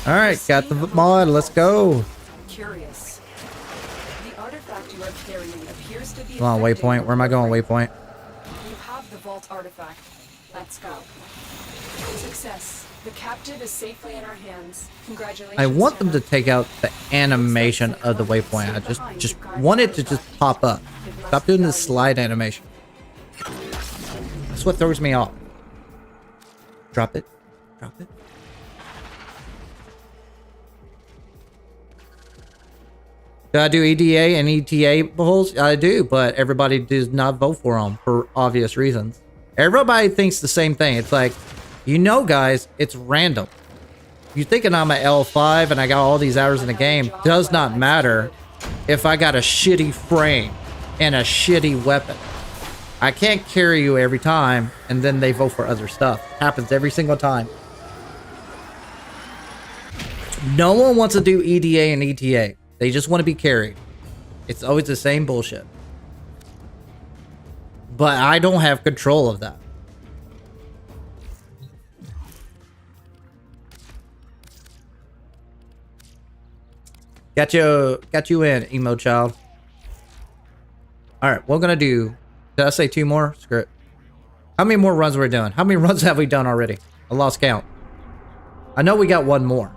Alright, got the mod. Let's go. Curious. The artifact you are carrying appears to be. Come on, waypoint. Where am I going, waypoint? You have the vault artifact. Let's go. Success. The captive is safely in our hands. Congratulations. I want them to Tenno. take out the animation of the waypoint. I just want it to just pop up. Stop doing this slide animation. That's what throws me off. Drop it. Drop it. Do I do EDA and ETA polls? I do, but everybody does not vote for them for obvious reasons. Everybody thinks the same thing. It's like, you know, guys, it's random. You thinking I'm an L5 and I got all these hours in the game does not matter if I got a shitty frame and a shitty weapon. I can't carry you every time, and then they vote for other stuff. Happens every single time. No one wants to do EDA and ETA. They just want to be carried. It's always the same bullshit. But I don't have control of that. Got you in, emo child. Alright, what we're gonna do. Did I say 2 more? Screw it. How many more runs are we doing? How many runs have we done already? I lost count. I know we got 1 more.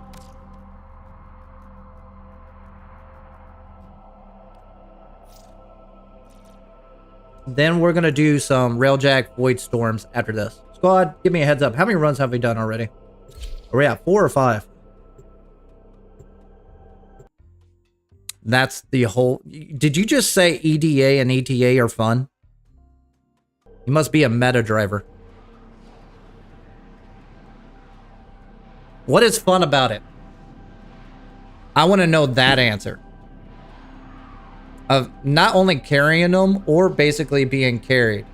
Then we're gonna do some Railjack Void Storms after this. Squad, give me a heads up. How many runs have we done already? Are we at 4 or 5? That's the whole... Did you just say EDA and ETA are fun? You must be a meta driver. What is fun about it? I want to know that answer. Of not only carrying them, or basically being carried.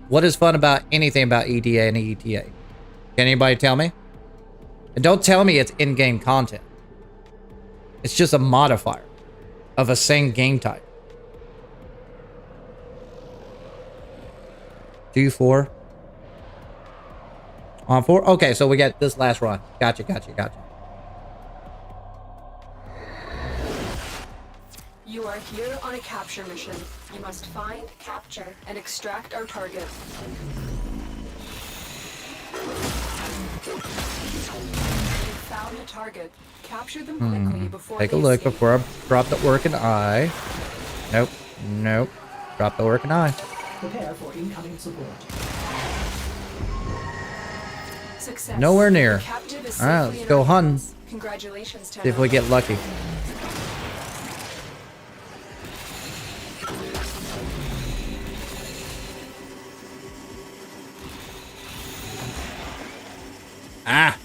What is fun about anything about EDA and ETA? Can anybody tell me? And don't tell me it's in-game content. It's just a modifier of a same game type. 2, 4. On 4? Okay, so we got this last run. Gotcha. You are here on a capture mission. You must find, capture, and extract our target. You found a target. Capture them quickly before Take a they look escape. before I drop the Orkin eye. Nope. Drop the Orkin eye. Prepare for incoming support. Success. Nowhere near. The captive is Alright, safely let's in go our hunting. hands. Congratulations, See if we get lucky. Ah!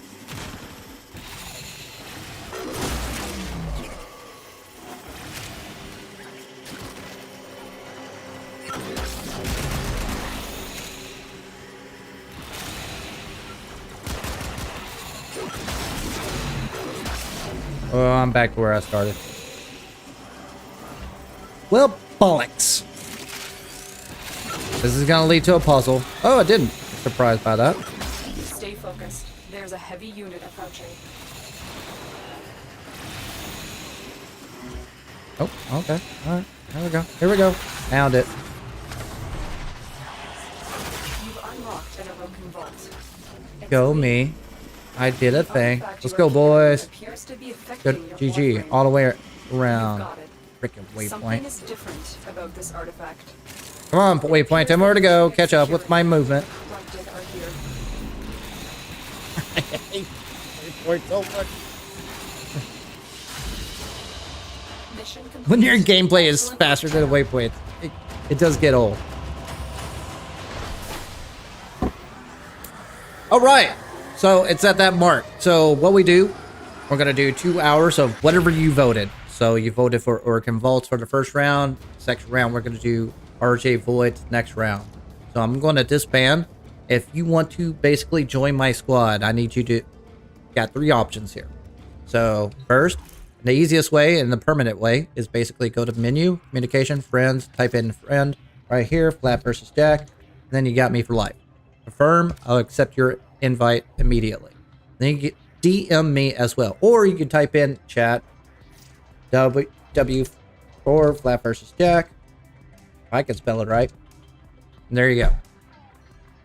Oh, I'm back to where I started. Well, bollocks. This is gonna lead to a puzzle. Oh, it didn't. Surprised by that. Stay focused. There's a heavy unit approaching. Oh, okay. Alright. Here we go. Found it. You've unlocked an Orkin vault. Go me. I did a thing. Artifact Let's you go, are carrying boys. appears to be Good. affecting your GG. Warframe. All the way You've around. got it. Freaking Something waypoint. is different about this artifact. Come on, waypoint. 10 more to go. Catch up with my movement. Corrupted are here. Waypoint so much. Mission complete. When your gameplay is Excellent faster than the work. waypoint, it does get old. All right. So it's at that mark. So what we do, we're going to do 2 hours of whatever you voted. So you voted for Orkin Vaults for the first round. Second round, we're going to do RJ Void next round. So I'm going to disband. If you want to basically join my squad, I need you to... Got 3 options here. So first, the easiest way and the permanent way is basically go to menu, communication, friends, type in friend right here, flapvsjack, and then you got me for life. Confirm, I'll accept your invite immediately. Then you get DM me as well, or you can type in chat W for flapvsjack. I can spell it right. And there you go.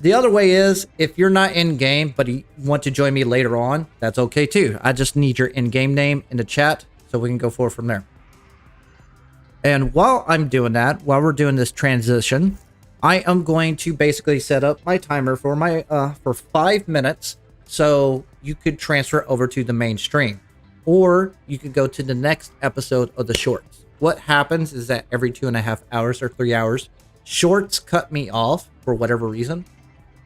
The other way is, if you're not in game, but you want to join me later on, that's okay too. I just need your in-game name in the chat so we can go forward from there. And while I'm doing that, while we're doing this transition, I am going to basically set up my timer for my for 5 minutes so you could transfer over to the main stream, or you could go to the next episode of the shorts. What happens is that every 2.5 hours or 3 hours, shorts cut me off for whatever reason,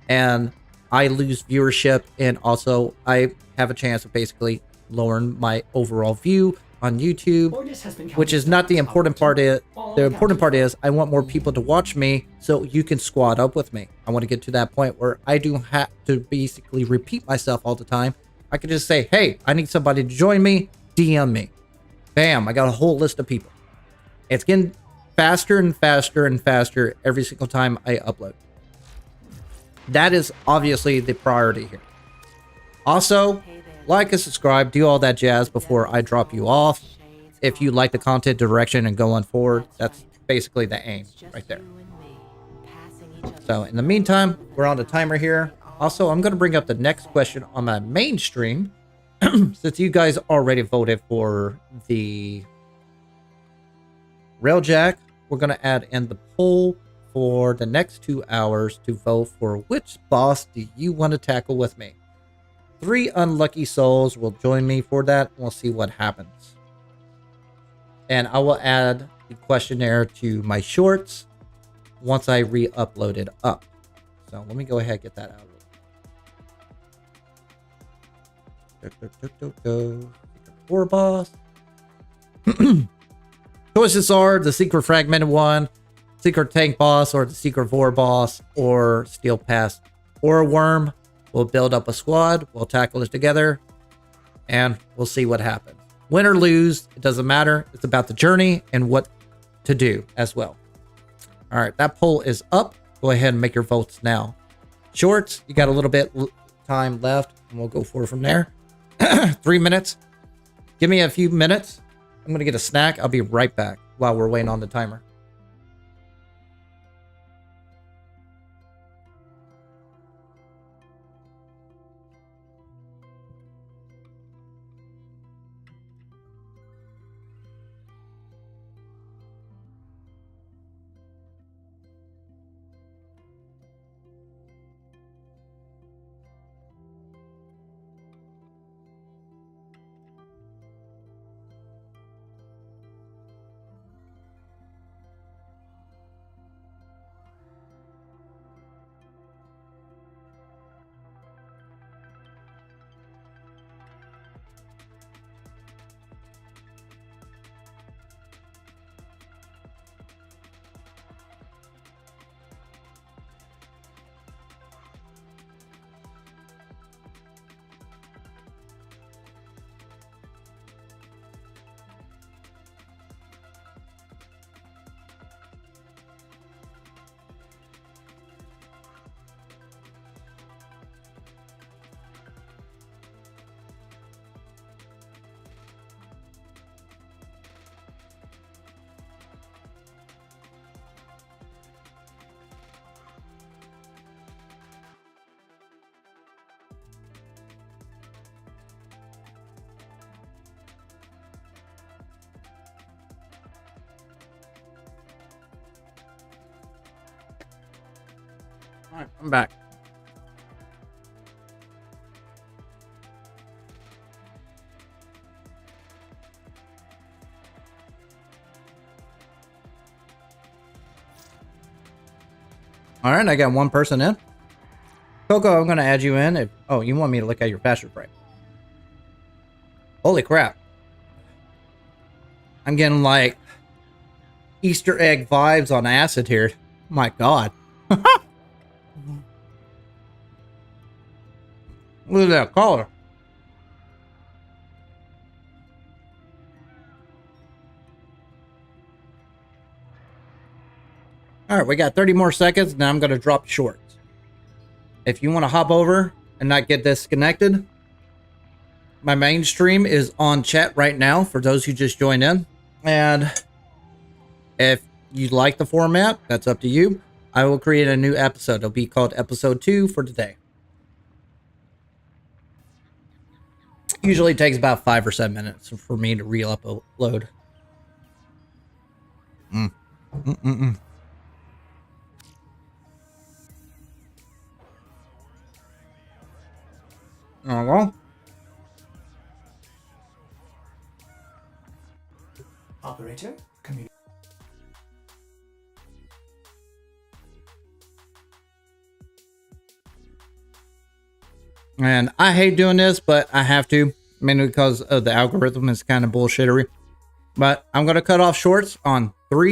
and I lose viewership, and also I have a chance of basically lowering my overall view on YouTube, Orders has been which is not the important part. The important part is I want more people to watch me so you can squad up with me. I want to get to that point where I do have to basically repeat myself all the time. I can just say, hey, I need somebody to join me, DM me. Bam, I got a whole list of people. It's getting faster and faster and faster every single time I upload. That is obviously the priority here. Also, like and subscribe, do all that jazz before I drop you off. If you like the content direction and go on forward, that's basically the aim right there. So in the meantime, we're on the timer here. Also, I'm going to bring up the next question on my main stream. Since you guys already voted for the Railjack, we're going to add in the poll for the next 2 hours to vote for which boss do you want to tackle with me. 3 unlucky souls will join me for that. We'll see what happens. And I will add the questionnaire to my shorts once I re-upload it up. So let me go ahead and get that out of the way. War boss. Choices are the secret fragmented one, secret tank boss, or the secret vor boss, or steel pass or a worm. We'll build up a squad, we'll tackle it together, and we'll see what happens. Win or lose, it doesn't matter. It's about the journey and what to do as well. All right, that poll is up. Go ahead and make your votes now. Shorts, you got a little bit time left, and we'll go forward from there. 3 minutes. Give me a few minutes. I'm going to get a snack. I'll be right back while we're waiting on the timer. All right, I'm back. All right, I got one person in. Coco, I'm going to add you in. Oh, you want me to look at your faster frame. Holy crap. I'm getting like Easter egg vibes on acid here. My God. Look at that color. All right, we got 30 more seconds. Now I'm going to drop shorts. If you want to hop over and not get disconnected, my main stream is on chat right now for those who just joined in. And if you like the format, that's up to you. I will create a new episode. It'll be called episode 2 for today. Usually takes about 5 or 7 minutes for me to re-upload. Oh, well. Operator, communicate. And I hate doing this, but I have to, mainly because of the algorithm is kind of bullshittery. But I'm going to cut off shorts on 3.